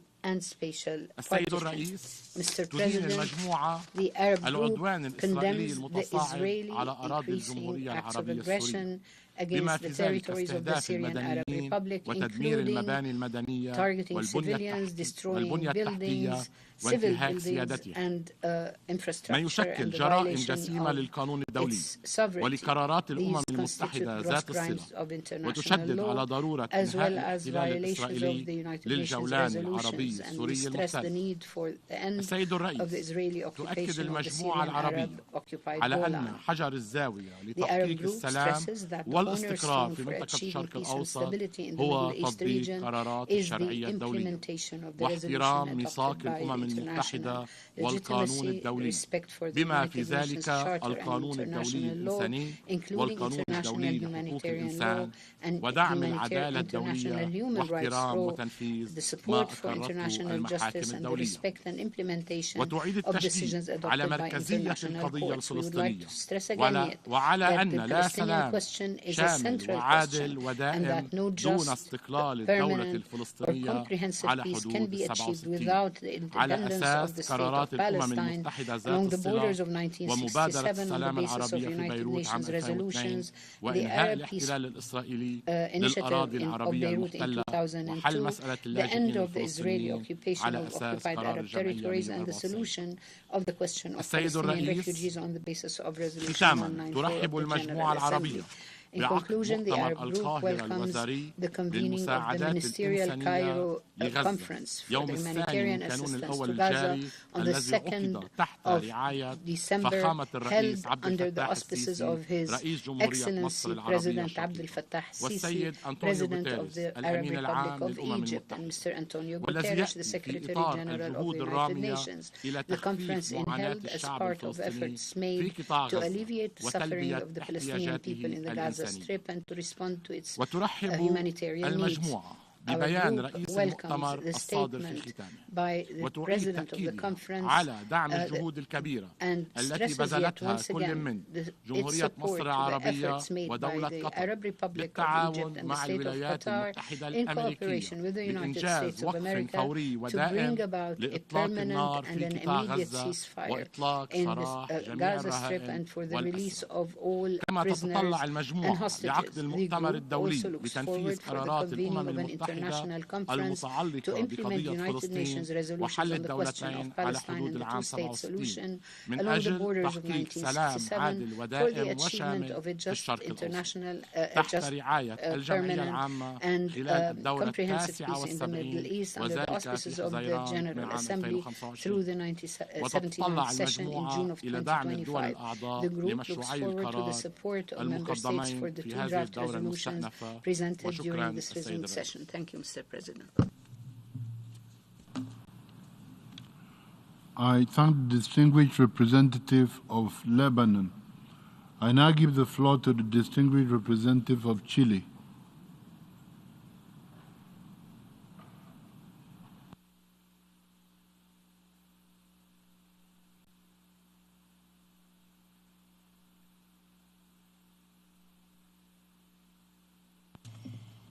[SPEAKER 11] السيد الرئيس، تدين المجموعة العدوان الإسرائيلي المتصاعد على أراضي الجمهورية العربية السورية بما في ذلك استهداف المدنيين وتدمير المباني المدنية والبنية التحتية وانتهاك سيادتها، ما يشكل جرائم جسيمة للقانون الدولي ولقرارات الأمم المتحدة ذات الصلة، وتشدد على ضرورة إنهاء الاحتلال الإسرائيلي للجولان العربي السوري المحتل. السيد الرئيس، تؤكد المجموعة العربية على أن حجر الزاوية لتحقيق السلام والاستقرار في منطقة الشرق الأوسط هو تطبيق قرارات الشرعية الدولية واحترام ميثاق الأمم المتحدة والقانون الدولي بما في ذلك القانون الدولي الإنساني والقانون الدولي لحقوق الإنسان ودعم العدالة الدولية واحترام وتنفيذ ما أقرته international justice and the respect and implementation of decisions adopted by international courts. We would like to stress again that the Palestinian question is a central question and that no just, permanent or comprehensive peace can be achieved without the independence of the state of Palestine along the borders of 1967 on the basis of United Nations resolutions, the Arab Peace Initiative of Beirut in 2002, the end of the Israeli occupation of occupied Arab territories, and the solution of the question of Palestinian refugees on the basis of Resolution 194 of the General Assembly. In conclusion, the Arab Group welcomes the convening of the Ministerial Cairo Conference for the Humanitarian Assistance to Gaza on the 2nd of December, held under the auspices of His Excellency President Abdel Fattah Sisi, President of the Arab Republic of Egypt, and Mr. Antonio Guterres, the Secretary General of the United Nations. The conference is held as part of efforts made to alleviate the suffering of the Palestinian people in the Gaza Strip and to respond to its humanitarian needs. Our group welcomes the statement by the President of the conference and stresses yet once again its support to the efforts made by the Arab Republic of Egypt and the State of Qatar in cooperation with the United States of America to bring about a permanent and an immediate ceasefire in the Gaza Strip and for the release of all prisoners and hostages. The group also looks forward for the convening of an international conference to implement United Nations resolutions on the question of Palestine and the two-state solution along the borders of 1967 for the achievement of a just international, permanent and comprehensive peace in the Middle East under the auspices of the General Assembly through the 79th session in June of 2025. The group looks forward to the support of Member States for the two draft resolutions presented during this resumed session. Thank you, Mr. President.
[SPEAKER 1] I thank the distinguished representative of Lebanon. I now give the floor to the distinguished representative of Chile.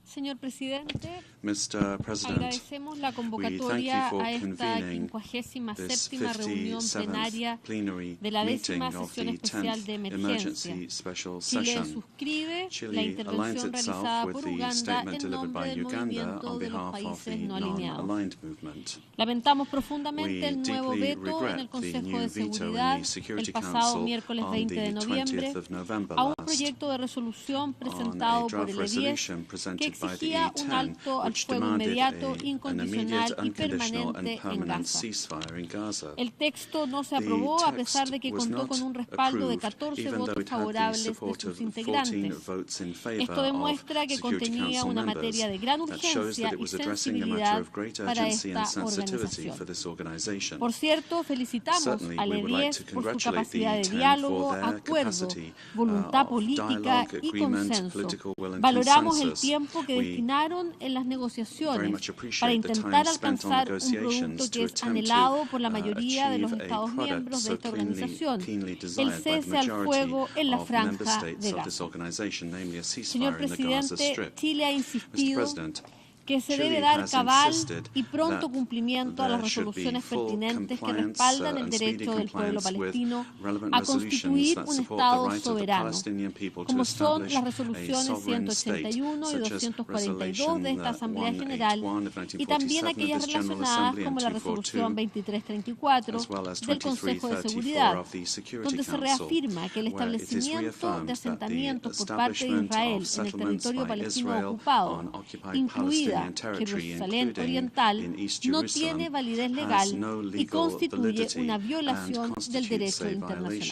[SPEAKER 12] Señor Presidente,
[SPEAKER 13] Mr. President,
[SPEAKER 12] agradecemos la
[SPEAKER 13] we thank
[SPEAKER 12] convocatoria
[SPEAKER 13] you for
[SPEAKER 12] a esta
[SPEAKER 13] convening
[SPEAKER 12] 57ª reunión
[SPEAKER 13] 57th
[SPEAKER 12] plenaria
[SPEAKER 13] plenary
[SPEAKER 12] de la
[SPEAKER 13] meeting
[SPEAKER 12] 10ª
[SPEAKER 13] of
[SPEAKER 12] sesión
[SPEAKER 13] the
[SPEAKER 12] especial
[SPEAKER 13] 10th
[SPEAKER 12] de
[SPEAKER 13] emergency
[SPEAKER 12] emergencia.
[SPEAKER 13] special
[SPEAKER 12] Chile
[SPEAKER 13] session.
[SPEAKER 12] suscribe la
[SPEAKER 13] Chile aligns
[SPEAKER 12] intervención
[SPEAKER 13] itself
[SPEAKER 12] realizada
[SPEAKER 13] with
[SPEAKER 12] por
[SPEAKER 13] the
[SPEAKER 12] Uganda
[SPEAKER 13] statement
[SPEAKER 12] en
[SPEAKER 13] delivered by
[SPEAKER 12] nombre del
[SPEAKER 13] Uganda
[SPEAKER 12] movimiento
[SPEAKER 13] on
[SPEAKER 12] de los
[SPEAKER 13] behalf of the
[SPEAKER 12] países no alineados.
[SPEAKER 13] non-aligned movement.
[SPEAKER 12] Lamentamos profundamente
[SPEAKER 13] We
[SPEAKER 12] el nuevo
[SPEAKER 13] deeply
[SPEAKER 12] veto en
[SPEAKER 13] regret
[SPEAKER 12] el
[SPEAKER 13] the
[SPEAKER 12] Consejo
[SPEAKER 13] new
[SPEAKER 12] de
[SPEAKER 13] veto in
[SPEAKER 12] Seguridad
[SPEAKER 13] the Security
[SPEAKER 12] el pasado
[SPEAKER 13] Council
[SPEAKER 12] miércoles
[SPEAKER 13] on
[SPEAKER 12] 20 de
[SPEAKER 13] the
[SPEAKER 12] noviembre
[SPEAKER 13] 20th of November
[SPEAKER 12] a un
[SPEAKER 13] last
[SPEAKER 12] proyecto de resolución
[SPEAKER 13] on a
[SPEAKER 12] presentado por
[SPEAKER 13] draft
[SPEAKER 12] el E10
[SPEAKER 13] resolution
[SPEAKER 12] que
[SPEAKER 13] presented by the
[SPEAKER 12] exigía un
[SPEAKER 13] E10
[SPEAKER 12] alto al
[SPEAKER 13] which
[SPEAKER 12] fuego
[SPEAKER 13] demanded
[SPEAKER 12] inmediato,
[SPEAKER 13] an
[SPEAKER 12] incondicional
[SPEAKER 13] immediate,
[SPEAKER 12] y
[SPEAKER 13] unconditional
[SPEAKER 12] permanente
[SPEAKER 13] and
[SPEAKER 12] en
[SPEAKER 13] permanent
[SPEAKER 12] Gaza.
[SPEAKER 13] ceasefire in Gaza.
[SPEAKER 12] El texto no se
[SPEAKER 13] The
[SPEAKER 12] aprobó a
[SPEAKER 13] text
[SPEAKER 12] pesar de que
[SPEAKER 13] was
[SPEAKER 12] contó
[SPEAKER 13] not
[SPEAKER 12] con un respaldo de
[SPEAKER 13] approved,
[SPEAKER 12] 14
[SPEAKER 13] even though
[SPEAKER 12] votos
[SPEAKER 13] it had the
[SPEAKER 12] favorables de
[SPEAKER 13] support
[SPEAKER 12] sus
[SPEAKER 13] of 14
[SPEAKER 12] integrantes.
[SPEAKER 13] votes in favor
[SPEAKER 12] Esto demuestra que
[SPEAKER 13] of Security
[SPEAKER 12] contenía
[SPEAKER 13] Council
[SPEAKER 12] una
[SPEAKER 13] members.
[SPEAKER 12] materia de gran
[SPEAKER 13] That shows
[SPEAKER 12] urgencia
[SPEAKER 13] that it
[SPEAKER 12] y
[SPEAKER 13] was addressing a matter
[SPEAKER 12] sensibilidad
[SPEAKER 13] of great
[SPEAKER 12] para
[SPEAKER 13] urgency
[SPEAKER 12] esta
[SPEAKER 13] and sensitivity
[SPEAKER 12] organización.
[SPEAKER 13] for this organization.
[SPEAKER 12] Por cierto, felicitamos
[SPEAKER 13] Certainly,
[SPEAKER 12] al
[SPEAKER 13] we would like to
[SPEAKER 12] E10 por su
[SPEAKER 13] congratulate the
[SPEAKER 12] capacidad de
[SPEAKER 13] E10 for
[SPEAKER 12] diálogo,
[SPEAKER 13] their
[SPEAKER 12] acuerdo,
[SPEAKER 13] capacity
[SPEAKER 12] voluntad
[SPEAKER 13] of
[SPEAKER 12] política
[SPEAKER 13] dialogue,
[SPEAKER 12] y
[SPEAKER 13] agreement,
[SPEAKER 12] consenso.
[SPEAKER 13] political will and
[SPEAKER 12] Valoramos el
[SPEAKER 13] consensus.
[SPEAKER 12] tiempo que
[SPEAKER 13] We
[SPEAKER 12] destinaron en las
[SPEAKER 13] very
[SPEAKER 12] negociaciones
[SPEAKER 13] much appreciate
[SPEAKER 12] para
[SPEAKER 13] the
[SPEAKER 12] intentar
[SPEAKER 13] time spent on
[SPEAKER 12] alcanzar un
[SPEAKER 13] negotiations
[SPEAKER 12] producto
[SPEAKER 13] to
[SPEAKER 12] que es
[SPEAKER 13] attempt
[SPEAKER 12] anhelado por la
[SPEAKER 13] to
[SPEAKER 12] mayoría de los
[SPEAKER 13] achieve a
[SPEAKER 12] Estados
[SPEAKER 13] product
[SPEAKER 12] miembros de
[SPEAKER 13] so
[SPEAKER 12] esta organización,
[SPEAKER 13] keenly
[SPEAKER 12] el
[SPEAKER 13] desired by the
[SPEAKER 12] cese al
[SPEAKER 13] majority
[SPEAKER 12] fuego en la
[SPEAKER 13] of member
[SPEAKER 12] franja
[SPEAKER 13] states
[SPEAKER 12] de
[SPEAKER 13] of this
[SPEAKER 12] Gaza.
[SPEAKER 13] organization, namely a
[SPEAKER 12] Señor
[SPEAKER 13] ceasefire in the Gaza
[SPEAKER 12] Presidente,
[SPEAKER 13] Strip.
[SPEAKER 12] Chile ha
[SPEAKER 13] Mr.
[SPEAKER 12] insistido
[SPEAKER 13] President,
[SPEAKER 12] que se
[SPEAKER 13] Chile
[SPEAKER 12] debe dar
[SPEAKER 13] has
[SPEAKER 12] cabal
[SPEAKER 13] insisted
[SPEAKER 12] y pronto
[SPEAKER 13] that
[SPEAKER 12] cumplimiento a las
[SPEAKER 13] there should be
[SPEAKER 12] resoluciones
[SPEAKER 13] full
[SPEAKER 12] pertinentes que
[SPEAKER 13] compliance
[SPEAKER 12] respaldan el
[SPEAKER 13] and speedy
[SPEAKER 12] derecho del pueblo
[SPEAKER 13] compliance with
[SPEAKER 12] palestino
[SPEAKER 13] relevant
[SPEAKER 12] a
[SPEAKER 13] resolutions
[SPEAKER 12] constituir
[SPEAKER 13] that
[SPEAKER 12] un
[SPEAKER 13] support the
[SPEAKER 12] Estado
[SPEAKER 13] right of the
[SPEAKER 12] soberano,
[SPEAKER 13] Palestinian people to
[SPEAKER 12] como son
[SPEAKER 13] establish
[SPEAKER 12] las
[SPEAKER 13] a
[SPEAKER 12] resoluciones
[SPEAKER 13] sovereign state,
[SPEAKER 12] 181 y
[SPEAKER 13] such as
[SPEAKER 12] 242 de esta Asamblea
[SPEAKER 13] 181
[SPEAKER 12] General
[SPEAKER 13] of
[SPEAKER 12] y también
[SPEAKER 13] 1947 of
[SPEAKER 12] aquellas
[SPEAKER 13] this General
[SPEAKER 12] relacionadas
[SPEAKER 13] Assembly
[SPEAKER 12] como
[SPEAKER 13] and
[SPEAKER 12] la resolución
[SPEAKER 13] 242,
[SPEAKER 12] 2334
[SPEAKER 13] as well as
[SPEAKER 12] del Consejo de
[SPEAKER 13] 2334
[SPEAKER 12] Seguridad,
[SPEAKER 13] of the Security
[SPEAKER 12] donde se
[SPEAKER 13] Council,
[SPEAKER 12] reafirma que el
[SPEAKER 13] where it is
[SPEAKER 12] establecimiento
[SPEAKER 13] reaffirmed
[SPEAKER 12] de
[SPEAKER 13] that the
[SPEAKER 12] asentamientos por parte de
[SPEAKER 13] establishment
[SPEAKER 12] Israel
[SPEAKER 13] of
[SPEAKER 12] en el
[SPEAKER 13] settlements
[SPEAKER 12] territorio
[SPEAKER 13] by
[SPEAKER 12] palestino
[SPEAKER 13] Israel
[SPEAKER 12] ocupado,
[SPEAKER 13] on occupied
[SPEAKER 12] incluida
[SPEAKER 13] Palestinian territory,
[SPEAKER 12] Jerusalén
[SPEAKER 13] including
[SPEAKER 12] Oriental,
[SPEAKER 13] in East
[SPEAKER 12] no
[SPEAKER 13] Jerusalem,
[SPEAKER 12] tiene validez
[SPEAKER 13] has
[SPEAKER 12] legal
[SPEAKER 13] no
[SPEAKER 12] y
[SPEAKER 13] legal
[SPEAKER 12] constituye
[SPEAKER 13] validity
[SPEAKER 12] una
[SPEAKER 13] and
[SPEAKER 12] violación del
[SPEAKER 13] constitutes
[SPEAKER 12] derecho
[SPEAKER 13] a violation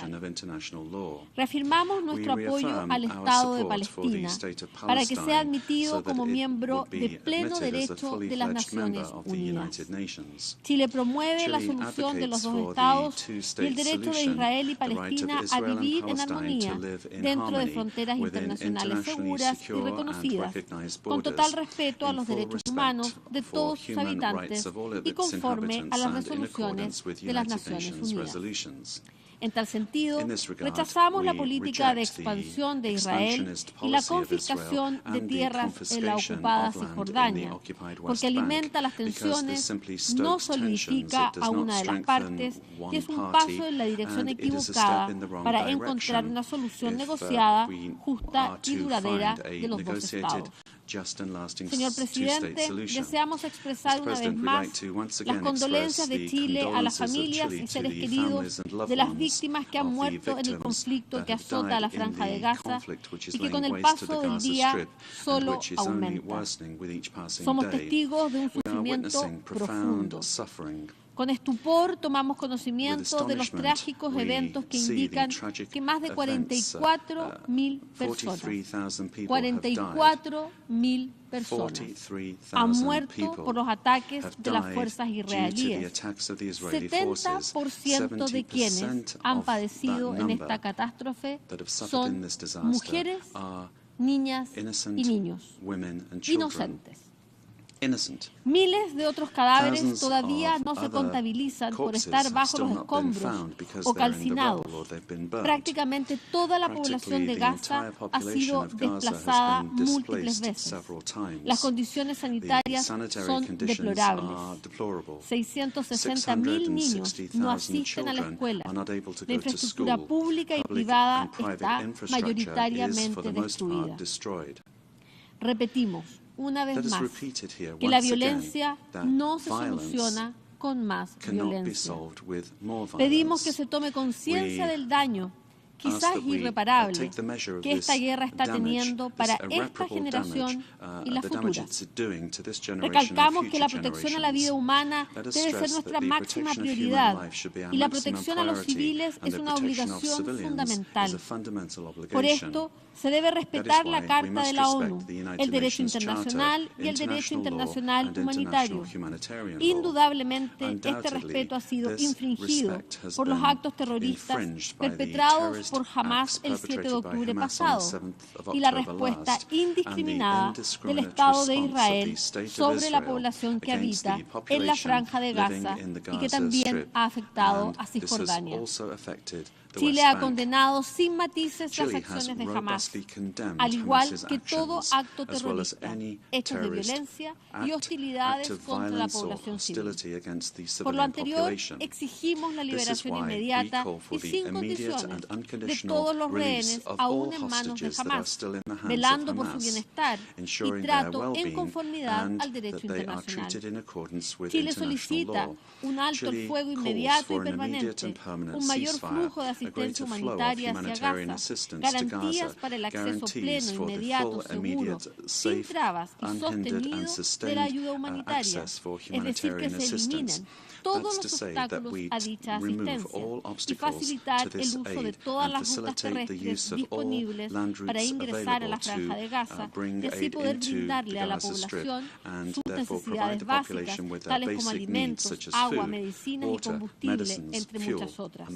[SPEAKER 12] internacional.
[SPEAKER 13] of international law.
[SPEAKER 12] Reafirmamos nuestro
[SPEAKER 13] We
[SPEAKER 12] apoyo
[SPEAKER 13] reaffirm
[SPEAKER 12] al
[SPEAKER 13] our
[SPEAKER 12] Estado de
[SPEAKER 13] support for the
[SPEAKER 12] Palestina
[SPEAKER 13] state of
[SPEAKER 12] para que sea
[SPEAKER 13] Palestine
[SPEAKER 12] admitido
[SPEAKER 13] so that
[SPEAKER 12] como
[SPEAKER 13] it
[SPEAKER 12] miembro
[SPEAKER 13] would be
[SPEAKER 12] de pleno
[SPEAKER 13] admitted as a
[SPEAKER 12] derecho
[SPEAKER 13] fully
[SPEAKER 12] de las
[SPEAKER 13] fledged member
[SPEAKER 12] Naciones
[SPEAKER 13] of the
[SPEAKER 12] Unidas.
[SPEAKER 13] United Nations.
[SPEAKER 12] Chile promueve la
[SPEAKER 13] Chile
[SPEAKER 12] solución de los
[SPEAKER 13] advocates
[SPEAKER 12] dos
[SPEAKER 13] for the
[SPEAKER 12] Estados y el
[SPEAKER 13] two-state
[SPEAKER 12] derecho de
[SPEAKER 13] solution,
[SPEAKER 12] Israel y
[SPEAKER 13] the right of
[SPEAKER 12] Palestina a
[SPEAKER 13] Israel and
[SPEAKER 12] vivir en
[SPEAKER 13] Palestine to
[SPEAKER 12] armonía
[SPEAKER 13] live in
[SPEAKER 12] dentro de
[SPEAKER 13] harmony
[SPEAKER 12] fronteras
[SPEAKER 13] within
[SPEAKER 12] internacionales
[SPEAKER 13] internationally
[SPEAKER 12] seguras y
[SPEAKER 13] secure and
[SPEAKER 12] reconocidas,
[SPEAKER 13] recognized
[SPEAKER 12] con
[SPEAKER 13] borders
[SPEAKER 12] total respeto a
[SPEAKER 13] in
[SPEAKER 12] los
[SPEAKER 5] derechos humanos de todos sus habitantes y conforme a las resoluciones de las Naciones Unidas. En tal sentido, rechazamos la política de expansión de Israel y la confiscación de tierras en la ocupada Cisjordania, porque alimenta las tensiones, no solidifica a una de las partes y es un paso en la dirección equivocada para encontrar una solución negociada, justa y duradera de los dos Estados. Señor Presidente, deseamos expresar una vez más las condolencias de Chile a las familias y seres queridos de las víctimas que han muerto en el conflicto que azota a la Franja de Gaza y que con el paso del día solo aumenta. Somos testigos de un sufrimiento profundo. Con estupor tomamos conocimiento de los trágicos eventos que indican que más de 44.000 personas, 44.000 personas han muerto por los ataques de las fuerzas israelíes. 70% de quienes han padecido en esta catástrofe son mujeres, niñas y niños inocentes. Miles de otros cadáveres todavía no se contabilizan por estar bajo los escombros o calcinados. Prácticamente toda la población de Gaza ha sido desplazada múltiples veces. Las condiciones sanitarias son deplorables. 660.000 niños no asisten a la escuela. La infraestructura pública y privada está mayoritariamente destruida. Repetimos una vez más que la violencia no se soluciona con más violencia. Pedimos que se tome conciencia del daño, quizás irreparable, que esta guerra está teniendo para esta generación y las futuras. Recalcamos que la protección a la vida humana debe ser nuestra máxima prioridad y la protección a los civiles es una obligación fundamental. Por esto, se debe respetar la Carta de la ONU, el derecho internacional y el derecho internacional humanitario. Indudablemente, este respeto ha sido infringido por los actos terroristas perpetrados por Hamas el 7 de octubre pasado y la respuesta indiscriminada del Estado de Israel sobre la población que habita en la Franja de Gaza y que también ha afectado a Cisjordania. Chile ha condenado sin matices las acciones de Hamas, al igual que todo acto terrorista, hechos de violencia y hostilidades contra la población civil. Por lo anterior, exigimos la liberación inmediata y sin condiciones de todos los rehenes aún en manos de Hamas, velando por su bienestar y trato en conformidad al derecho internacional. Chile solicita un alto el fuego inmediato y permanente, un mayor flujo de asistencia humanitaria hacia Gaza, garantías para el acceso pleno, inmediato, seguro, sin trabas y sostenido de la ayuda humanitaria, es decir, que se eliminen todos los obstáculos a dicha asistencia y facilitar el uso de todas las rutas terrestres disponibles para ingresar a la Franja de Gaza y así poder brindarle a la población sus necesidades básicas, tales como alimentos, agua, medicinas y combustible, entre muchas otras.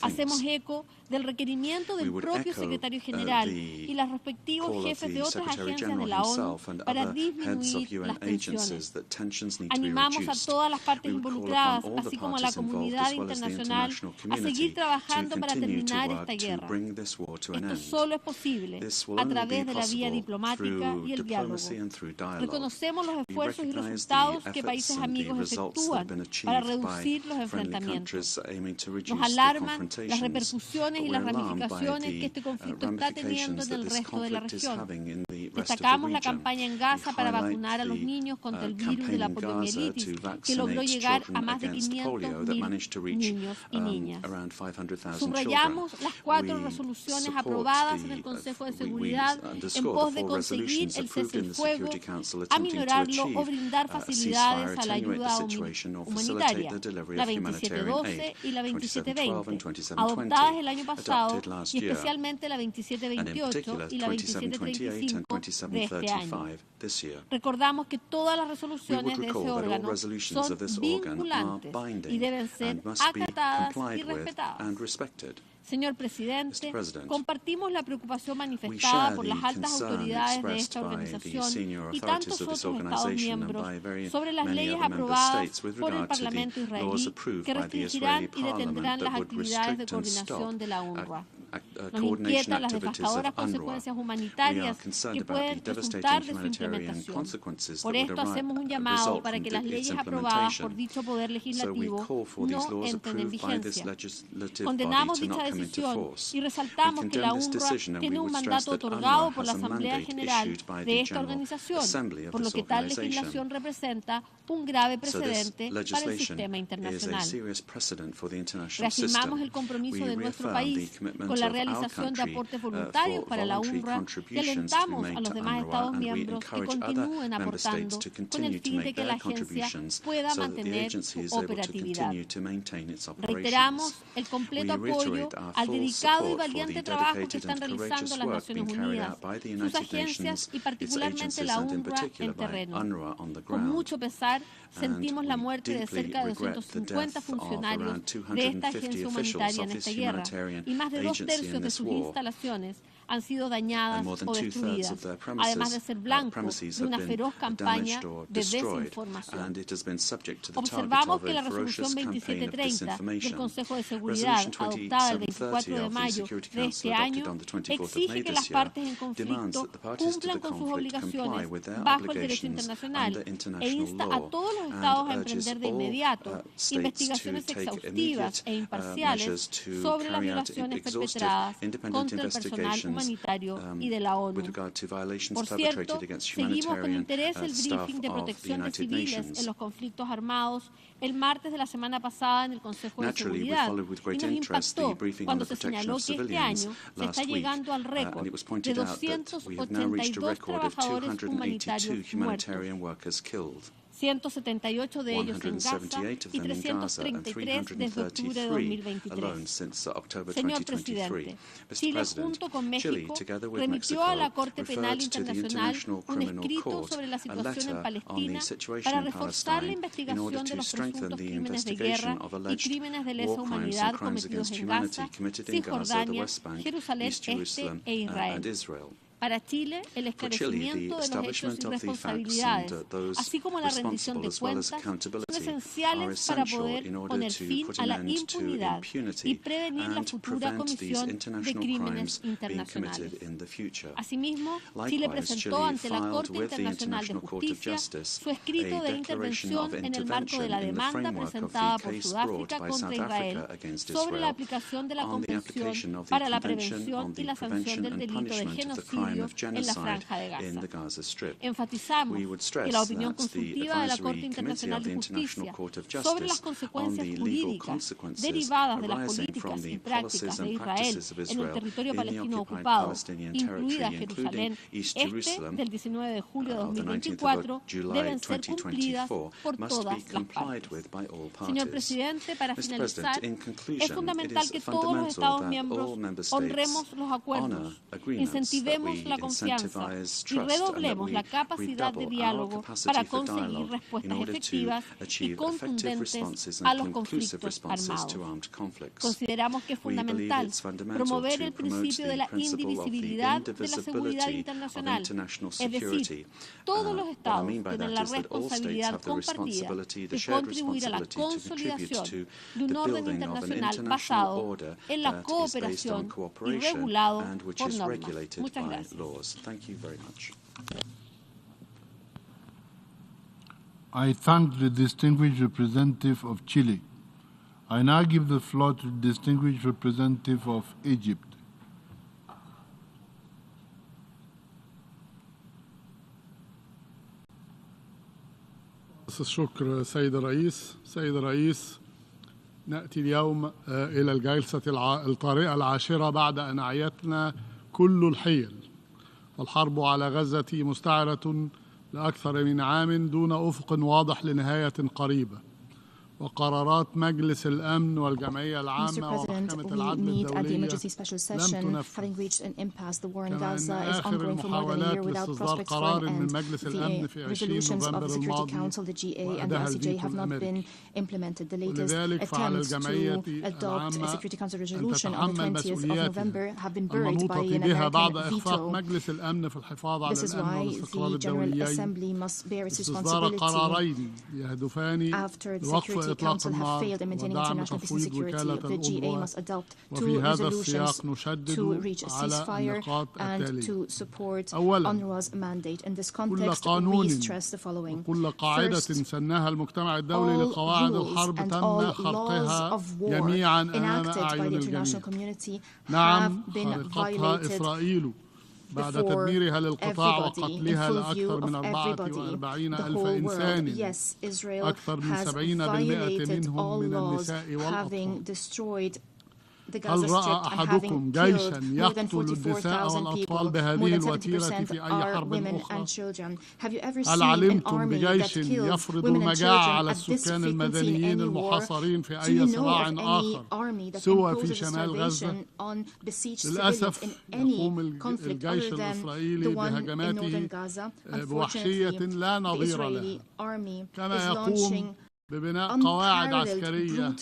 [SPEAKER 5] Hacemos eco del requerimiento del propio secretario general y los respectivos jefes de otras agencias de la ONU para disminuir las tensiones. Animamos a todas las partes involucradas, así como a la comunidad internacional, a seguir trabajando para terminar esta guerra. Esto solo es posible a través de la vía diplomática y el diálogo. Reconocemos los esfuerzos y resultados que países amigos efectúan para reducir los enfrentamientos. Nos alarman las repercusiones y las ramificaciones que este conflicto está teniendo en el resto de la región. Destacamos la campaña en Gaza para vacunar a los niños contra el virus de la poliomielitis, que logró llegar a más de 500.000 niños y niñas. Subrayamos las 4 resoluciones aprobadas en el Consejo de Seguridad en pos de conseguir el cese del fuego, aminorarlo o brindar facilidades a la ayuda humanitaria, la 2712 y la 2720, adoptadas el año pasado y especialmente la 2728 y la 2735 de este año. Recordamos que todas las resoluciones de ese órgano son vinculantes y deben ser acatadas y respetadas.
[SPEAKER 12] Señor Presidente, compartimos la preocupación manifestada por las altas autoridades de esta organización y tantos otros Estados miembros sobre las leyes aprobadas por el Parlamento israelí que restringirán y detendrán las actividades de coordinación de la Unrwa. Nos inquietan las devastadoras consecuencias humanitarias que pueden resultar de su implementación. Por esto hacemos un llamado para que las leyes aprobadas por dicho Poder Legislativo no entren en vigencia. Condenamos dicha decisión y resaltamos que la Unrwa tiene un mandato otorgado por la Asamblea General de esta organización, por lo que tal legislación representa un grave precedente para el sistema internacional. Reafirmamos el compromiso de nuestro país con la realización de aportes voluntarios para la Unrwa y alentamos a los demás Estados miembros que continúen aportando con el fin de que la agencia pueda mantener su operatividad. Reiteramos el completo apoyo al dedicado y valiente trabajo que están realizando las Naciones Unidas, sus agencias y particularmente la Unrwa en terreno. Con mucho pesar, sentimos la muerte de cerca de 250 funcionarios de esta agencia humanitaria en esta guerra y más de 2/3 de sus instalaciones han sido dañadas o destruidas, además de ser blancos de una feroz campaña de desinformación. Observamos que la resolución 2730 del Consejo de Seguridad, adoptada el 24 de mayo de este año, exige que las partes en conflicto cumplan con sus obligaciones bajo el derecho internacional e insta a todos los estados a emprender de inmediato investigaciones exhaustivas e imparciales sobre las violaciones perpetradas contra el personal humanitario y de la ONU. Por cierto, seguimos con interés el briefing de protección de civiles en los conflictos armados el martes de la semana pasada en el Consejo de Seguridad y nos impactó cuando se señaló que este año se está llegando al récord de 282 trabajadores humanitarios muertos. 178 de ellos en Gaza y 333 desde octubre de 2023. Señor Presidente, Chile junto con México remitió a la Corte Penal Internacional un escrito sobre la situación en Palestina para reforzar la investigación de los presuntos crímenes de guerra y crímenes de lesa humanidad cometidos en Gaza, Cisjordania, Jerusalén Este e Israel. Para Chile, el esclarecimiento de los hechos y responsabilidades, así como la rendición de cuentas, son esenciales para poder poner fin a la impunidad y prevenir la futura comisión de crímenes internacionales. Asimismo, Chile presentó ante la Corte Internacional de Justicia su escrito de intervención en el marco de la demanda presentada por Sudáfrica contra Israel sobre la aplicación de la Convención para la Prevención y la Sanción del Delito de Genocidio en la Franja de Gaza. Enfatizamos que la opinión consultiva de la Corte Internacional de Justicia sobre las consecuencias jurídicas derivadas de las políticas y prácticas de Israel en el territorio palestino ocupado, incluida Jerusalén Este, del 19 de julio de 2024, deben ser cumplidas por todas las partes. Señor Presidente, para finalizar, es fundamental que todos los Estados miembros honremos los acuerdos, incentivemos la confianza y redoblemos la capacidad de diálogo para conseguir respuestas efectivas y contundentes a los conflictos armados. Consideramos que es fundamental promover el principio de la indivisibilidad de la seguridad internacional, es decir, todos los Estados tienen la responsabilidad compartida de contribuir a la consolidación de un orden internacional basado en la cooperación y regulado por normas. Muchas gracias.
[SPEAKER 13] Thank you very much.
[SPEAKER 1] I thank the distinguished representative of Chile. I now give the floor to the distinguished representative of Egypt.
[SPEAKER 14] الشكر سيد الرئيس. سيد الرئيس، نأتي اليوم إلى الجلسة الطارئة العاشرة بعد أن أعيتنا كل الحيل. الحرب على غزة مستعرة لأكثر من عام دون أفق واضح لنهاية قريبة، وقرارات مجلس الأمن والجمعية العامة ومحكمة العدل الدولية لم تنفذ. كما أن آخر المحاولات لاستصدار قرار من مجلس الأمن في 20 نوفمبر الماضي وأداها الفيتو الأمريكي. ولذلك فعلى الجمعية العامة أن تتحمل مسؤولياتها المنوطة بها بعد إخفاق مجلس الأمن في الحفاظ على الأمن والاستقرار الدوليين باستصدار قرارين يهدفان لوقف إطلاق النار ودعم تفويض وكالة الأونروا. وفي هذا السياق نشدد على النقاط التالية: أولاً، كل قانون وكل قاعدة سناها المجتمع الدولي لقواعد الحرب تم خرقها جميعاً أمام أعين الجميع. نعم، خرقتها إسرائيل بعد تدميرها للقطاع وقتلها لأكثر من 44,000 إنسان، أكثر من 70% منهم من النساء والأطفال. هل رأى أحدكم جيشا يقتل النساء والأطفال بهذه الوتيرة في أي حرب أخرى؟ هل علمتم بجيش يفرض المجاعة على السكان المدنيين المحاصرين في أي صراع آخر سوى في شمال غزة؟ للأسف يقوم الجيش الإسرائيلي بهجماته بوحشية لا نظير لها، كما يقوم ببناء قواعد عسكرية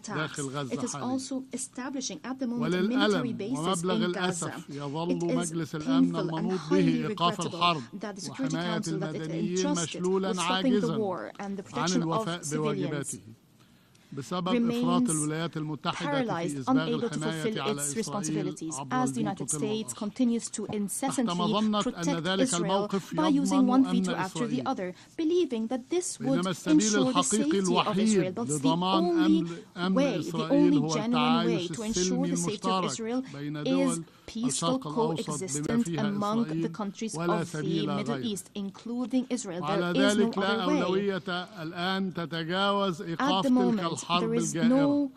[SPEAKER 14] داخل غزة حاليا. وللألم ومبلغ الأسف يظل مجلس الأمن المنوط به إيقاف الحرب وحماية المدنيين مشلولا عاجزا عن الوفاء بواجباته بسبب إفراط الولايات المتحدة في إسباغ الحماية على إسرائيل عبر الفيتو الأحمر، تحت مظنة أن ذلك الموقف يضمن أمن إسرائيل، بينما السبيل الحقيقي الوحيد لضمان أمن إسرائيل هو التعايش السلمي المشترك بين دول الشرق الأوسط بما فيها إسرائيل ولا سبيل غيره. وعلى ذلك لا أولوية الآن تتجاوز إيقاف تلك الحرب الجائرة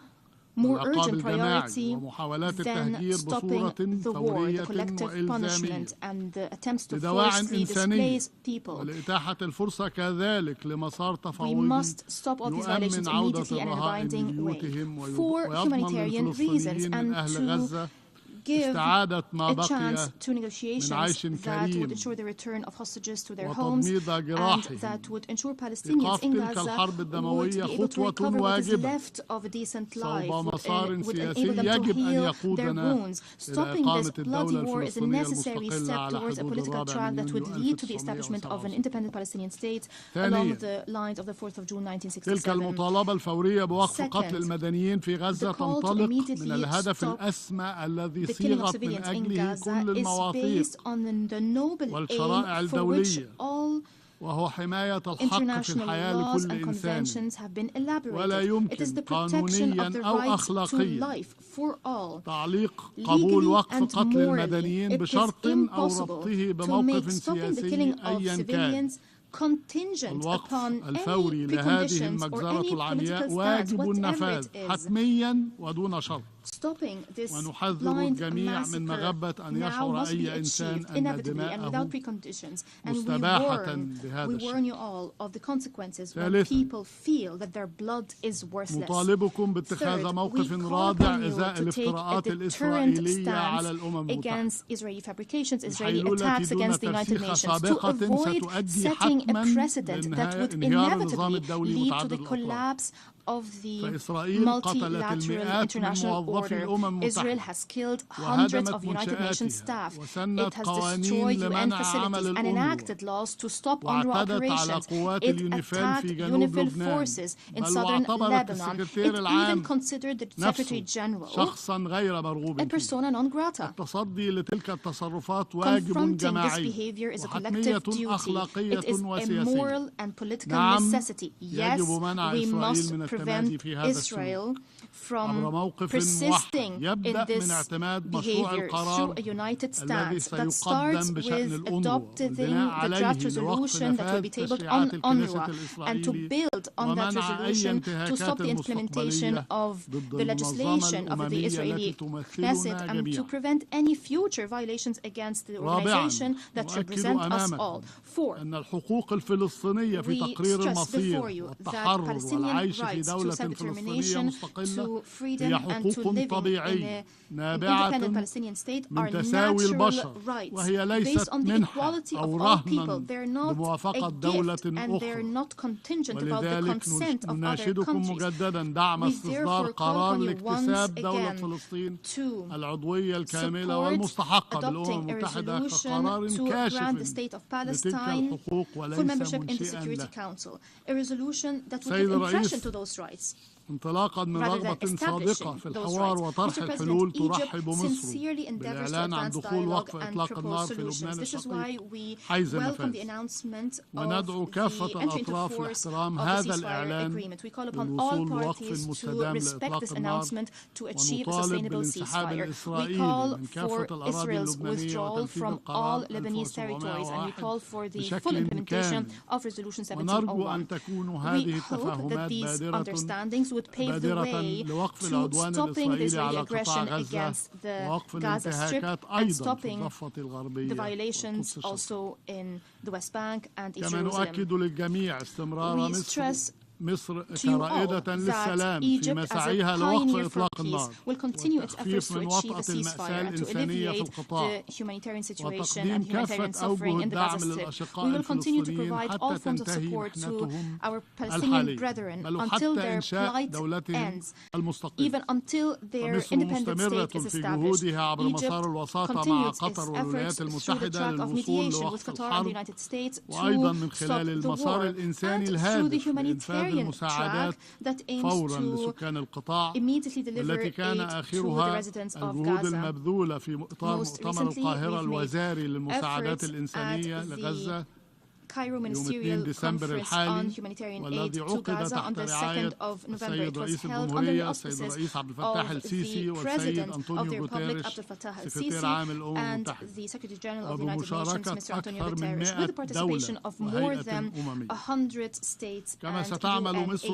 [SPEAKER 14] والعقاب الجماعي ومحاولات التهجير بصورة فورية وإلزامية لدواعٍ إنسانية ولإتاحة الفرصة كذلك لمسار تفاوضي يؤمن عودة الرهائن لبيوتهم ويضمن للفلسطينيين من أهل غزة استعادة ما بقي من عيش كريم وتضميد جراحهم. إيقاف تلك الحرب الدموية خطوة واجبة صوب مسار سياسي يجب أن يقودنا إلى إقامة الدولة الفلسطينية المستقلة على حدود 4 مليون 1967. ثانيا، تلك المطالبة الفورية بوقف قتل المدنيين في غزة تنطلق من الهدف الأسمى الذي صيغت من أجله كل المواثيق والشرائع الدولية، وهو حماية الحق في الحياة لكل إنسان. ولا يمكن قانونيا أو أخلاقيا تعليق قبول وقف قتل المدنيين بشرط أو ربطه بموقف سياسي أيا كان. الوقف الفوري لهذه المجزرة العمياء واجب النفاذ حتميا ودون شرط. ونحذر الجميع من مغبة أن يشعر أي إنسان أن دماءه مستباحة بهذا الشيء. ثالثا، نطالبكم باتخاذ موقف رادع إزاء الافتراءات الإسرائيلية على الأمم المتحدة. الحيلولة دون ترسيخ سابقة ستؤدي حتما لانهيار النظام الدولي متعدد الأطراف. فإسرائيل قتلت المئات من موظفي الأمم المتحدة وهدمت منشآتها وسنت قوانين لمنع عمل الأونروا واعتدت على قوات اليونيفيل في جنوب لبنان، بل واعتبرت السكرتير العام نفسه شخصا غير مرغوب فيه. التصدي لتلك التصرفات واجب جماعي وحتمية أخلاقية وسياسية. نعم، يجب منع إسرائيل من التمادي في هذا السلوك عبر موقف موحد يبدأ من اعتماد مشروع القرار الذي سيقدم بشأن الأونروا والبناء عليه لوقف نفاذ تشريعات الكنيسة الإسرائيلي ومنع أي انتهاكات مستقبلية ضد المنظمة الأممية التي تمثلنا جميعا. رابعا، نؤكد أمامكم أن الحقوق الفلسطينية في تقرير المصير والتحرر والعيش في rights to self-determination, to freedom, and to living in an independent Palestinian state are natural rights based on the equality of all people. They're not a gift and they're not contingent about the consent of other countries. We therefore call on you once again to support adopting a resolution to grant the state of Palestine full membership in the Security Council, a resolution that would give impression to those rights.
[SPEAKER 1] انطلاقا من رغبة صادقة في الحوار وطرح الحلول ترحب مصر بالإعلان عن دخول وقف إطلاق النار في لبنان الشقيق حيز النفاذ وندعو كافة الأطراف لاحترام هذا الإعلان للوصول لوقف مستدام لإطلاق النار ونطالب بالانسحاب الإسرائيلي من كافة الأراضي اللبنانية وتنفيذ القرار 1401 بشكل كامل ونرجو أن تكون هذه التفاهمات بادرة
[SPEAKER 5] pave the way to stopping the Israeli aggression against the Gaza Strip and stopping the violations also in the West Bank and East Jerusalem. We stress
[SPEAKER 1] مصر كرائدة للسلام في مساعيها لوقف إطلاق النار والتخفيف من وطأة المأساة الإنسانية في القطاع وتقديم كافة أوجه الدعم للأشقاء الفلسطينيين حتى تنتهي محنتهم الحالية بل وحتى إنشاء دولتهم المستقلة ومصر مستمرة في جهودها عبر مسار الوساطة مع قطر والولايات المتحدة للوصول لوقف الحرب وأيضا من خلال المسار الإنساني الهادف لإنفاذ المساعدات فورا لسكان القطاع التي كان آخرها الجهود المبذولة في إطار مؤتمر القاهرة الوزاري للمساعدات الإنسانية لغزة
[SPEAKER 5] Cairo Ministerial Conference on Humanitarian Aid to Gaza on the 2nd of November. It was held under the auspices of the President of the Republic, Abdel Fattah al-Sisi, and the Secretary General of the United Nations, Mr. Antonio Guterres, with the participation of more than 100 states and UN agencies.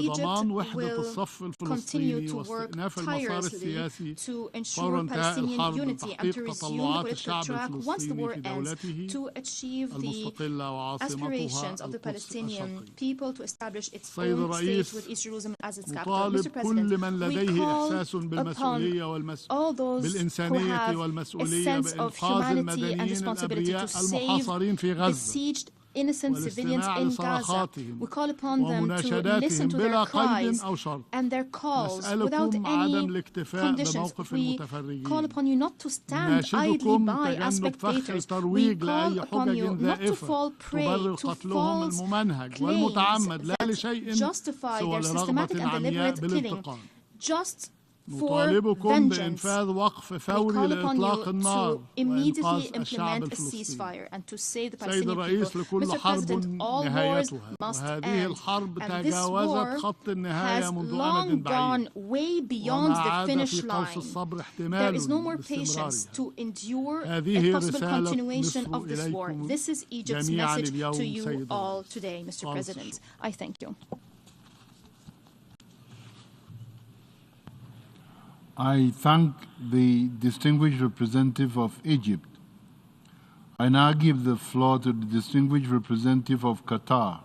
[SPEAKER 5] Egypt will continue to work tirelessly to ensure Palestinian unity and to resume the political track once the war ends to achieve the aspirations of the Palestinian people to establish its own state with East Jerusalem as its capital. Mr. President, we call upon all those who have a sense of humanity and responsibility to save besieged innocent civilians in Gaza. We call upon them to listen to their cries and their calls without any conditions. We call upon you not to stand idly by as spectators. We call upon you not to fall prey to false claims that justify their systematic and deliberate killing. Just for vengeance, we call upon you to immediately implement a ceasefire and to save the Palestinian people. Mr. President, all wars must end, and this war has long gone way beyond the finish line. There is no more patience to endure a possible continuation of this war. This is Egypt's message to you all today, Mr. President. I thank you.
[SPEAKER 1] I thank the distinguished representative of Egypt. I now give the floor to the distinguished representative of Qatar.